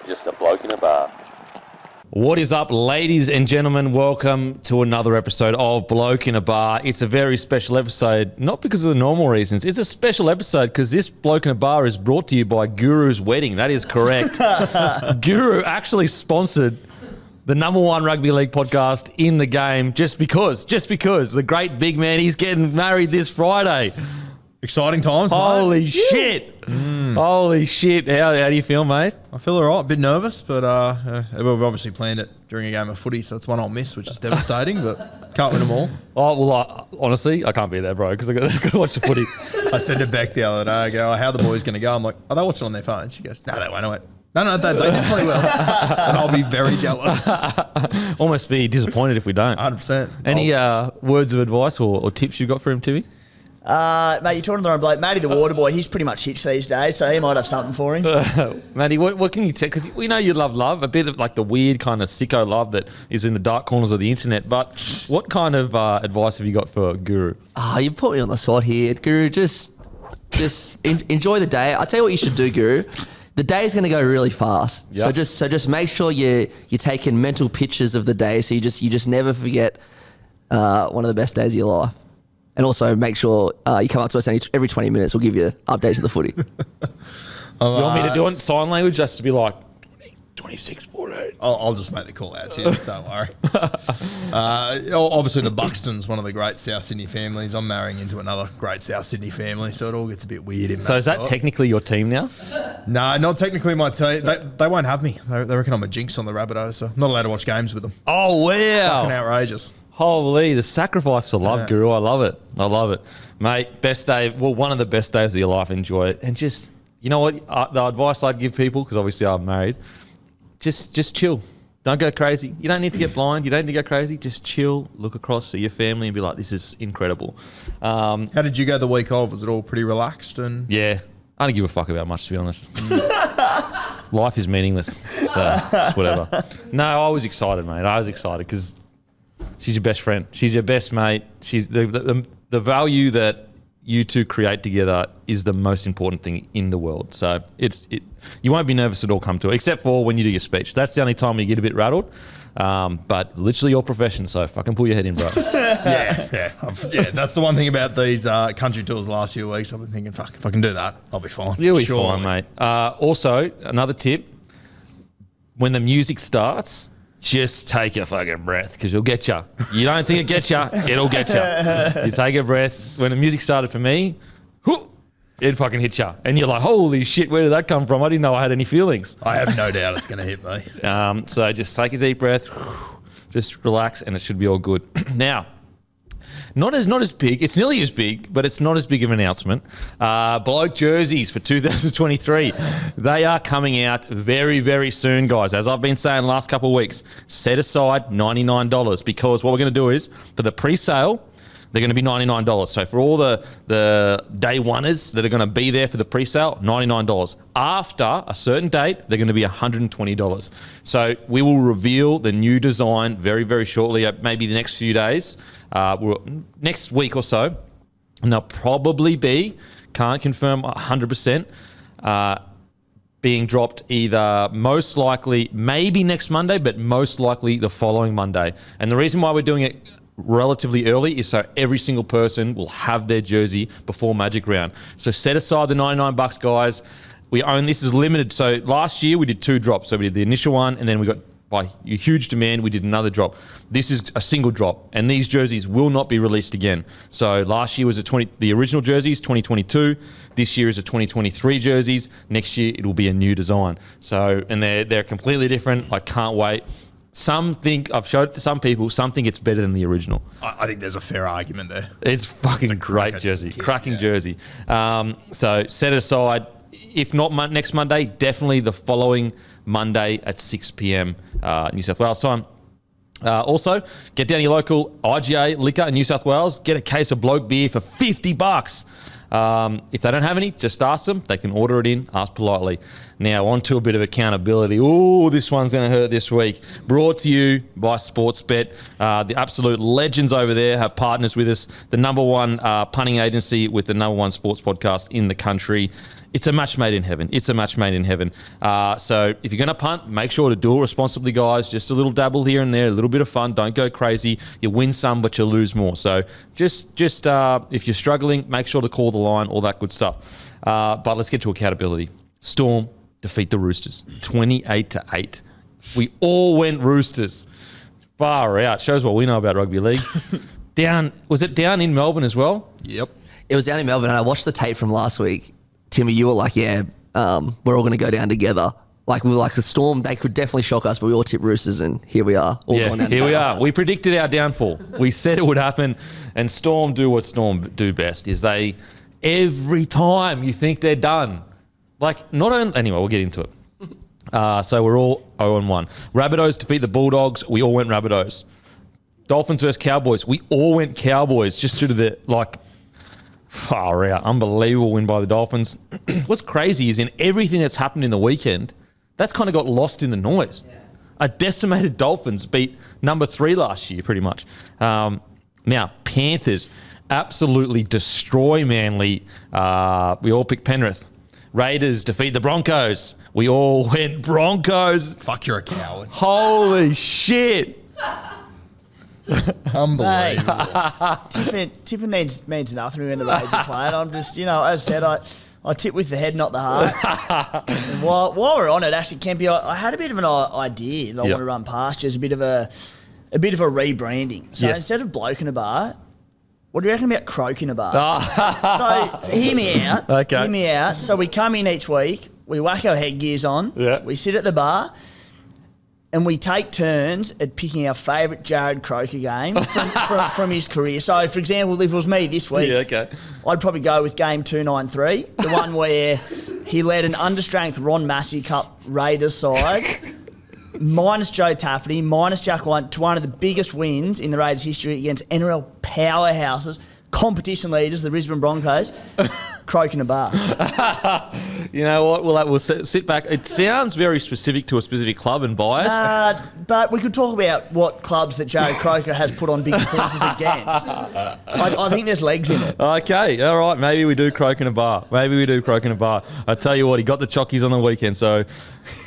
just a bloke in a bar. What is up, ladies and gentlemen? Welcome to another episode of Bloke in a Bar. It's a very special episode, not because of the normal reasons. It's a special episode because this Bloke in a Bar is brought to you by Guru's Wedding. That is correct. Guru actually sponsored the #1 rugby league podcast in the game just because the great big man, he's getting married this Friday. Exciting times, mate. Holy shit. Holy shit. How do you feel, mate? I feel all right. A bit nervous, but we've obviously planned it during a game of footy, so it's one I'll miss, which is devastating, but can't win them all. Oh, well, honestly, I can't be there, bro, because I got to watch the footy. I sent it back the other day. I go, how are the boys going to go? I'm like, are they watching on their phone? She goes, no, they won't. I went, no, they definitely will. And I'll be very jealous. Almost be disappointed if we don't. 100%. Any words of advice or tips you got for him, Timmy? Mate, you're talking to the wrong bloke. Matty the water boy, he's pretty much hitched these days, so he might have something for him. Matty, what can you tell? Because we know you love, a bit of like the weird kind of sicko love that is in the dark corners of the internet, but what kind of advice have you got for Guru? You put me on the spot here. Guru, just enjoy the day. I'll tell you what you should do, Guru. The day is going to go really fast. Yep. So just make sure you're taking mental pictures of the day so you just never forget one of the best days of your life. And also make sure you come up to us every 20 minutes. We'll give you updates of the footy. You want me to do it in sign language just to be like 26-48? I'll just make the call out to you. Don't worry. Obviously, the Buxton's one of the great South Sydney families. I'm marrying into another great South Sydney family, so it all gets a bit weird in that. So is that technically your team now? No, not technically my team. They won't have me. They reckon I'm a jinx on the Rabbitohs, so I'm not allowed to watch games with them. Oh, wow. Fucking outrageous. Holy, the sacrifice for love, Yeah. Guru. I love it. Mate, best day, well, one of the best days of your life. Enjoy it. And just, you know what, the advice I'd give people, because obviously I'm married, just chill. Don't go crazy. You don't need to get blind. You don't need to go crazy. Just chill, look across, see your family and be like, this is incredible. How did you go the week off? Was it all pretty relaxed? And Yeah, I don't give a fuck about much, to be honest. Life is meaningless, so just whatever. No, I was excited, mate. I was excited because she's your best friend. She's your best mate. She's the value that you two create together is the most important thing in the world. So you won't be nervous at all come to it, except for when you do your speech. That's the only time you get a bit rattled. But literally your profession, so fucking pull your head in, bro. Yeah. That's the one thing about these country tours the last few weeks. I've been thinking, fuck, if I can do that, I'll be fine. You'll be fine, mate. Also, another tip, when the music starts, just take a fucking breath because you'll get you. You don't think it gets you, it'll get you. You take a breath. When the music started for me, it fucking hits you. And you're like, holy shit, where did that come from? I didn't know I had any feelings. I have no doubt it's going to hit me. So just take a deep breath, just relax, and it should be all good. Now, not as big. It's nearly as big, but it's not as big of an announcement. Bloke jerseys for 2023. They are coming out very, very soon, guys. As I've been saying the last couple of weeks, set aside $99 because what we're going to do is for the pre-sale, they're going to be $99. So for all the day oneers that are going to be there for the pre-sale, $99. After a certain date, they're going to be $120. So we will reveal the new design very, very shortly, maybe the next few days, next week or so. And they'll probably be, can't confirm 100%, being dropped either most likely, maybe next Monday, but most likely the following Monday. And the reason why we're doing it relatively early is so every single person will have their jersey before Magic Round. So set aside the $99, guys. We own this is limited. So last year we did 2 drops. So we did the initial one, and then we got by huge demand we did another drop. This is a single drop, and these jerseys will not be released again. So last year was the original jerseys, 2022. This year is a 2023 jerseys. Next year it will be a new design. So and they're completely different. I can't wait. Some think, I've showed it to some people, some think it's better than the original. I think there's a fair argument there. It's fucking great jersey, cracking jersey. So set it aside. If not next Monday, definitely the following Monday at 6 p.m. New South Wales time. Also, get down to your local IGA liquor in New South Wales. Get a case of Bloke beer for $50. If they don't have any, just ask them. They can order it in. Ask politely. Now, on to a bit of accountability. Ooh, this one's going to hurt this week. Brought to you by Sportsbet. The absolute legends over there have partners with us. The number one punting agency with the number one sports podcast in the country. It's a match made in heaven. It's a match made in heaven. So if you're going to punt, make sure to do it responsibly, guys. Just a little dabble here and there, a little bit of fun. Don't go crazy. You win some, but you lose more. So just if you're struggling, make sure to call the line, all that good stuff. But let's get to accountability. Storm defeat the Roosters 28-8. We all went Roosters. Far out. Shows what we know about rugby league. Was it down in Melbourne as well? Yep. It was down in Melbourne, and I watched the tape from last week. Timmy, you were like, we're all going to go down together. Like, we were like, the Storm, they could definitely shock us, but we all tipped Roosters, and here we are. All going down here we together. are. We predicted our downfall. We said it would happen, and Storm do what Storm do best, is they, every time you think they're done, like, not only, anyway, we'll get into it. So we're all 0-1. Rabbitohs defeat the Bulldogs. We all went Rabbitohs. Dolphins versus Cowboys. We all went Cowboys just due to the, like, far out. Unbelievable win by the Dolphins. What's crazy is in everything that's happened in the weekend, that's kind of got lost in the noise. Yeah. A decimated Dolphins beat number 3 last year, pretty much. Now, Panthers absolutely destroy Manly. We all picked Penrith. Raiders defeat the Broncos. We all went Broncos. Fuck, you're a coward. Holy shit. Unbelievable. Tipping means nothing when the Raiders are playing. I'm just, as I said, I tip with the head, not the heart. And while we're on it, actually, Kempy, I had a bit of an idea that I want to run past you as a bit of a rebranding. So instead of bloke in a bar, what do you reckon about croak in a bar? So hear me out. Okay. Hear me out. So we come in each week, we whack our headgears on, we sit at the bar, and we take turns at picking our favourite Jared Croker game from his career. So, for example, if it was me this week, I'd probably go with game 293, the one where he led an understrength Ron Massey Cup Raiders side, minus Joe Taffety, minus Jack White, to one of the biggest wins in the Raiders' history against NRL powerhouses, competition leaders, the Brisbane Broncos. Croak in a bar. You know what? We'll sit back. It sounds very specific to a specific club and bias. But we could talk about what clubs that Jared Croker has put on big performances against. I think there's legs in it. Okay, all right. Maybe we do croak in a bar. I tell you what, he got the chockies on the weekend, so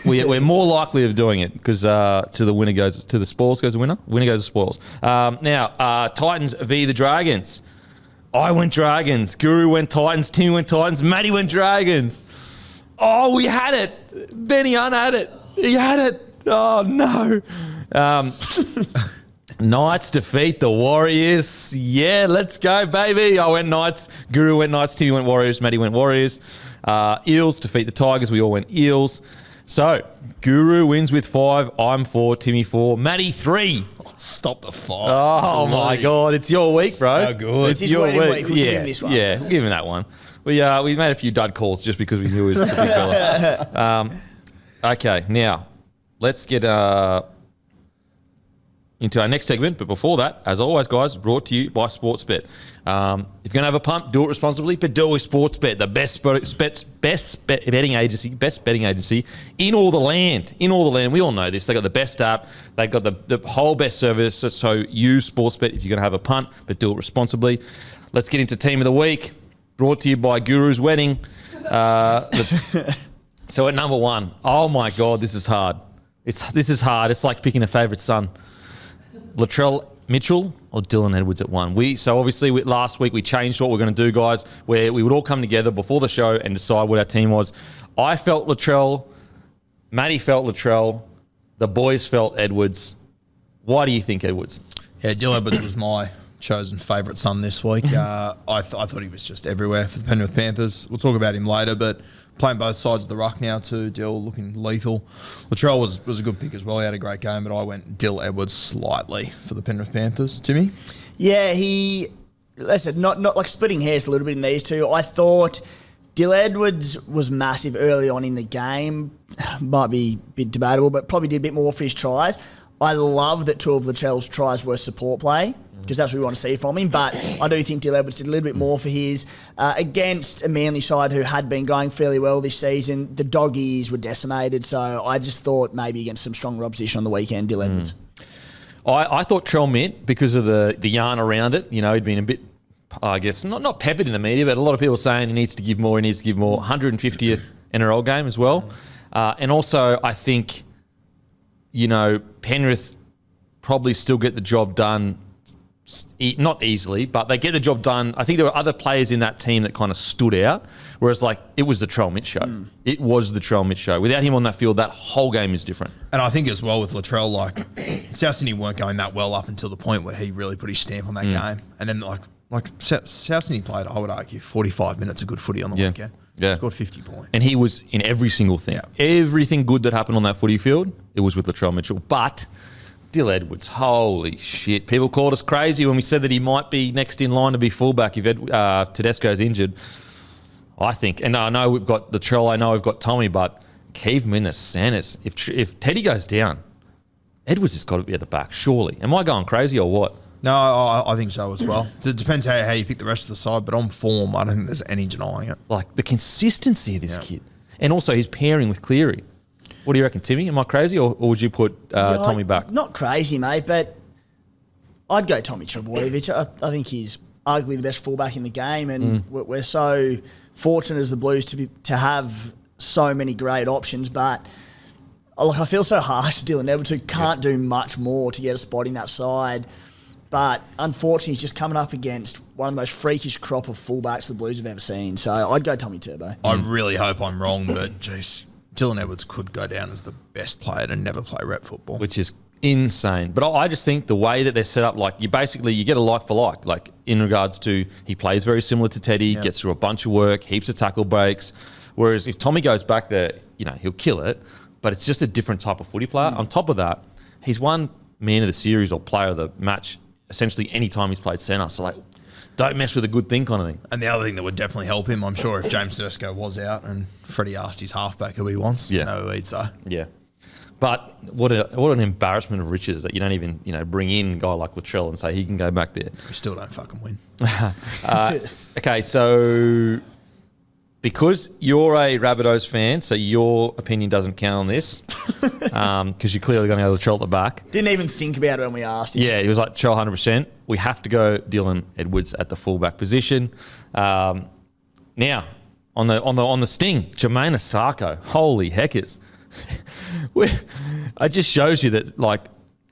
we're more likely of doing it because to the spoils goes the winner. Winner goes the spoils. Now, Titans v the Dragons. I went Dragons. Guru went Titans. Timmy went Titans. Matty went Dragons. Oh, we had it. Benny Hunt had it. He had it. Oh, no. Knights defeat the Warriors. Yeah, let's go, baby. I went Knights. Guru went Knights. Timmy went Warriors. Matty went Warriors. Eels defeat the Tigers. We all went Eels. So, Guru wins with 5. I'm 4. Timmy 4. Matty 3. Stop the fight. Oh, my God. It's your week, bro. How good. It's your week. We'll give him this one. Yeah, we'll give him that one. We made a few dud calls just because we knew he was the big fella. Okay, now, let's get into our next segment. But before that, as always, guys, brought to you by Sportsbet. If you're going to have a punt, do it responsibly, but do it with Sportsbet, the best betting agency in all the land. In all the land. We all know this. They got the best app. They got the whole best service. So use Sportsbet if you're going to have a punt, but do it responsibly. Let's get into Team of the Week. Brought to you by Guru's Wedding. So at number 1, oh my God, this is hard. This is hard. It's like picking a favourite son. Latrell Mitchell or Dylan Edwards at 1. So obviously last week we changed what we're going to do, guys, where we would all come together before the show and decide what our team was. I felt Latrell. Matty felt Latrell. The boys felt Edwards. Why do you think Edwards? Yeah, Dylan Edwards was my chosen favourite son this week. I thought he was just everywhere for the Penrith Panthers. We'll talk about him later, but playing both sides of the ruck now too. Dill looking lethal. Latrell was a good pick as well. He had a great game, but I went Dill Edwards slightly for the Penrith Panthers. Timmy? Yeah, listen, not like splitting hairs a little bit in these two. I thought Dill Edwards was massive early on in the game. Might be a bit debatable, but probably did a bit more for his tries. I love that two of Latrell's tries were support play, because that's what we want to see from him. But I do think Dill Edwards did a little bit more for his. Against a Manly side who had been going fairly well this season, the Doggies were decimated. So I just thought maybe against some stronger opposition on the weekend, Dill Edwards. I thought Trell meant because of the yarn around it. You know, he'd been a bit, I guess, not peppered in the media, but a lot of people saying he needs to give more, 150th NRL game as well. And also, I think, you know, Penrith probably still get the job done, not easily, but they get the job done. I think there were other players in that team that kind of stood out, whereas like it was the Trell Mitch show. It was the Trell Mitch show. Without him on that field, that whole game is different. And I think as well with Latrell, like South Sydney weren't going that well up until the point where he really put his stamp on that game. And then like South Sydney played, I would argue, 45 minutes of good footy on the weekend. Yeah. Scored 50 points. And he was in every single thing. Yeah. Everything good that happened on that footy field, it was with Latrell Mitchell. But Dill Edwards, holy shit. People called us crazy when we said that he might be next in line to be fullback if Tedesco's injured. I think. And I know we've got Latrell, I know we've got Tommy, but keep him in the centres. If Teddy goes down, Edwards has got to be at the back, surely. Am I going crazy or what? No, I think so as well. It depends how you pick the rest of the side, but on form, I don't think there's any denying it. Like the consistency of this kid. And also his pairing with Cleary. What do you reckon, Timmy? Am I crazy or would you put Tommy back? Not crazy, mate, but I'd go Tommy Trbojevic. I think he's arguably the best fullback in the game, and we're so fortunate as the Blues to have so many great options, but I feel so harsh to Dylan Edwards, who can't do much more to get a spot in that side. But unfortunately, he's just coming up against one of the most freakish crop of fullbacks the Blues have ever seen. So I'd go Tommy Turbo. I really hope I'm wrong, but geez, Dylan Edwards could go down as the best player to never play rep football. Which is insane. But I just think the way that they're set up, like you get a like for like in regards to he plays very similar to Teddy, gets through a bunch of work, heaps of tackle breaks. Whereas if Tommy goes back there, you know, he'll kill it. But it's just a different type of footy player. On top of that, he's won man of the series or player of the match essentially any time he's played centre. So, like, don't mess with a good thing kind of thing. And the other thing that would definitely help him, I'm sure if James Tedesco was out and Freddie asked his halfback who he wants, you know who he'd say. Yeah. But what an embarrassment of riches that you don't even, you know, bring in a guy like Latrell and say he can go back there. We still don't fucking win. Okay, so because you're a Rabbitohs fan, so your opinion doesn't count on this, because you're clearly going to go Latrell at the back. Didn't even think about it when we asked him. Yeah, he was like, Latrell 100%. We have to go Dylan Edwards at the fullback position. Now, on the sting, Jermaine Asako. Holy heckers. It just shows you that, like,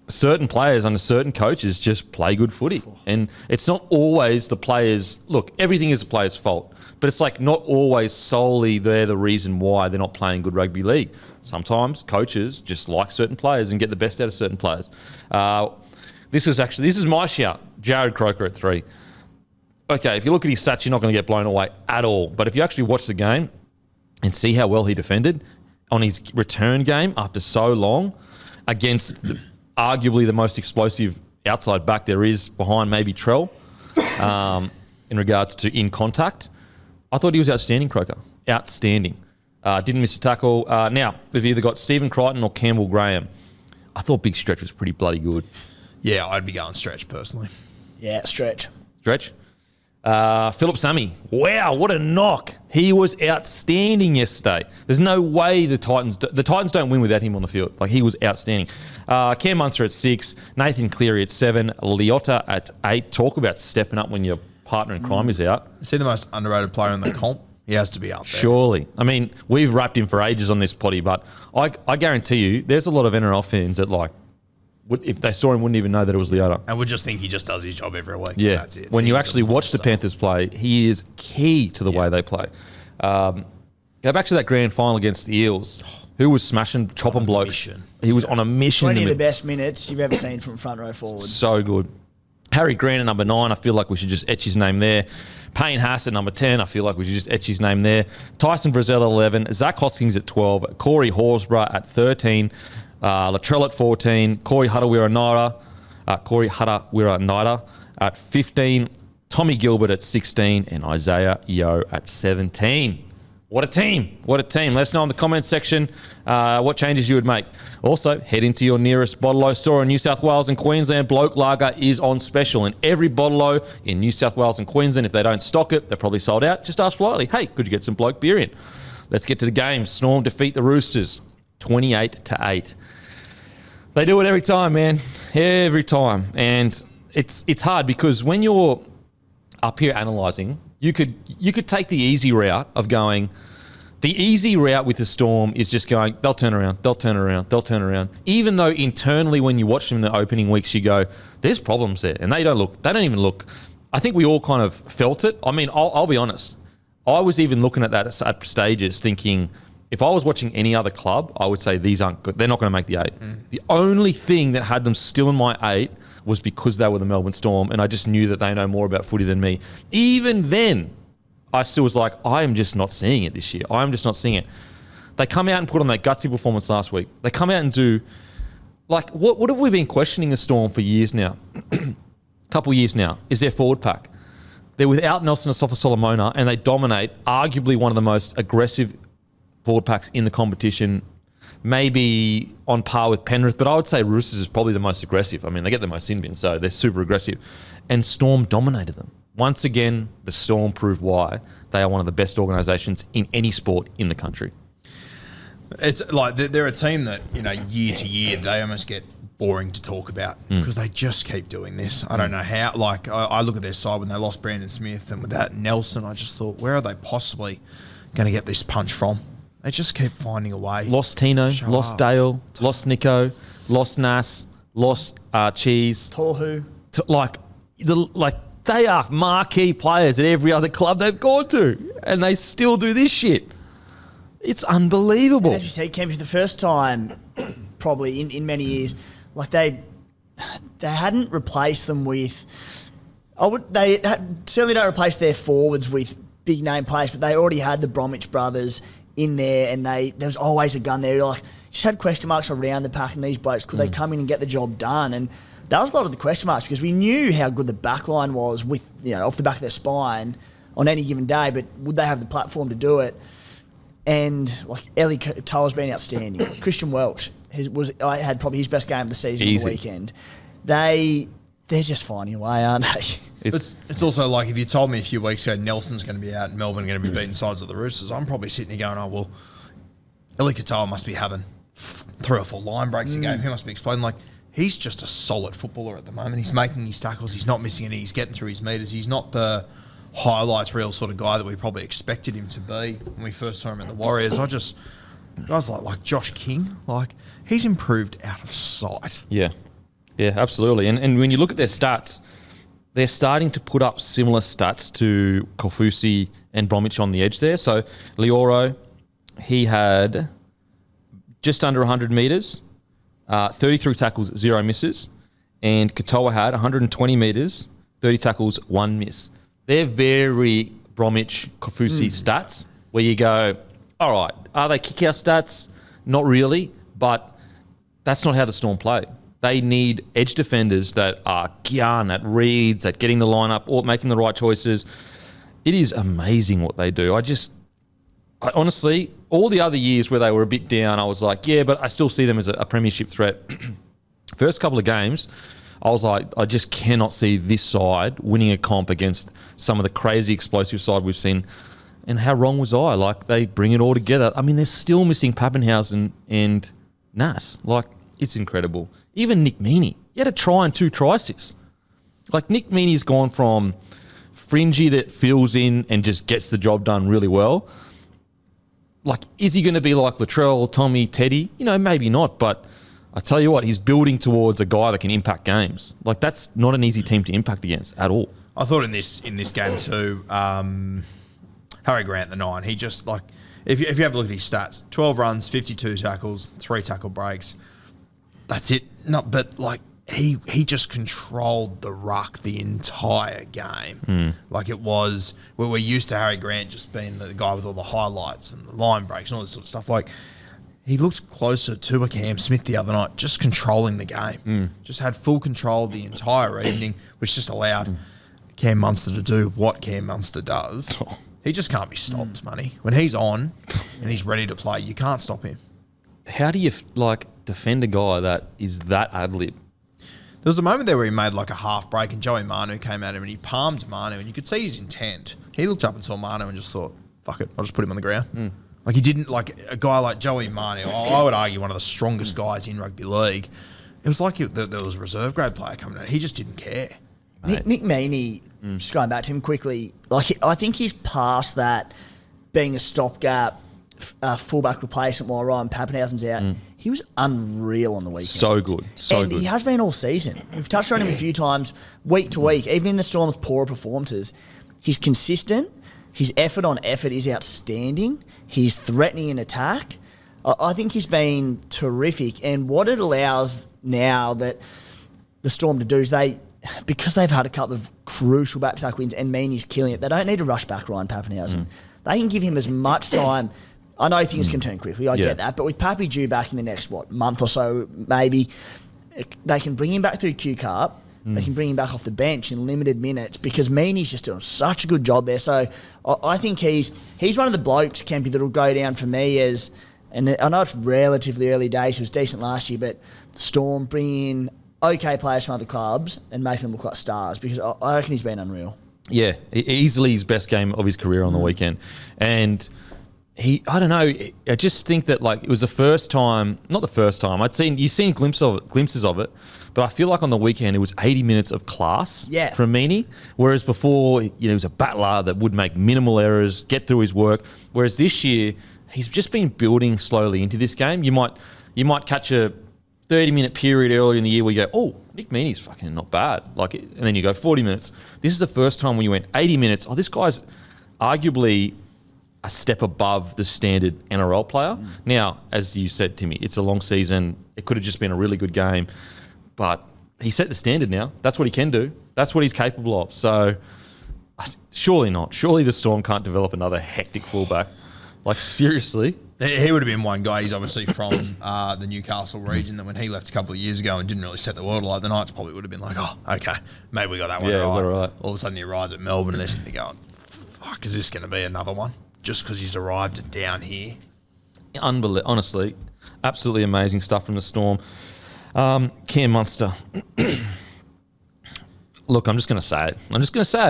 certain players under certain coaches just play good footy. And it's not always the players. Look, everything is the player's fault. But it's like not always solely they're the reason why they're not playing good rugby league. Sometimes coaches just like certain players and get the best out of certain players. This is my shout. Jared Croker at 3. Okay, if you look at his stats, you're not going to get blown away at all. But if you actually watch the game and see how well he defended on his return game after so long against arguably the most explosive outside back there is behind maybe Trell in regards to in contact, I thought he was outstanding, Croker. Outstanding. Didn't miss a tackle. Now, we've either got Stephen Crichton or Campbell Graham. I thought Big Stretch was pretty bloody good. Yeah, I'd be going Stretch personally. Yeah, Stretch. Stretch. Philip Sammy. Wow, what a knock. He was outstanding yesterday. There's no way the Titans don't win without him on the field. Like, he was outstanding. Cam Munster at 6. Nathan Cleary at 7. Leota at 8. Talk about stepping up when your partner in crime is out. Is he the most underrated player in the comp? He has to be up there. Surely. I mean, we've wrapped him for ages on this potty, but I guarantee you there's a lot of NRL fans that, like, if they saw him, wouldn't even know that it was Leota. And would just think he just does his job every week. Yeah. That's it. When you actually watch the Panthers play, he is key to the way they play. Go back to that grand final against the Eels. Who was smashing, chopping blokes? He was on a mission. 20 of the best minutes you've ever seen from front row forward. So good. Harry Grant at number 9, I feel like we should just etch his name there. Payne Haas at number 10, I feel like we should just etch his name there. Tyson Frizzell at 11. Zach Hoskins at 12. Corey Horsburgh at 13. Latrell at 14. Corey Harawira-Naera at 15. Tommy Gilbert at 16. And Isaiah Yeo at 17. What a team. What a team. Let us know in the comments section what changes you would make. Also, head into your nearest Bottle-O store in New South Wales and Queensland. Bloke Lager is on special. And every Bottle-O in New South Wales and Queensland, if they don't stock it, they're probably sold out. Just ask politely, hey, could you get some Bloke beer in? Let's get to the game. Storm defeat the Roosters 28-8. They do it every time, man. Every time. And it's hard because when you're up here analysing, you could take the easy route of going. The easy route with the Storm is just going, they'll turn around, they'll turn around, they'll turn around. Even though internally when you watch them in the opening weeks, you go, there's problems there. And they don't even look. I think we all kind of felt it. I mean, I'll be honest. I was even looking at that at stages thinking, if I was watching any other club, I would say these aren't good. They're not going to make the 8. The only thing that had them still in my 8 was because they were the Melbourne Storm, and I just knew that they know more about footy than me. Even then, I still was like, I am just not seeing it this year. I am just not seeing it. They come out and put on that gutsy performance last week. They come out and do, like, what have we been questioning the Storm for years now? Couple years now, is their forward pack. They're without Nelson Asafa-Solomona, and they dominate arguably one of the most aggressive forward packs in the competition, maybe on par with Penrith, but I would say Roosters is probably the most aggressive. I mean, they get the most in bin, so they're super aggressive. And Storm dominated them. Once again, the Storm proved why they are one of the best organisations in any sport in the country. It's like they're a team that, year to year, they almost get boring to talk about because they just keep doing this. I don't know how. Like, I look at their side when they lost Brandon Smith and without Nelson, I just thought, where are they possibly going to get this punch from? They just keep finding a way. Lost Tino, lost Dale, lost Nico, lost Nas, lost Cheese. Tohu. They are marquee players at every other club they've gone to, and they still do this shit. It's unbelievable. And as you say, Kemp, for the first time probably in many years, like they hadn't replaced them with... certainly don't replace their forwards with big name players, but they already had the Bromwich brothers in there, and there was always a gun there. You're like, just had question marks around the pack, and these blokes, could they come in and get the job done? And that was a lot of the question marks because we knew how good the back line was with, off the back of their spine on any given day, but would they have the platform to do it? And like Ellie Toll's been outstanding. Christian Welch had probably his best game of the season on the weekend. They're just finding a way, aren't they? It's also like if you told me a few weeks ago Nelson's going to be out and Melbourne are going to be beating sides of the Roosters, I'm probably sitting here going, oh, well, Eli Katoa must be having 3 or 4 line breaks a game. He must be exploding. Like, he's just a solid footballer at the moment. He's making his tackles. He's not missing any. He's getting through his metres. He's not the highlights reel sort of guy that we probably expected him to be when we first saw him in the Warriors. Guys like Josh King, like, he's improved out of sight. Yeah. Yeah, absolutely. And when you look at their stats, they're starting to put up similar stats to Kofusi and Bromwich on the edge there. So Lioro, he had just under 100 metres, 33 tackles, 0 misses. And Katoa had 120 metres, 30 tackles, 1 miss. They're very Bromwich, Kofusi stats where you go, all right, are they kick-out stats? Not really, but that's not how the Storm play. They need edge defenders that are gyan, at reads, at getting the lineup or making the right choices. It is amazing what they do. I honestly, all the other years where they were a bit down, I was like, yeah, but I still see them as a premiership threat. First couple of games, I was like, I just cannot see this side winning a comp against some of the crazy explosive side we've seen. And how wrong was I? Like, they bring it all together. I mean, they're still missing Pappenhausen and Nas. Like, it's incredible. Even Nick Meaney. He had a try and 2 try assists. Like, Nick Meaney's gone from fringy that fills in and just gets the job done really well. Like, is he going to be like Latrell, Tommy, Teddy? Maybe not, but I tell you what, he's building towards a guy that can impact games. Like, that's not an easy team to impact against at all. I thought in this game too, Harry Grant, the 9, he just, like, if you have a look at his stats, 12 runs, 52 tackles, 3 tackle breaks. That's it. No, but like he just controlled the ruck the entire game. Like, it was where we're used to Harry Grant just being the guy with all the highlights and the line breaks and all this sort of stuff. Like, he looked closer to a Cam Smith the other night, just controlling the game. Just had full control the entire evening, which just allowed Cam Munster to do what Cam Munster does. He just can't be stopped, money. When he's on and he's ready to play, you can't stop him. How do you defend a guy that is that ad-lib? There was a moment there where he made like a half break and Joey Manu came at him and he palmed Manu and you could see his intent. He looked up and saw Manu and just thought, fuck it, I'll just put him on the ground. Like he didn't, like a guy like Joey Manu, I would argue one of the strongest guys in rugby league. It was like there was a reserve grade player coming out. He just didn't care. Nick Meaney, just going back to him quickly, I think he's past that being a stopgap fullback replacement while Ryan Pappenhausen's out. He was unreal on the weekend. So good. He has been all season. We've touched on him a few times, week to week, even in the Storm's poorer performances. He's consistent. His effort on effort is outstanding. He's threatening in attack. I think he's been terrific. And what it allows now that the Storm to do is because they've had a couple of crucial back-to-back wins and Meaney's killing it, they don't need to rush back Ryan Pappenhausen. They can give him as much time. I know things can turn quickly, I get that, but with Pappy due back in the next, month or so, maybe, they can bring him back through Q-Cup, they can bring him back off the bench in limited minutes because Meaney's just doing such a good job there. So I think he's one of the blokes, Kempy, that'll go down for me as, and I know it's relatively early days, he was decent last year, but Storm bringing in okay players from other clubs and making them look like stars because I reckon he's been unreal. Yeah, easily his best game of his career on the weekend. And I don't know, I just think that it was the first time, not the first time, you've seen glimpses of it, but I feel like on the weekend it was 80 minutes of class from Meaney, whereas before he was a battler that would make minimal errors, get through his work, whereas this year he's just been building slowly into this game. You might catch a 30-minute period earlier in the year where you go, oh, Nick Meaney's fucking not bad. And then you go 40 minutes. This is the first time when you went 80 minutes, oh, this guy's arguably a step above the standard NRL player. Now, as you said, Timmy, it's a long season. It could have just been a really good game. But he set the standard now. That's what he can do. That's what he's capable of. So, surely not. Surely the Storm can't develop another hectic fullback. Seriously. He would have been one guy. He's obviously from the Newcastle region that when he left a couple of years ago and didn't really set the world alight, the Knights probably would have been like, oh, okay, maybe we got that one right. All of a sudden he arrives at Melbourne and they're sitting there going, fuck, is this going to be another one? Just because he's arrived down here. Unbelievable. Honestly, absolutely amazing stuff from the Storm. Cam Munster. Look, I'm just going to say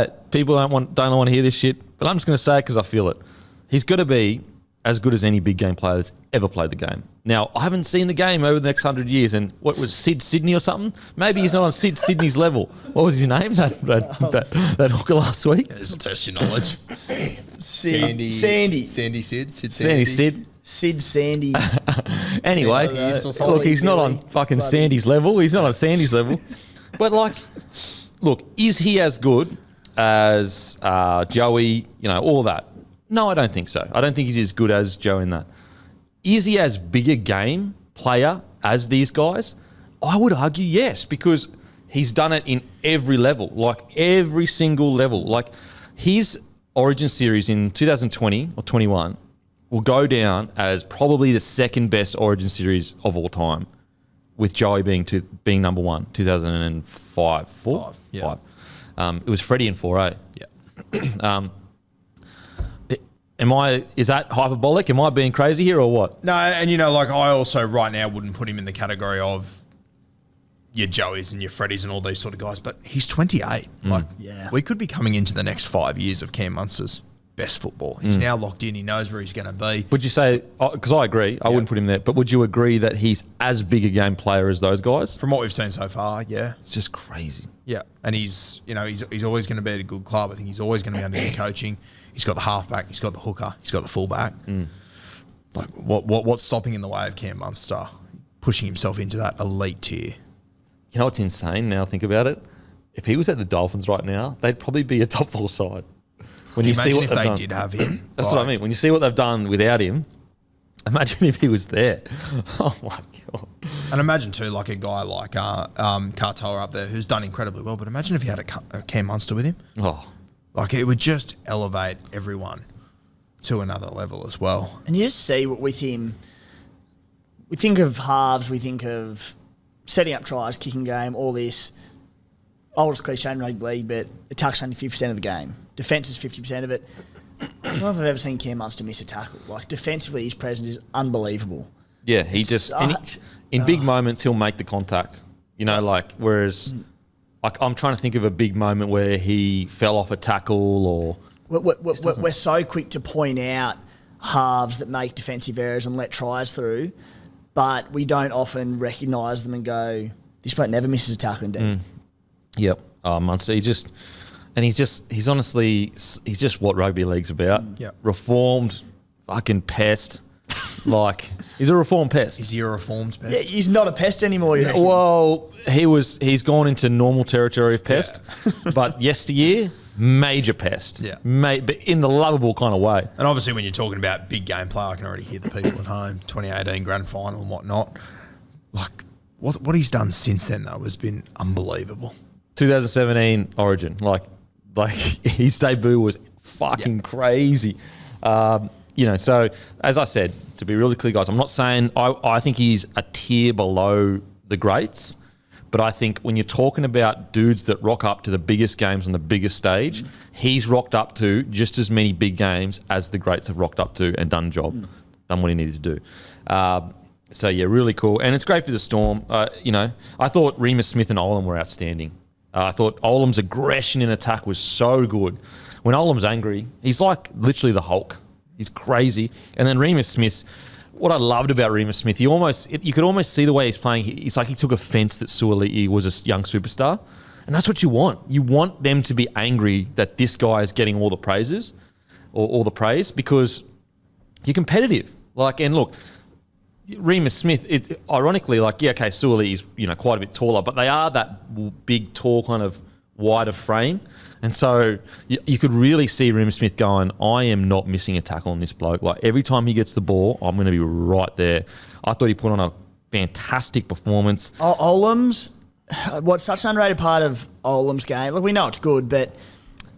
it. People don't want to hear this shit, but I'm just going to say it because I feel it. He's got to be as good as any big game player that's ever played the game. Now, I haven't seen the game over the next 100 years, and what was Sid Sydney or something? Maybe he's not on Sid Sydney's level. What was his name? That hooker last week? Yeah, this will test your knowledge. Sandy. Anyway, look, he's not on fucking Sandy's level. He's not on Sandy's level. But look, is he as good as Joey? All that. No, I don't think so. I don't think he's as good as Joe in that. Is he as big a game player as these guys? I would argue yes, because he's done it in every level, every single level. His Origin series in 2020 or 21 will go down as probably the second best Origin series of all time, with Joey being number one, 2005. Four? Yeah. Five. It was Freddie in 4A. Yeah. Is that hyperbolic? Am I being crazy here or what? No, and I also right now wouldn't put him in the category of your Joeys and your Freddies and all these sort of guys, but he's 28. We could be coming into the next 5 years of Cam Munster's best football. He's now locked in. He knows where he's going to be. Would you say, because I agree, I wouldn't put him there, but would you agree that he's as big a game player as those guys? From what we've seen so far, yeah. It's just crazy. Yeah, and he's always going to be at a good club. I think he's always going to be under good coaching. He's got the halfback, he's got the hooker, he's got the fullback. What's stopping in the way of Cam Munster pushing himself into that elite tier? You know what's insane now, think about it? If he was at the Dolphins right now, they'd probably be a top 4 side. When you see what if they did have him. That's what I mean. When you see what they've done without him, imagine if he was there. Oh my God. And imagine too, a guy like Katoa up there who's done incredibly well, but imagine if he had a Cam Munster with him. Oh. It would just elevate everyone to another level as well. And you just see with him, we think of halves, we think of setting up tries, kicking game, all this. Oldest cliche in rugby league, but attack's only 50% of the game. Defence is 50% of it. I don't know if I've ever seen Cam Munster miss a tackle. Like, defensively, his presence is unbelievable. Yeah, he just in big moments he'll make the contact. You know, like whereas like I'm trying to think of a big moment where he fell off a tackle or we're so quick to point out halves that make defensive errors and let tries through, but we don't often recognise them and go, this bloke never misses a tackle indeed. Yep. Munster, he's just what rugby league's about. Yep. Reformed fucking pest. Like, he's a reformed pest. Is he a reformed pest? Yeah, he's not a pest anymore. You reckon? Well, he's gone into normal territory of pest, but yesteryear, major pest. Yeah. But in the lovable kind of way. And obviously when you're talking about big game play, I can already hear the people at home, 2018 grand final and whatnot. Like, what he's done since then, though, has been unbelievable. 2017 Origin, like his debut was fucking crazy. You know, so as I said, to be really clear, guys, I'm not saying I think he's a tier below the greats, but I think when you're talking about dudes that rock up to the biggest games on the biggest stage, he's rocked up to just as many big games as the greats have rocked up to and done the job, done what he needed to do. So yeah, really cool, and it's great for the Storm. You know, I thought Remus Smith and Olam were outstanding. I thought Olam's aggression in attack was so good. When Olam's angry, he's like literally the Hulk. He's crazy. And then Remus Smith, what I loved about Remus Smith, you could almost see the way he's playing. It's like he took offence that Suoli'i was a young superstar. And that's what you want. You want them to be angry that this guy is getting all the praises or all the praise because you're competitive. Like, and look, Remus Smith, ironically, like, yeah, okay, Suoli'i is, you know, quite a bit taller, but they are that big, tall, kind of wider frame. And so you could really see Remus Smith going, I am not missing a tackle on this bloke. Like, every time he gets the ball, I'm going to be right there. I thought he put on a fantastic performance. Olam's, what's such an underrated part of Olam's game, like, we know it's good, but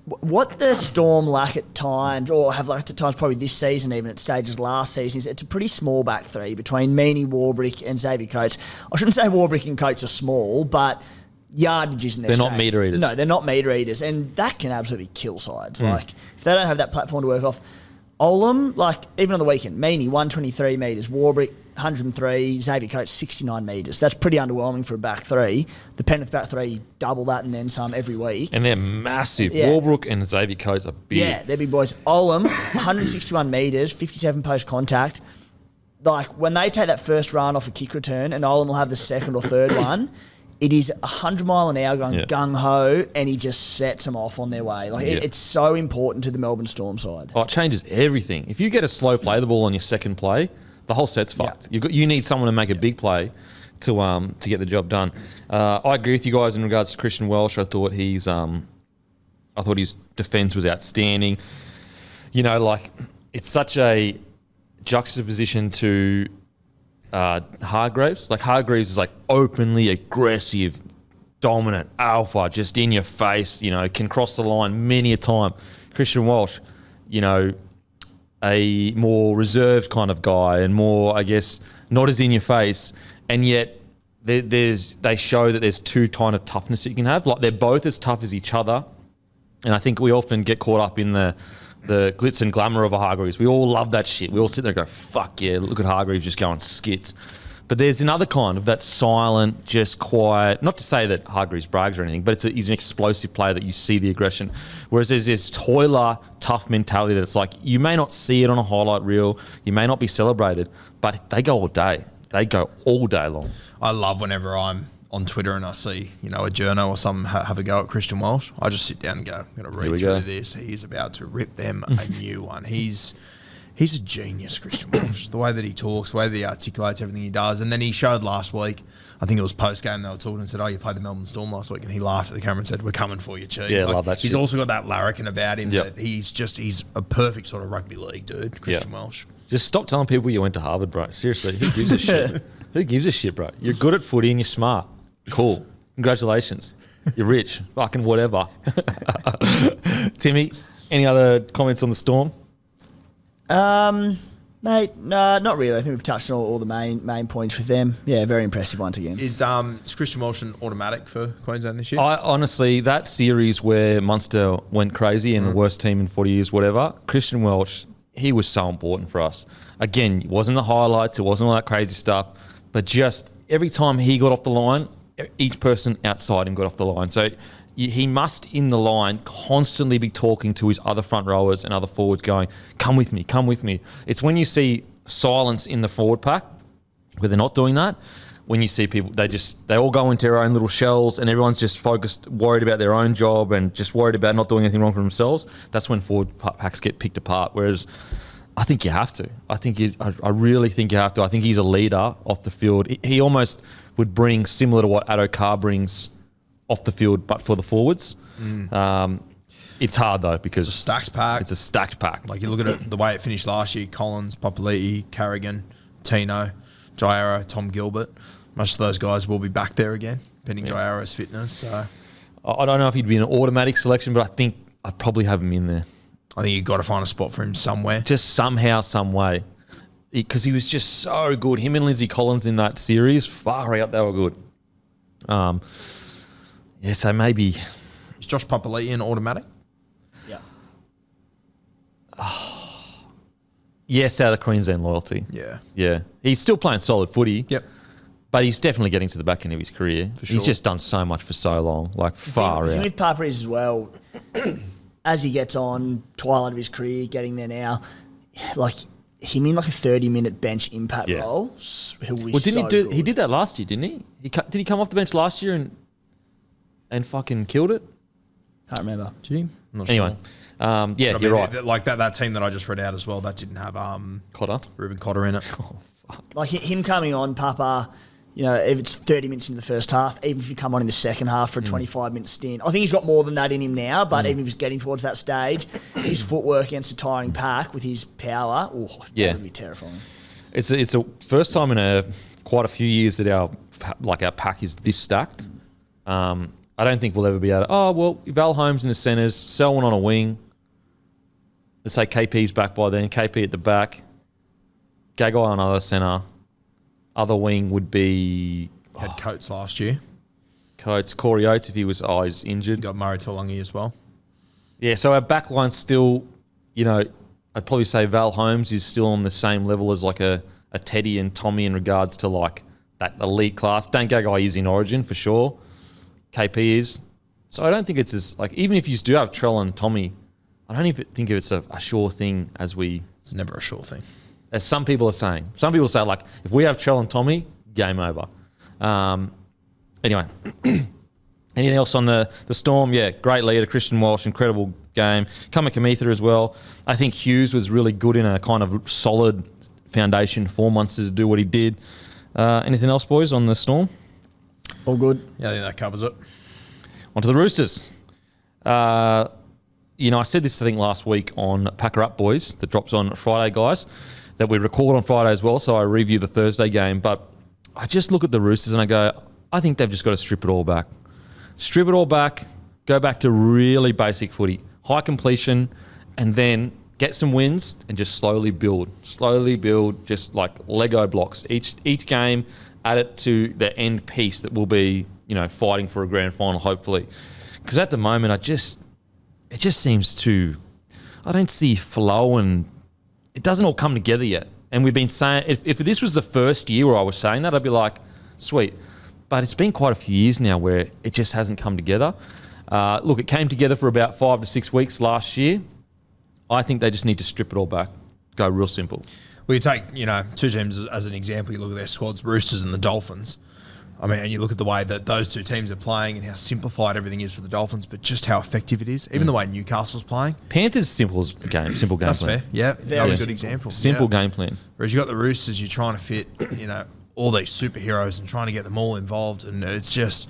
what the Storm lack at times, or have lacked at times probably this season, even at stages last season, is it's a pretty small back three between Meaney, Warbrick and Xavier Coates. I shouldn't say Warbrick and Coates are small, but yardage isn't their They're not strength. meter eaters. No, they're not meter eaters, and that can absolutely kill sides. Like, if they don't have that platform to work off, Olam, like, even on the weekend, Meaney, 123 metres, Warbrick, 103, Xavier Coates, 69 metres. That's pretty underwhelming for a back three. The Penrith back three, double that and then some every week. And they're massive. Yeah. Warbrick and Xavier Coates are big. Yeah, they're big boys. Olam, 161 metres, 57 post contact. Like, when they take that first run off a kick return and Olam will have the second or third one, it is 100 mile an hour going gung-ho, and he just sets them off on their way. Like, it's so important to the Melbourne Storm side. Oh, it changes everything. If you get a slow play the ball on your second play, the whole set's fucked. You need someone to make a big play to get the job done. I agree with you guys in regards to Christian Welch. I thought his defence was outstanding. You know, like, it's such a juxtaposition to Hargreaves. Like, Hargreaves is like openly aggressive, dominant, alpha, just in your face, you know, can cross the line many a time. Christian Welch, you know, a more reserved kind of guy and more, I guess, not as in your face, and yet they show that there's two kind of toughness that you can have. Like, they're both as tough as each other, and I think we often get caught up in the glitz and glamour of a Hargreaves. We all love that shit. We all sit there and go, fuck yeah, look at Hargreaves just going skits. But there's another kind of that silent, just quiet, not to say that Hargreaves brags or anything, but he's an explosive player that you see the aggression. Whereas there's this toiler, tough mentality that's like, you may not see it on a highlight reel, you may not be celebrated, but they go all day. They go all day long. I love whenever I'm on Twitter and I see, you know, a journo or something have a go at Christian Welch. I just sit down and go, I'm going to read through this. He's about to rip them a new one. He's a genius, Christian Welch. The way that he talks, the way that he articulates everything he does. And then he showed last week, I think it was post-game, they were talking and said, oh, you played the Melbourne Storm last week. And he laughed at the camera and said, we're coming for you, cheese. Yeah, like, love that he's shit. also got that larrikin about him that he's a perfect sort of rugby league dude, Christian Welch. Just stop telling people you went to Harvard, bro. Seriously, who gives a shit? Who gives a shit, bro? You're good at footy and you're smart. Cool. Congratulations. You're rich. Fucking whatever. Timmy, any other comments on the Storm? Mate, no, not really. I think we've touched on all the main points with them. Yeah, very impressive once again. Is Christian Walsh an automatic for Queensland this year? I honestly, that series where Munster went crazy and the worst team in 40 years, whatever, Christian Welch, he was so important for us. Again, it wasn't the highlights, it wasn't all that crazy stuff, but just every time he got off the line, each person outside him got off the line. So he must, in the line, constantly be talking to his other front rowers and other forwards going, come with me, come with me. It's when you see silence in the forward pack where they're not doing that, when you see people, they all go into their own little shells and everyone's just focused, worried about their own job and just worried about not doing anything wrong for themselves. That's when forward packs get picked apart. Whereas I think you have to. I really think you have to. I think he's a leader off the field. He almost would bring similar to what Addo Carr brings off the field, but for the forwards. It's hard though because it's a stacked pack. It's a stacked pack. Like you look at it, the way it finished last year: Collins, Papali'i, Carrigan, Tino, Jairo, Tom Gilbert. Most of those guys will be back there again, pending Jairo's fitness. So I don't know if he'd be an automatic selection, but I think I'd probably have him in there. I think you've got to find a spot for him somewhere. Just somehow, some way. Because he was just so good. Him and Lindsay Collins in that series, far out, they were good. So maybe... Is Josh Papali'i an automatic? Yeah. Yes, out of Queensland loyalty. Yeah. Yeah. He's still playing solid footy. Yep. But he's definitely getting to the back end of his career. For sure. He's just done so much for so long, like far The thing out. with Papa is as well, as he gets on, twilight of his career, getting there now, like him in like a 30-minute bench impact role, he'll be Didn't he do? good. He did that last year, didn't he? Did he come off the bench last year and fucking killed it? Can't remember. Did he? I'm not Anyway, sure. you're right. Like that team that I just read out as well, that didn't have Cotter. Ruben Cotter in it. Like him coming on, Papa, you know, if it's 30 minutes into the first half, even if you come on in the second half for a 25-minute stint, I think he's got more than that in him now, but even if he's getting towards that stage, his footwork against a tiring pack with his power, that would be terrifying. It's a first time in quite a few years that our pack is this stacked. I don't think we'll ever be able to, Val Holmes in the centres, Selwyn on a wing. Let's say KP's back by then, KP at the back, Gagai on other centre. Other wing would be... Had Coates last year. Coates, Corey Oates if he was he's injured. Got Murray Tuolungi as well. Yeah, so our backline's still, I'd probably say Val Holmes is still on the same level as like a Teddy and Tommy in regards to like that elite class. Dan Gagai is in Origin for sure. KP is. So I don't think it's as, like, even if you do have Trell and Tommy, I don't even think it's a sure thing It's never a sure thing. As some people are saying. Some people say, like, if we have Trell and Tommy, game over. Anyway, anything else on the Storm? Yeah, great leader, Christian Walsh, incredible game. Kamikamitha as well. I think Hughes was really good in a kind of solid foundation for Munster to do what he did. Anything else, boys, on the Storm? All good. Yeah, I think that covers it. On to the Roosters. I said this, I think, last week on Packer Up Boys, that drops on Friday, guys, that we record on Friday as well, so I review the Thursday game. But I just look at the Roosters and I go, I think they've just got to strip it all back. Strip it all back, go back to really basic footy, high completion, and then get some wins and just slowly build, just like Lego blocks. Each game, add it to the end piece that will be, fighting for a grand final, hopefully. Because at the moment, it just seems to, I don't see flow and it doesn't all come together yet. And we've been saying, if this was the first year where I was saying that, I'd be like, sweet. But it's been quite a few years now where it just hasn't come together. Look, it came together for about 5 to 6 weeks last year. I think they just need to strip it all back. Go real simple. Well, you take, two teams as an example. You look at their squads, Roosters and the Dolphins. I mean, and you look at the way that those two teams are playing and how simplified everything is for the Dolphins, but just how effective it is. Even the way Newcastle's playing. Panthers simple game That's plan. fair. Yeah, very good example. Simple game plan. Whereas you got the Roosters, you're trying to fit, all these superheroes and trying to get them all involved, and it's just.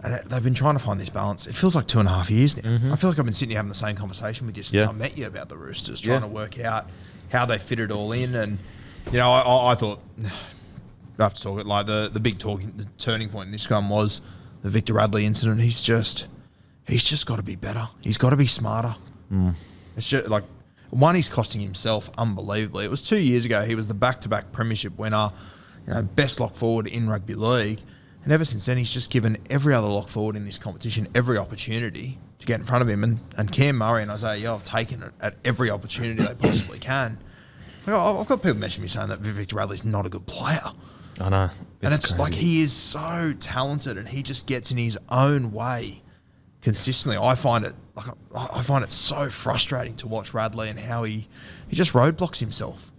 And they've been trying to find this balance. It feels like 2.5 years now. Mm-hmm. I feel like I've been sitting here having the same conversation with you since I met you about the Roosters, trying to work out how they fit it all in. And I thought. I have to talk it like the big turning point in this one was the Victor Radley incident. He's just got to be better. He's got to be smarter. It's just like, One, he's costing himself unbelievably. It was 2 years ago. He was the back-to-back premiership winner, best lock forward in rugby league. And ever since then, he's just given every other lock forward in this competition every opportunity to get in front of him. And Cam Murray and Isaiah Yeo have taken it at every opportunity they possibly can. I've got people mentioning me saying that Victor Radley's not a good player. I know. And it's crazy. like he is so talented and he just gets in his own way consistently. I find it so frustrating to watch Radley and how he just roadblocks himself.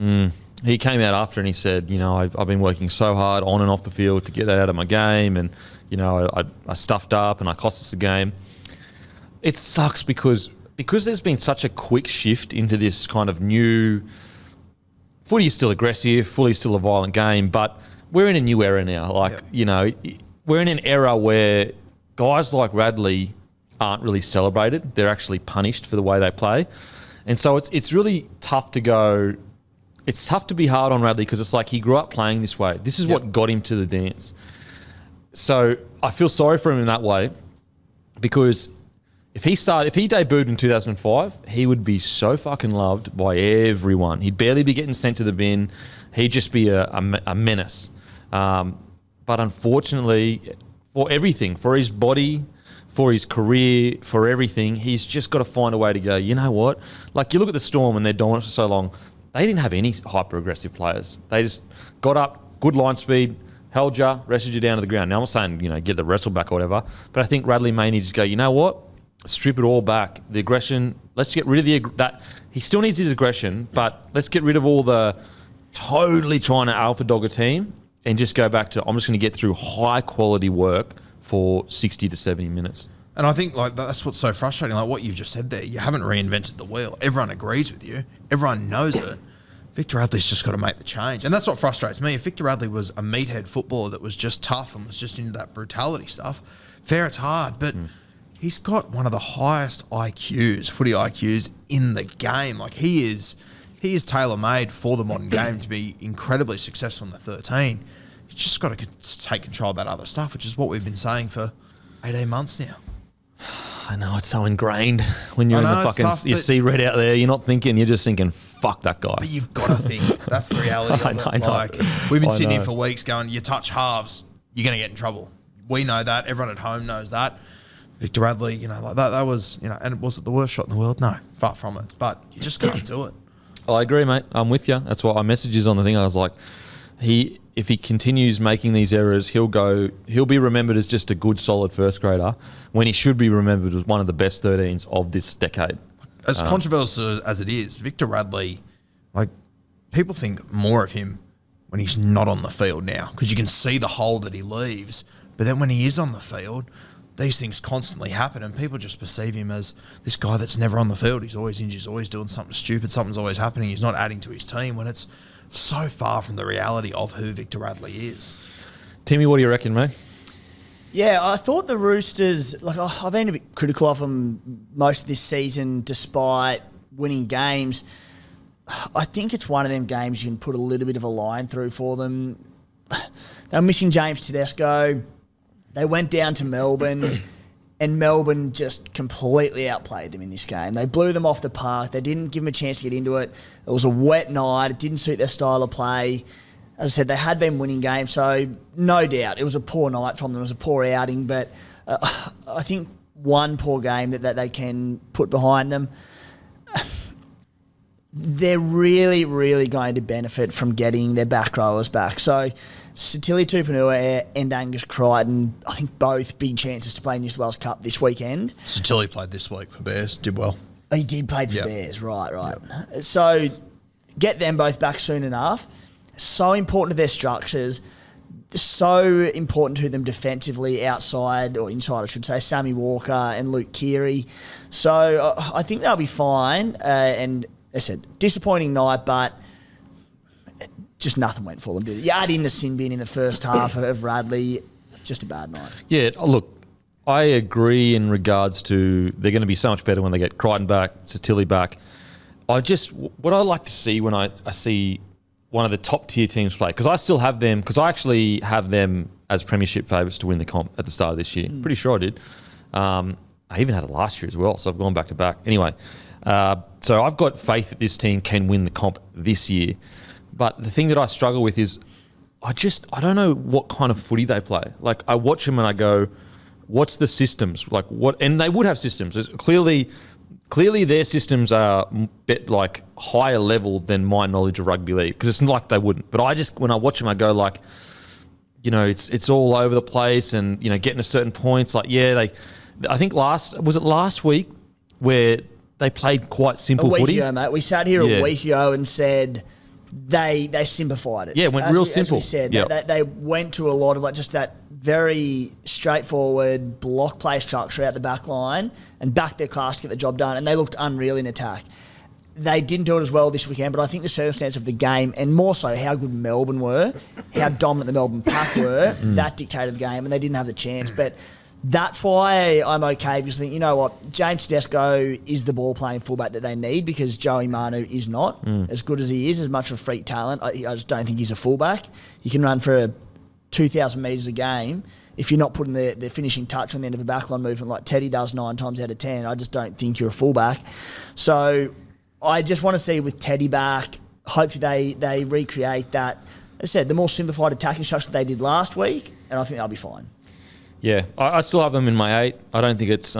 He came out after and he said, I've been working so hard on and off the field to get that out of my game, and I stuffed up and I cost us the game. It sucks because there's been such a quick shift into this kind of new footy is still aggressive, footy is still a violent game, but we're in a new era now. We're in an era where guys like Radley aren't really celebrated. They're actually punished for the way they play. And so it's really tough to go. It's tough to be hard on Radley because it's like he grew up playing this way. This is what got him to the dance. So I feel sorry for him in that way because if he debuted in 2005, he would be so fucking loved by everyone. He'd barely be getting sent to the bin. He'd just be a menace. But unfortunately, for everything, for his body, for his career, for everything, he's just got to find a way to go, you know what? Like, you look at the Storm and they're dominant for so long. They didn't have any hyper-aggressive players. They just got up, good line speed, held you, rested you down to the ground. Now, I'm not saying, get the wrestle back or whatever, but I think Radley may need to go, you know what? Strip it all back. The aggression, let's get rid of that. He still needs his aggression, but let's get rid of all the totally trying to alpha dog a team and just go back to, I'm just going to get through high-quality work for 60 to 70 minutes. And I think that's what's so frustrating. Like what you've just said there, you haven't reinvented the wheel. Everyone agrees with you. Everyone knows it. Victor Radley's just got to make the change. And that's what frustrates me. If Victor Radley was a meathead footballer that was just tough and was just into that brutality stuff, fair, it's hard. But he's got one of the highest IQs, footy IQs in the game. Like he is tailor-made for the modern game to be incredibly successful in the 13. He's just got to take control of that other stuff, which is what we've been saying for 18 months now. I know, it's so ingrained when you're in the fucking, tough, you see red out there, you're not thinking, you're just thinking, fuck that guy. But you've got to think. That's the reality of it. I know. Like, we've been sitting here for weeks going, you touch halves, you're going to get in trouble. We know that. Everyone at home knows that. Victor Radley, that was, and was it the worst shot in the world? No, far from it. But you just can't do it. I agree, mate. I'm with you. That's why I messages on the thing. I was like, if he continues making these errors, he'll be remembered as just a good, solid first grader when he should be remembered as one of the best 13s of this decade. As controversial as it is, Victor Radley, people think more of him when he's not on the field now because you can see the hole that he leaves. But then when he is on the field, these things constantly happen and people just perceive him as this guy that's never on the field. He's always injured, he's always doing something stupid, something's always happening, he's not adding to his team when it's so far from the reality of who Victor Radley is. Timmy, what do you reckon, mate? Yeah, I thought the Roosters, I've been a bit critical of them most of this season despite winning games. I think it's one of them games you can put a little bit of a line through for them. They were missing James Tedesco. They went down to Melbourne and Melbourne just completely outplayed them in this game. They blew them off the park. They didn't give them a chance to get into it. It was a wet night. It didn't suit their style of play. As I said, they had been winning games, so no doubt it was a poor night from them. It was a poor outing, but I think one poor game that they can put behind them. They're really, really going to benefit from getting their back rowers back. So Satili Tupanua and Angus Crichton, I think both big chances to play New South Wales Cup this weekend. Satili played this week for Bears, did well. He did play for Bears, right. Yep. So get them both back soon enough. So important to their structures, so important to them defensively outside, or inside I should say, Sammy Walker and Luke Keary. So I think they'll be fine. And as I said, disappointing night, but just nothing went for them, did it? You add in the sin bin in the first half of Radley, just a bad night. Yeah, look, I agree in regards to they're going to be so much better when they get Crichton back, Satili back. What I like to see when I see one of the top tier teams play, because I still have them, because I actually have them as premiership favourites to win the comp at the start of this year. Pretty sure I did. I even had it last year as well, so I've gone back to back. Anyway, So I've got faith that this team can win the comp this year. But the thing that I struggle with is I don't know what kind of footy they play. Like, I watch them and I go, what's the systems? Like, what? And they would have systems. Clearly their systems are like higher level than my knowledge of rugby league, because it's not like they wouldn't. But when I watch them, I go like, it's all over the place, and getting to certain points. Like, I think last week where they played quite simple footy. A week ago, mate. We sat here a week ago and said they simplified it. Yeah, it went real simple. As we said, yep. they went to a lot of like just that very straightforward block play structure out the back line and backed their class to get the job done, and they looked unreal in attack. They didn't do it as well this weekend, but I think the circumstance of the game, and more so how good Melbourne were, how dominant the Melbourne pack were, that dictated the game, and they didn't have the chance. But that's why I'm okay, because I think, you know what, James Tedesco is the ball-playing fullback that they need, because Joey Manu is not. As good as he is, as much of a freak talent, I just don't think he's a fullback. He can run for 2,000 metres a game. If you're not putting the finishing touch on the end of a backline movement like Teddy does 9 times out of 10, I just don't think you're a fullback. So I just want to see with Teddy back, hopefully they recreate that, as I said, the more simplified attacking structure they did last week, and I think they'll be fine. Yeah, I still have them in my 8. I don't think it's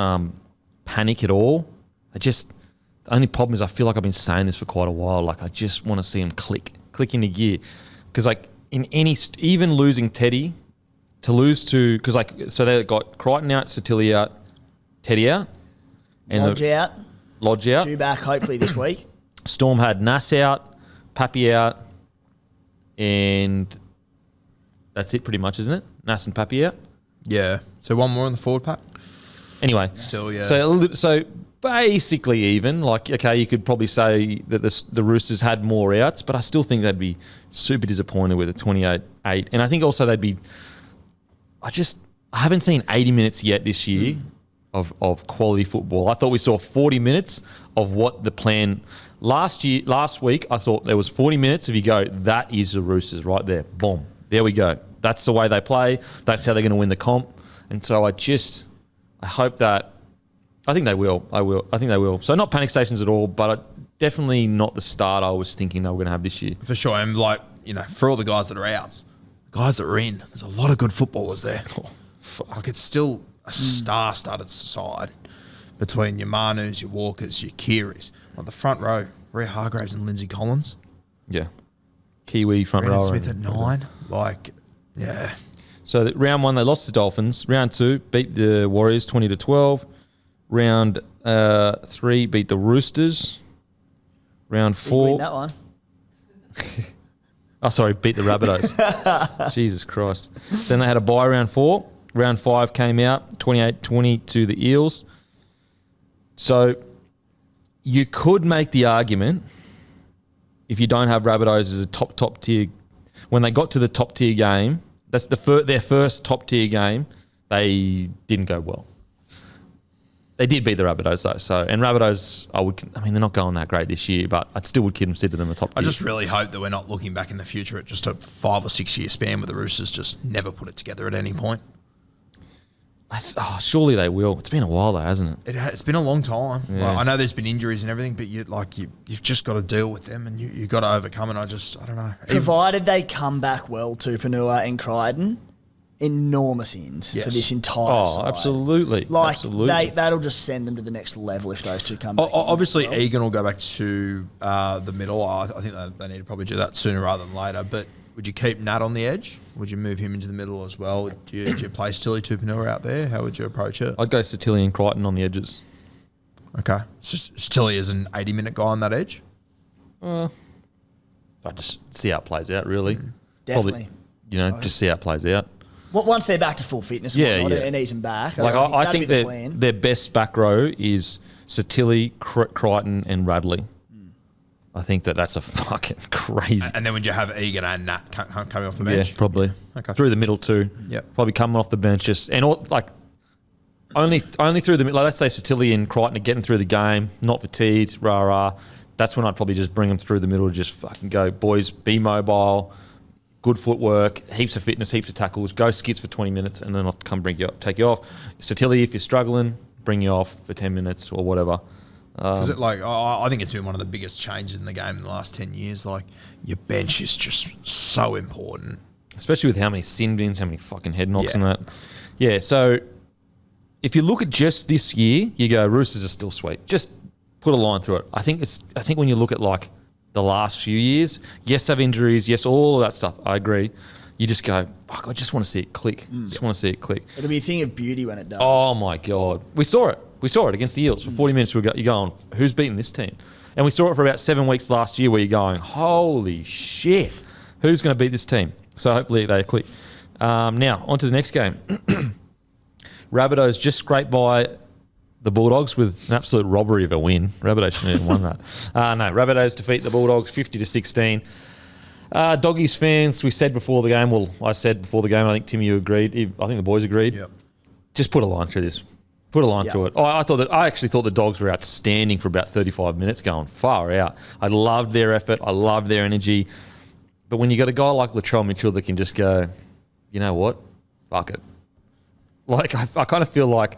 panic at all. The only problem is I feel like I've been saying this for quite a while. Like, I just want to see them click into gear. Because, like, even losing Teddy, to lose to, because, like, so they got Crichton out, Satilli out, Teddy out. And Lodge out. Due back hopefully this week. Storm had Nass out, Pappy out, and that's it pretty much, isn't it? Nass and Pappy out. Yeah. So one more in the forward pack? Anyway. Still, yeah. So basically even, like, okay, you could probably say that the Roosters had more outs, but I still think they'd be super disappointed with a 28-8. And I think also I haven't seen 80 minutes yet this year of quality football. I thought we saw 40 minutes of what the plan... Last week, I thought there was 40 minutes if you go, that is the Roosters right there. Boom. There we go. That's the way they play. That's how they're going to win the comp. And so I hope that... I think they will. I think they will. So not panic stations at all, but definitely not the start I was thinking they were going to have this year. For sure. And, like, for all the guys that are out, guys that are in, there's a lot of good footballers there. Oh, fuck. Like, it's still a star-studded side between your Manus, your Walkers, your Kiris. On the front row, Rhea Hargraves and Lindsay Collins. Yeah. Kiwi front row. Smith at 9. Like, yeah. So round 1, they lost to Dolphins. Round 2, beat the Warriors 20-12. Round 3, beat the Roosters. Round 4. Win that one. Beat the Rabbitohs. Jesus Christ. Then they had a bye round 4. Round 5 came out 28-20 to the Eels. So you could make the argument, if you don't have Rabbitohs as a top tier, when they got to the top tier game, that's their first top tier game, they didn't go well. They did beat the Rabbitohs though. So, and Rabbitohs, they're not going that great this year, but I still would consider them a top tier. I just really hope that we're not looking back in the future at just a 5 or 6 year span where the Roosters just never put it together at any point. Surely they will. It's been a while though, hasn't it? It's been a long time. Yeah. Like, I know there's been injuries and everything, but you've just got to deal with them and you've got to overcome. And I don't know. Provided they come back well, Tupanua and Crichton, enormous ins for this entire side. Absolutely. Absolutely. That'll just send them to the next level if those two come back. Obviously, Egan will go back to the middle. I think they need to probably do that sooner rather than later. But would you keep Nat on the edge? Would you move him into the middle as well? Do you play Stilly Tupanua out there? How would you approach it? I'd go Satilli and Crichton on the edges. Okay. So Stilly is an 80-minute guy on that edge? I just see how it plays out, really. Definitely. Probably, just see how it plays out. Well, once they're back to full fitness and ease them back, I think their best back row is Satilli, Crichton and Radley. I think that's a fucking crazy. And then would you have Egan and Nat coming off the bench? Yeah, probably. Okay. Through the middle too. Yeah. Probably coming off the bench only through the middle. Like, let's say Satilli and Crichton are getting through the game, not fatigued, rah. That's when I'd probably just bring them through the middle, just fucking go, boys, be mobile, good footwork, heaps of fitness, heaps of tackles, go skits for 20 minutes, and then I'll come take you off. Satilli, if you're struggling, bring you off for 10 minutes or whatever. Because I think it's been one of the biggest changes in the game in the last 10 years. Like, your bench is just so important. Especially with how many sin bins, how many fucking head knocks and that. Yeah, so if you look at just this year, you go, Roosters are still sweet. Just put a line through it. I think when you look at like the last few years, yes, have injuries, yes, all of that stuff, I agree. You just go, fuck, I just want to see it click. Just want to see it click. It'll be a thing of beauty when it does. Oh, my God. We saw it. We saw it against the Eels. For 40 minutes, you're going, who's beating this team? And we saw it for about 7 weeks last year where you're going, holy shit, who's going to beat this team? So hopefully they click. Now, on to the next game. Rabbitohs just scraped by the Bulldogs with an absolute robbery of a win. Rabbitohs shouldn't have won that. No, Rabbitohs defeat the Bulldogs 50-16. Doggies fans, we said before the game, well, I said before the game, I think Timmy, you agreed. I think the boys agreed. Yep. Just put a line through this. Put a line through it. I actually thought the Dogs were outstanding for about 35 minutes, going far out. I loved their effort. I loved their energy. But when you got a guy like Latrell Mitchell that can just go, you know what? Fuck it. Like, I kind of feel like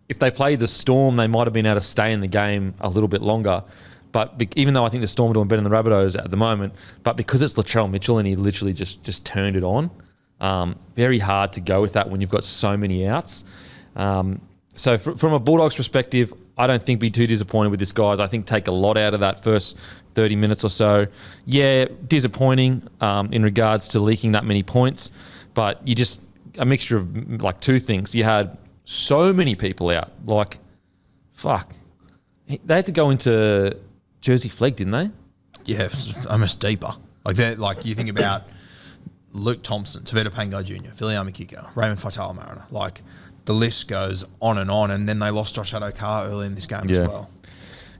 if they played the Storm, they might have been able to stay in the game a little bit longer. But even though I think the Storm are doing better than the Rabbitohs at the moment, but because it's Latrell Mitchell and he literally just turned it on, very hard to go with that when you've got so many outs. So from a Bulldogs perspective, I don't think be too disappointed with this, guys. I think take a lot out of that first 30 minutes or so. Yeah, disappointing in regards to leaking that many points, but you just a mixture of like two things. You had so many people out. Like, fuck. They had to go into Jersey Flegg, didn't they? Yeah, it's almost deeper. Like you think about Luke Thompson, Tavita Pangai Jr., Viliami Kiko, Raymond Faitala-Mariner. Like, the list goes on, and then they lost Josh Adokar early in this game as well.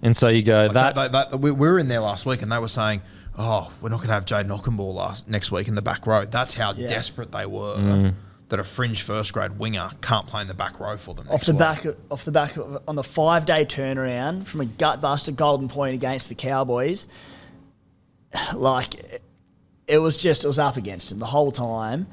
And so you go we were in there last week, and they were saying, "Oh, we're not going to have Jade Knockenball next week in the back row." That's how desperate they were that a fringe first grade winger can't play in the back row for them. Off the back of, on the 5-day turnaround from a gutbuster golden point against the Cowboys, like it was up against them the whole time.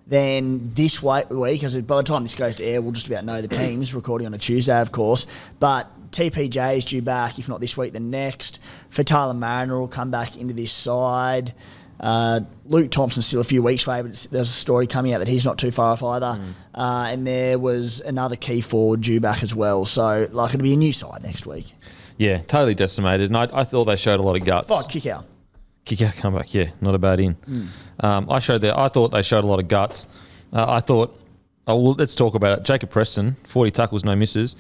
Then this week, because by the time this goes to air, we'll just about know the teams, recording on a Tuesday, of course. But TPJ is due back, if not this week, then next. Faitala-Mariner will come back into this side. Luke Thompson's still a few weeks away, but there's a story coming out that he's not too far off either. And there was another key forward due back as well. So, like, it'll be a new side next week. Yeah, totally decimated. And I thought they showed a lot of guts. Oh, kick out. Kick out, comeback, yeah, not a bad in. I thought they showed a lot of guts. I thought, let's talk about it. Jacob Preston, 40 tackles, no misses.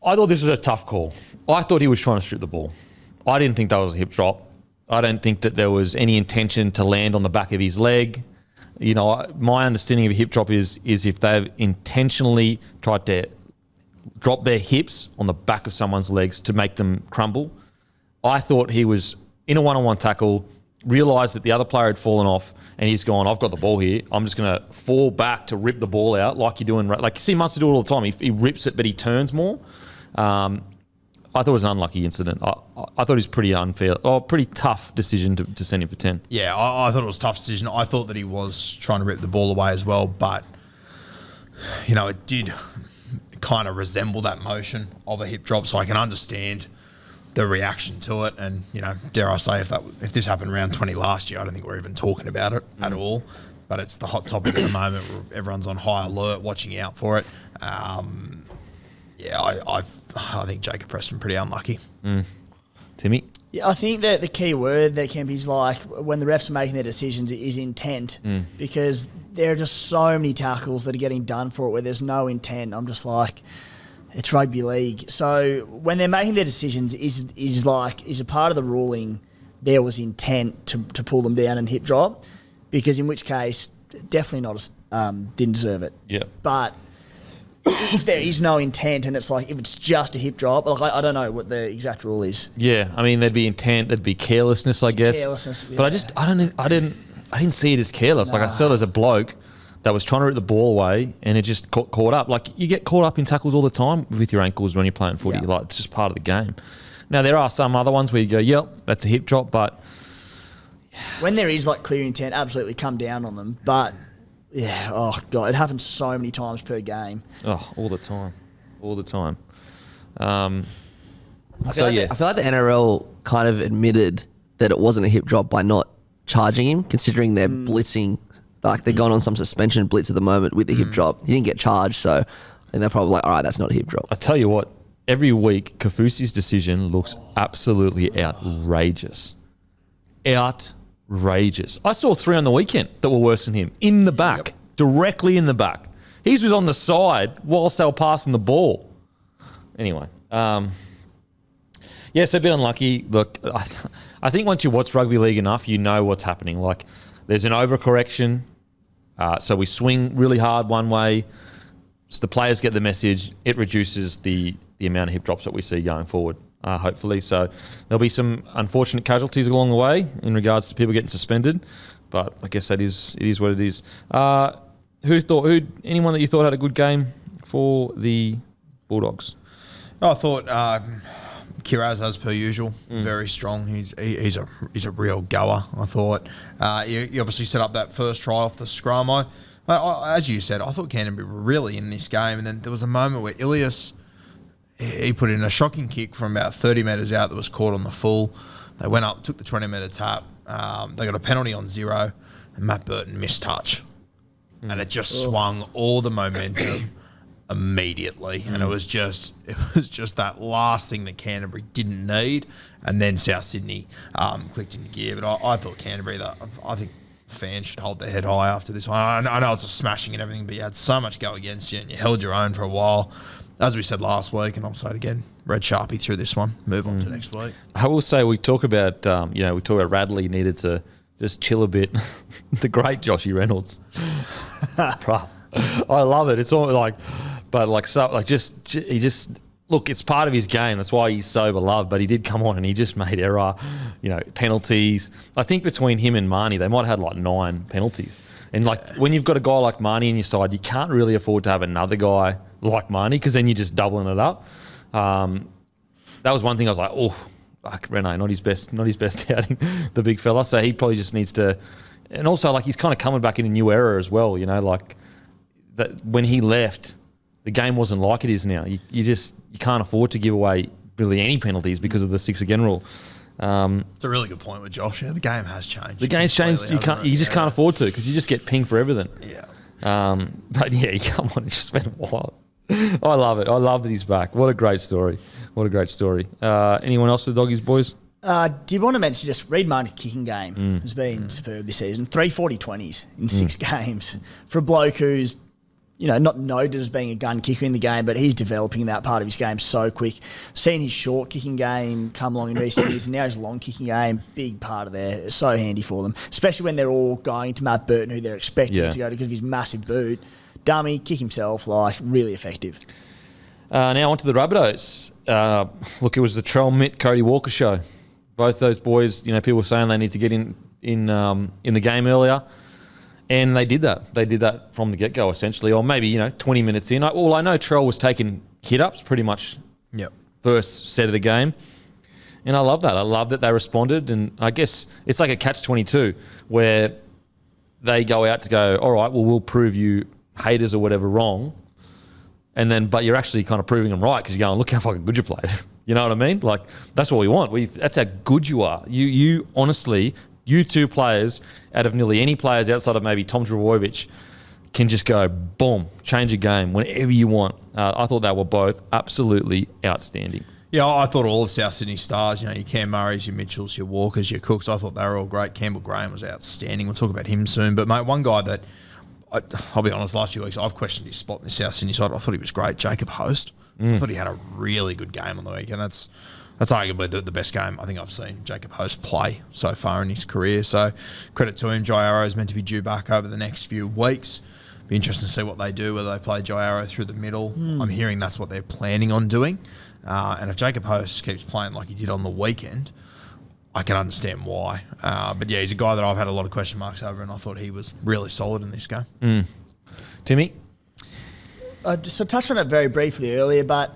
I thought this was a tough call. I thought he was trying to strip the ball. I didn't think that was a hip drop. I don't think that there was any intention to land on the back of his leg. You know, my understanding of a hip drop is if they've intentionally tried to drop their hips on the back of someone's legs to make them crumble. I thought he was in a one-on-one tackle, realised that the other player had fallen off, and he's gone, I've got the ball here. I'm just going to fall back to rip the ball out like you do in... Like, you see Munster do it all the time. He rips it, but he turns more. I thought it was an unlucky incident. I thought it was pretty unfair. Pretty tough decision to send him for 10. Yeah, I thought it was a tough decision. I thought that he was trying to rip the ball away as well, but, you know, it did kind of resemble that motion of a hip drop, so I can understand the reaction to it. And, you know, dare I say, if this happened round 20 last year, I don't think we're even talking about it at all. But it's the hot topic at the moment where everyone's on high alert, watching out for it. I think Jacob Preston pretty unlucky. Timmy? Yeah, I think that the key word that Kempy's like when the refs are making their decisions is intent, because there are just so many tackles that are getting done for it where there's no intent. I'm just like, it's rugby league. So when they're making their decisions, is a part of the ruling there was intent to pull them down and hip drop? Because in which case, definitely not didn't deserve it. Yeah. But if there is no intent and it's like if it's just a hip drop, like I don't know what the exact rule is. Yeah, I mean there'd be intent, there'd be carelessness, I guess. Carelessness, yeah. But I didn't see it as careless. Like I saw it as a bloke that was trying to rip the ball away and it just caught up. Like you get caught up in tackles all the time with your ankles when you're playing footy. Yeah. Like it's just part of the game. Now there are some other ones where you go, yep, that's a hip drop, but when there is like clear intent, absolutely come down on them. But yeah, oh God, it happens so many times per game. Oh, all the time. I feel like the NRL kind of admitted that it wasn't a hip drop by not charging him, considering they're blitzing, like they're going on some suspension blitz at the moment with the hip drop. He didn't get charged, so I think they're probably like, all right, that's not a hip drop. I tell you what, every week, Kafusi's decision looks absolutely outrageous. Outrageous. I saw 3 on the weekend that were worse than him. In the back. Directly in the back. His was on the side whilst they were passing the ball. Anyway. Yes, a bit unlucky. Look, I think once you watch rugby league enough, you know what's happening. Like, there's an overcorrection. So we swing really hard one way. So the players get the message. It reduces the amount of hip drops that we see going forward, hopefully. So there'll be some unfortunate casualties along the way in regards to people getting suspended. But I guess it is what it is. Anyone that you thought had a good game for the Bulldogs? I thought Kiraz, as per usual, very strong. He's a real goer. I thought he obviously set up that first try off the scrum. As you said, I thought Canterbury were really in this game, and then there was a moment where Ilias, he put in a shocking kick from about 30 metres out that was caught on the full. They went up, took the 20-metre tap. They got a penalty on 0, and Matt Burton missed touch. And it just swung all the momentum immediately. And it was just that last thing that Canterbury didn't need. And then South Sydney clicked into gear. But I thought Canterbury, I think fans should hold their head high after this one. I know it's a smashing and everything, but you had so much go against you and you held your own for a while. As we said last week, and I'll say it again, Red Sharpie through this one. Move on to next week. I will say we talk about Radley needed to just chill a bit. The great Joshy Reynolds. I love it. It's all look, it's part of his game. That's why he's so beloved. But he did come on and he just made error, penalties. I think between him and Marnie, they might have had like 9 penalties. And when you've got a guy like Marnie in your side, you can't really afford to have another guy like Marnie because then you're just doubling it up. That was one thing I was like, Rene, not his best outing, the big fella. So he probably just needs to, and also he's kind of coming back in a new era as well. That when he left, the game wasn't like it is now. You can't afford to give away really any penalties because of the 6 again rule. It's a really good point with Josh. Yeah, the game has changed. The game's changed. You can't afford to because you just get pinged for everything. Yeah. But yeah, you come on and just went wild. I love it. I love that he's back. What a great story. Anyone else for the Doggies, boys? Did want to mention just Reid Martin's kicking game has been superb this season. 3 40-20s in 6 games for a bloke who's not noted as being a gun kicker in the game, but he's developing that part of his game so quick. Seen his short kicking game come along in recent years, and now his long kicking game, big part of there. It's so handy for them, especially when they're all going to Matt Burton, who they're expecting to go to because of his massive boot. Dummy, kick himself, really effective. Now on to the Rabbitohs. Look, it was the Trell Mitt, Cody Walker show. Both those boys, people were saying they need to get in the game earlier. And they did that. They did that from the get-go, essentially, or maybe, 20 minutes in. I know Trell was taking hit-ups pretty much first set of the game. And I love that. I love that they responded. And I guess it's like a catch-22 where they go out to go, all right, well, we'll prove you haters or whatever wrong. And then, but you're actually kind of proving them right because you're going, look how fucking good you played. You know what I mean? That's what we want. That's how good you are. You honestly... You 2 players, out of nearly any players outside of maybe Tom Trbojevic, can just go, boom, change a game whenever you want. I thought they were both absolutely outstanding. Yeah, I thought all of South Sydney stars, your Cam Murrays, your Mitchells, your Walkers, your Cooks, I thought they were all great. Campbell Graham was outstanding. We'll talk about him soon. But, mate, one guy that, I'll be honest, last few weeks I've questioned his spot in the South Sydney side. I thought he was great. Jacob Host. I thought he had a really good game on the weekend. That's arguably the best game I think I've seen Jacob Host play so far in his career. So credit to him. Jai Arrow is meant to be due back over the next few weeks. Be interesting to see what they do, whether they play Jai Arrow through the middle. I'm hearing that's what they're planning on doing. And if Jacob Host keeps playing like he did on the weekend, I can understand why. But yeah, he's a guy that I've had a lot of question marks over, and I thought he was really solid in this game. Timmy? I touched on it very briefly earlier, but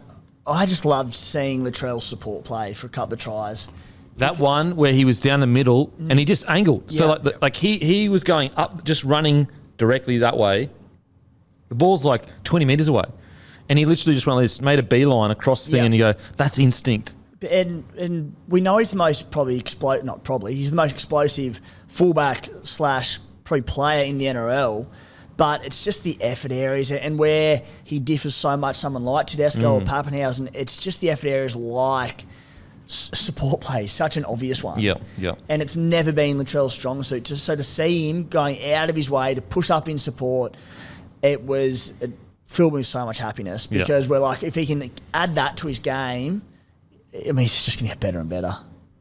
I just loved seeing Latrell's support play for a couple of tries. That one where he was down the middle and he just angled. So he was going up, just running directly that way. The ball's 20 metres away. And he literally just went like this, made a beeline across the thing and you go, that's instinct. And we know he's the most he's the most explosive fullback / probably player in the NRL. But it's just the effort areas and where he differs so much. Someone like Tedesco or Pappenhausen, it's just the effort areas like support play, such an obvious one. Yeah. And it's never been Latrell's strong suit. So to see him going out of his way to push up in support, it filled me with so much happiness because we're like, if he can add that to his game, I mean, he's just going to get better and better,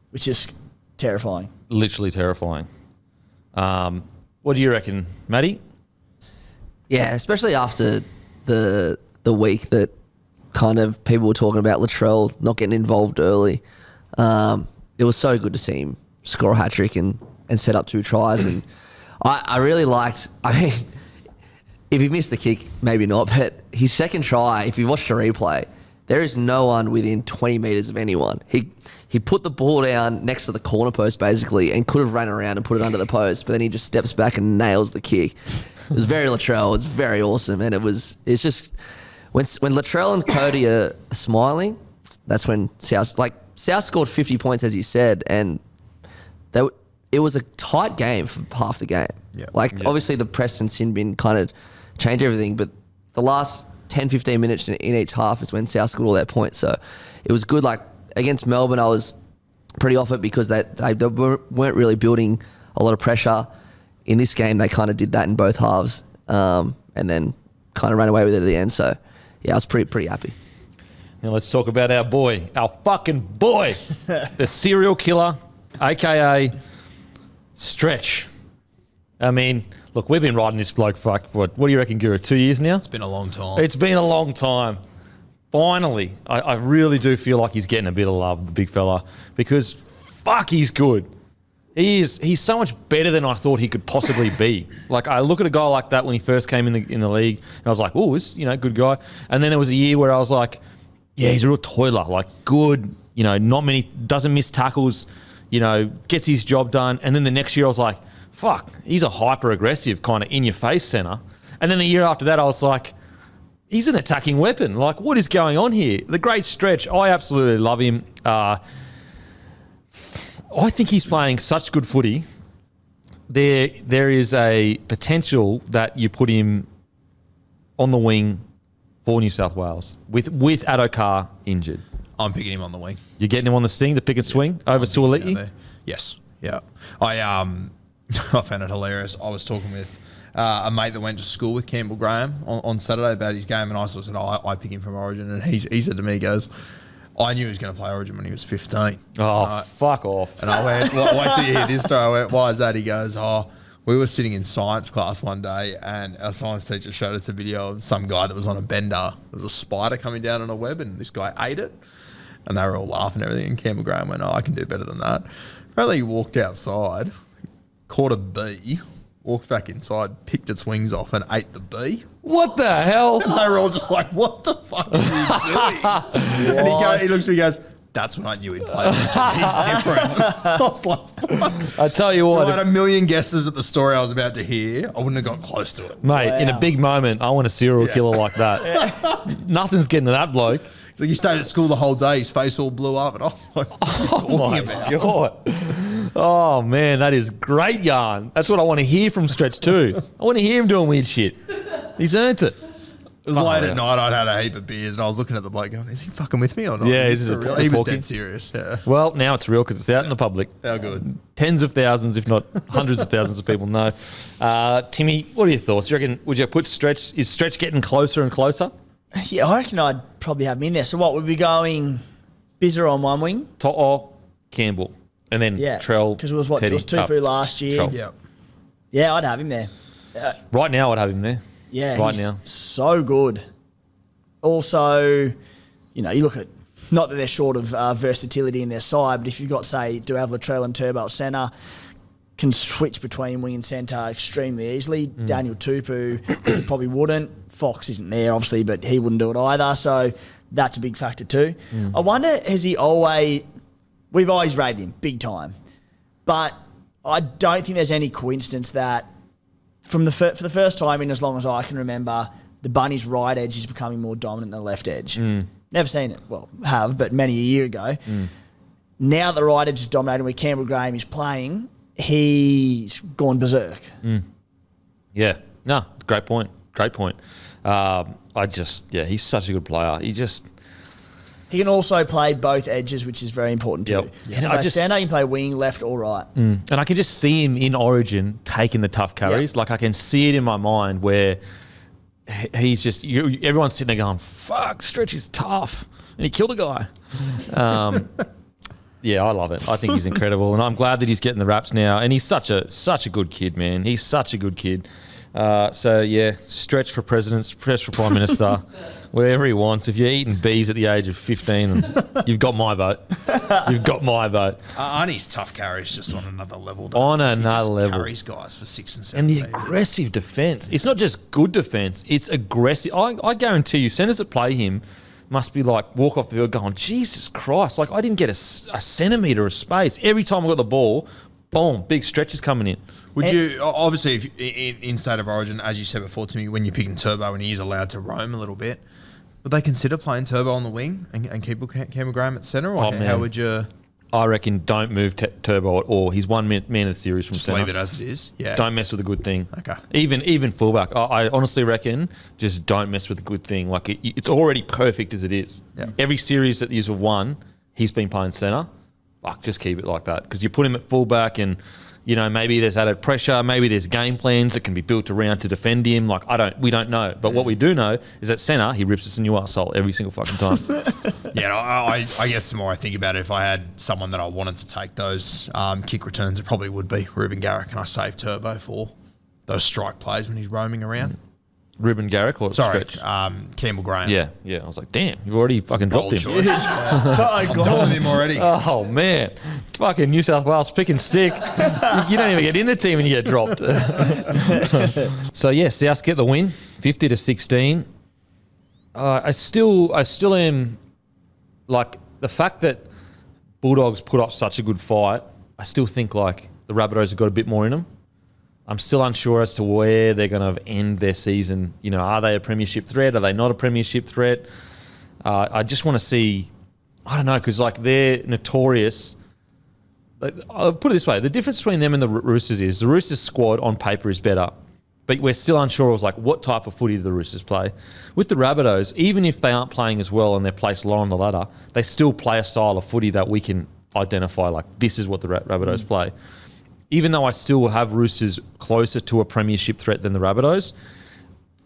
which is terrifying. Literally terrifying. What do you reckon, Matty? Yeah, especially after the week that kind of people were talking about Latrell not getting involved early. It was so good to see him score a hat-trick and set up 2 tries. And I really liked, I mean, if he missed the kick, maybe not, but his second try, if you watch the replay, there is no one within 20 metres of anyone. He put the ball down next to the corner post, basically, and could have ran around and put it under the post, but then he just steps back and nails the kick. It was very Latrell. It was very awesome. And it's just, when Latrell and Cody are smiling, that's when South scored 50 points, as you said, and it was a tight game for half the game. Yeah. Obviously the Preston sin bin kind of changed everything, but the last 10, 15 minutes in each half is when South scored all their points. So it was good. Like against Melbourne, I was pretty off it because they weren't really building a lot of pressure. In this game, they kind of did that in both halves, and then kind of ran away with it at the end. So, yeah, I was pretty happy. Now let's talk about our fucking boy, the serial killer, a.k.a. Stretch. I mean, look, we've been riding this bloke for what do you reckon, Guru, 2 years now? It's been a long time. It's been a long time. Finally, I really do feel like he's getting a bit of love, the big fella, because fuck, he's good. He's so much better than I thought he could possibly be. Like, I look at a guy like that when he first came in the league, and I was like, oh, this good guy. And then there was a year where I was like, yeah, he's a real toiler, like good, not many, doesn't miss tackles, gets his job done. And then the next year I was like, fuck, he's a hyper-aggressive kind of in-your-face centre. And then the year after that I was like, he's an attacking weapon. Like, what is going on here? The great Stretch, I absolutely love him. I think he's playing such good footy. There is a potential that you put him on the wing for New South Wales with Addo-Carr injured. I'm picking him on the wing. You're getting him on the sting, the pick and swing over Suoliti? Yes. Yeah. I found it hilarious. I was talking with a mate that went to school with Campbell Graham on Saturday about his game, and I sort of said, I pick him from Origin, and he said to me, he goes, I knew he was going to play Origin when he was 15. Oh, fuck off. And I went, wait till you hear this story. I went, why is that? He goes, we were sitting in science class one day and our science teacher showed us a video of some guy that was on a bender. There was a spider coming down on a web and this guy ate it. And they were all laughing and everything. And Campbell Graham went, I can do better than that. Apparently he walked outside, caught a bee, walked back inside, picked its wings off and ate the bee. What the hell? And they were all just like, what the fuck are you doing? And he looks at me and goes, that's when I knew he'd play. He's different. I was like, what? I tell you what. If I had a million guesses at the story I was about to hear, I wouldn't have got close to it. Mate, in a big moment, I want a serial killer like that. Nothing's getting to that bloke. It's like he stayed at school the whole day, his face all blew up, and I was like, what are you talking about? God. Oh, man, that is great yarn. That's what I want to hear from Stretch too. I want to hear him doing weird shit. He's earned it. It was late at night, I'd had a heap of beers, and I was looking at the bloke going, is he fucking with me or not? Yeah, he was dead serious, yeah. Well, now it's real because it's out in the public. How good. Tens of thousands, if not hundreds of thousands of people know. Timmy, what are your thoughts? Do you reckon, would you put Stretch, is Stretch getting closer and closer? Yeah, I reckon I'd probably have him in there. So what, would we going Bizzer on one wing? To'o, Campbell, and then Trell, because it was Tupu last year. Yeah. Yeah, I'd have him there. Right now, I'd have him there. Yeah, right now. So good. Also, you look at, not that they're short of versatility in their side, but if you've got, say, Duav Latrell and Turbo at centre, can switch between wing and centre extremely easily. Daniel Tupu probably wouldn't. Fox isn't there, obviously, but he wouldn't do it either. So that's a big factor too. I wonder, we've always rated him big time, but I don't think there's any coincidence that for the first time in as long as I can remember, the Bunny's right edge is becoming more dominant than the left edge. Never seen it. Well, have, but many a year ago. Now the right edge is dominating where Campbell Graham is playing. He's gone berserk. Yeah. No, great point. Great point. He's such a good player. He can also play both edges, which is very important too. Yep. Yeah. And he can play wing, left or right. And I can just see him in Origin taking the tough carries. Yep. Like I can see it in my mind where he's just everyone's sitting there going, "Fuck, Stretch is tough," and he killed a guy. Yeah, I love it. I think he's incredible, and I'm glad that he's getting the raps now. And he's such a good kid, man. He's such a good kid. Stretch for president, Stretch for prime minister, whatever he wants. If you're eating bees at the age of 15, you've got my vote. You've got my vote. And his tough carries just on another level. On another level. Carries guys for 6 and 7. And the aggressive defence. It's not just good defence. It's aggressive. I guarantee you, centres that play him must be like walk off the field going, Jesus Christ! Like I didn't get a centimetre of space every time I got the ball. Boom, big stretches coming in. Would you, obviously, if in State of Origin, as you said before to me, when you're picking Turbo and he is allowed to roam a little bit, would they consider playing Turbo on the wing and keep Campbell Graham at centre? Or how would you... I reckon don't move Turbo at all. He's one man of the series from centre. Just leave it as it is? Yeah. Don't mess with a good thing. Okay. Even fullback. I honestly reckon just don't mess with a good thing. Like it's already perfect as it is. Yeah. Every series that you've won, he's been playing centre. Fuck, just keep it like that. Because you put him at fullback and, maybe there's added pressure, maybe there's game plans that can be built around to defend him. Like, we don't know. But what we do know is at centre, he rips us a new arsehole every single fucking time. Yeah, I guess the more I think about it, if I had someone that I wanted to take those kick returns, it probably would be Ruben Garrick, and I save Turbo for those strike plays when he's roaming around. Ruben Garrick or Stretch? Campbell Graham. Yeah. I was like, damn, you've already fucking dropped him. I'm done with him already. Oh, man. It's fucking New South Wales pick and stick. You don't even get in the team and you get dropped. So, South get the win, 50-16. I still am, like, the fact that Bulldogs put up such a good fight, I still think, like, the Rabbitohs have got a bit more in them. I'm still unsure as to where they're going to end their season. Are they a premiership threat? Are they not a premiership threat? I just want to see, I don't know, because like they're notorious. I'll put it this way. The difference between them and the Roosters is the Roosters squad on paper is better, but we're still unsure of like what type of footy do the Roosters play. With the Rabbitohs, even if they aren't playing as well and they're placed low on the ladder, they still play a style of footy that we can identify like this is what the Rabbitohs play. Even though I still have Roosters closer to a premiership threat than the Rabbitohs,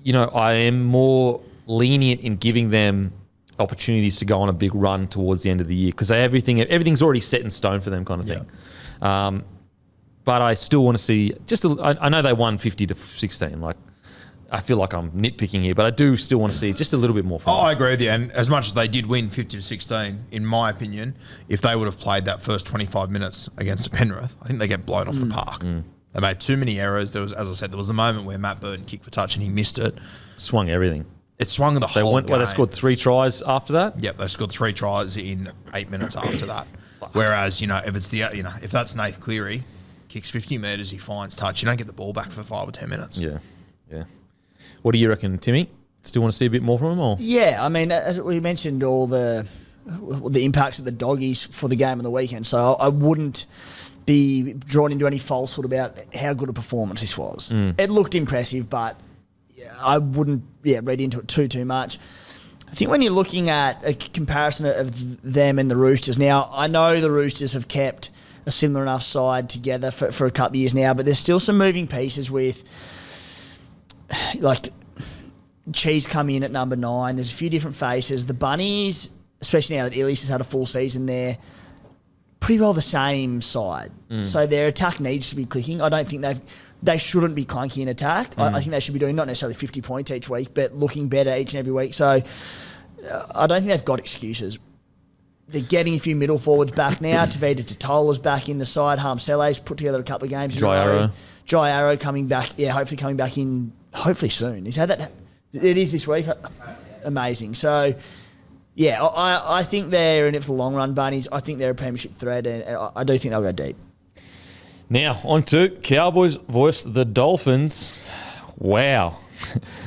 I am more lenient in giving them opportunities to go on a big run towards the end of the year because everything's already set in stone for them kind of thing. But I still want to see I know they won 50-16. Like, I feel like I'm nitpicking here, but I do still want to see just a little bit more from them. I agree with you. And as much as they did win 50-16, in my opinion, if they would have played that first 25 minutes against Penrith, I think they get blown off the park. They made too many errors. There was, as I said, there was a moment where Matt Burton kicked for touch and he missed it. Swung everything. It swung the whole game. They scored 3 tries after that? Yep, they scored 3 tries in 8 minutes after that. Whereas, if it's if that's Nath Cleary, kicks 50 metres, he finds touch, you don't get the ball back for 5 or 10 minutes. Yeah. What do you reckon, Timmy? Still want to see a bit more from him? Or? Yeah, I mean, as we mentioned, all the impacts of the doggies for the game on the weekend, so I wouldn't be drawn into any falsehood about how good a performance this was. It looked impressive, but I wouldn't read into it too much. I think when you're looking at a comparison of them and the Roosters, now I know the Roosters have kept a similar enough side together for a couple of years now, but there's still some moving pieces with like Cheese coming in at number 9. There's a few different faces. The Bunnies, especially now that Eels has had a full season there, pretty well the same side. So their attack needs to be clicking. I don't think they shouldn't be clunky in attack. I think they should be doing not necessarily 50 points each week, but looking better each and every week. So I don't think they've got excuses. They're getting a few middle forwards back now. Tavita Totola's back in the side. Harm Saleh's put together a couple of games. Jai Arrow coming back. Yeah, hopefully coming back in. Hopefully soon. He's had that. It is this week. Amazing. So, yeah, I think they're in it for the long run, Bunnies. I think they're a premiership threat, and I do think they'll go deep. Now, on to Cowboys versus the Dolphins. Wow.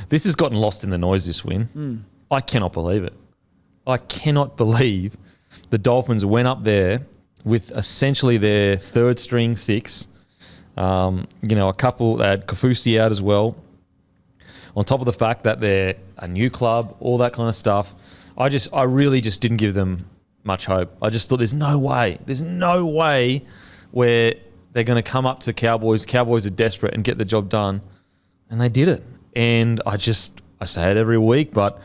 This has gotten lost in the noise, this win. I cannot believe it. I cannot believe the Dolphins went up there with essentially their third string six. A couple, they had Kafusi out as well. On top of the fact that they're a new club, all that kind of stuff. I really just didn't give them much hope. I just thought there's no way where they're going to come up to Cowboys. Cowboys are desperate and get the job done. And they did it. And I say it every week, but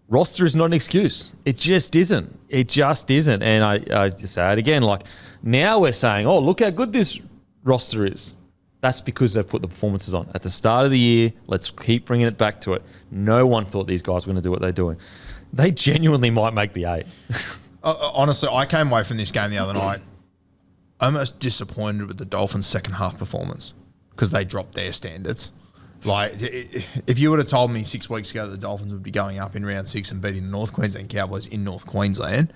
roster is not an excuse. It just isn't. And I just say it again. Like, now we're saying, oh, look how good this roster is. That's because they've put the performances on. At the start of the year, let's keep bringing it back to it. No one thought these guys were going to do what they're doing. They genuinely might make the 8. Honestly, I came away from this game the other night almost disappointed with the Dolphins' second half performance because they dropped their standards. Like, if you would have told me 6 weeks ago that the Dolphins would be going up in round 6 and beating the North Queensland Cowboys in North Queensland,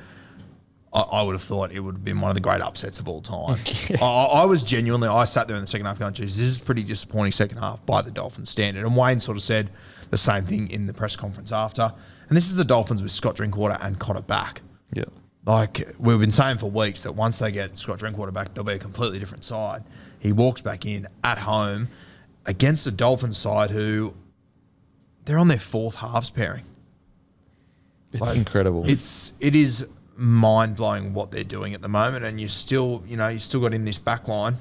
I would have thought it would have been one of the great upsets of all time. I was genuinely, I sat there in the second half going, geez, this is pretty disappointing second half by the Dolphins standard. And Wayne sort of said the same thing in the press conference after. And this is the Dolphins with Scott Drinkwater and Cotter back. Yeah. Like, we've been saying for weeks that once they get Scott Drinkwater back, they'll be a completely different side. He walks back in at home against the Dolphins side who, they're on their 4th halves pairing. It's incredible. It is mind-blowing what they're doing at the moment, and you still got in this back line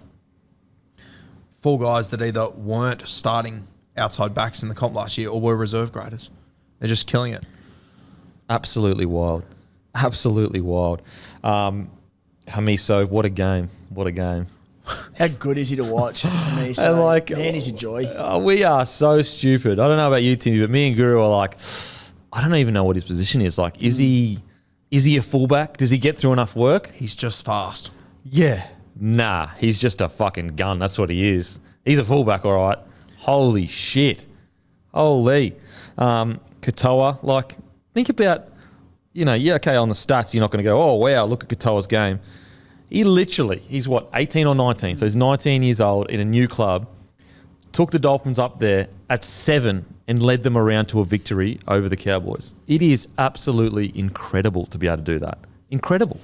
4 guys that either weren't starting outside backs in the comp last year or were reserve graders. They're just killing it. Absolutely wild. Hamiso, what a game. How good is he to watch? Hamiso, man, he's a joy. We are so stupid. I don't know about you, Timmy, but me and Guru are like, I don't even know what his position is. Like, is he a fullback? Does he get through enough work? He's just fast. Yeah. Nah, he's just a fucking gun. That's what he is. He's a fullback, all right. Holy shit. Holy. Katoa, like, think about, okay, on the stats, you're not going to go, oh, wow, look at Katoa's game. He's what, 18 or 19? So he's 19 years old in a new club, took the Dolphins up there at 7 and led them around to a victory over the Cowboys. It is absolutely incredible to be able to do that. Incredible.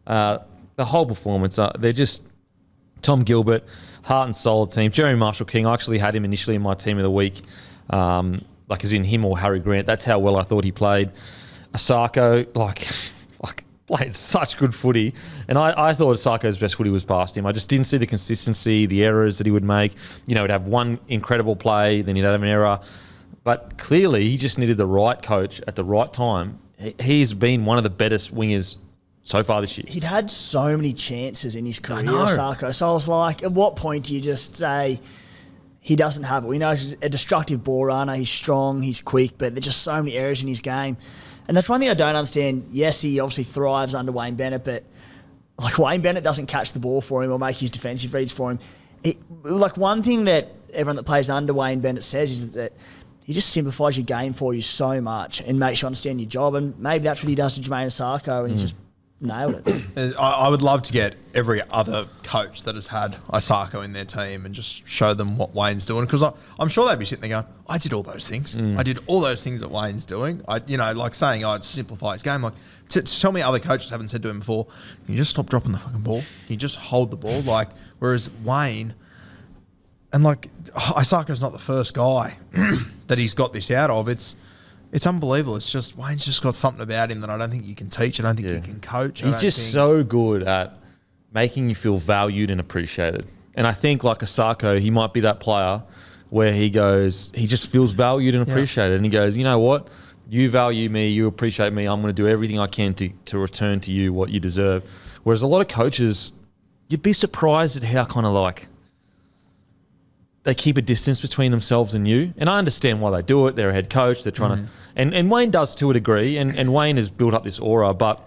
The whole performance, they're just Tom Gilbert, heart and soul team. Jeremy Marshall-King, I actually had him initially in my team of the week, like as in him or Harry Grant. That's how well I thought he played. Asako, played such good footy. And I thought Asako's best footy was past him. I just didn't see the consistency, the errors that he would make. He'd have one incredible play, then he'd have an error. But clearly, he just needed the right coach at the right time. He's been one of the best wingers so far this year. He'd had so many chances in his career, Asako. So I was like, at what point do you just say he doesn't have it? We know he's a destructive ball runner. He's strong, he's quick, but there's just so many errors in his game. And that's one thing I don't understand. Yes, he obviously thrives under Wayne Bennett, but like Wayne Bennett doesn't catch the ball for him or make his defensive reads for him. One thing that everyone that plays under Wayne Bennett says is that he just simplifies your game for you so much and makes you understand your job. And maybe that's what he does to Jermaine Asako, and he's just nailed it. I would love to get every other coach that has had Asako in their team and just show them what Wayne's doing, because I'm sure they'd be sitting there going, I did all those things. I did all those things that Wayne's doing. Like saying, I'd simplify his game. Like, tell me other coaches haven't said to him before, can you just stop dropping the fucking ball? Can you just hold the ball? Like, whereas Wayne, and like, Asako's not the first guy that he's got this out of. It's unbelievable. It's just, Wayne's just got something about him that I don't think you can teach. I don't think you can coach. He's just so good at making you feel valued and appreciated. And I think like Asako, he might be that player where he just feels valued and appreciated. And he goes, you know what? You value me, you appreciate me. I'm going to do everything I can to return to you what you deserve. Whereas a lot of coaches, you'd be surprised at how kind of like they keep a distance between themselves and you. And I understand why they do it. They're a head coach. They're trying to... And Wayne does to a degree. And Wayne has built up this aura. But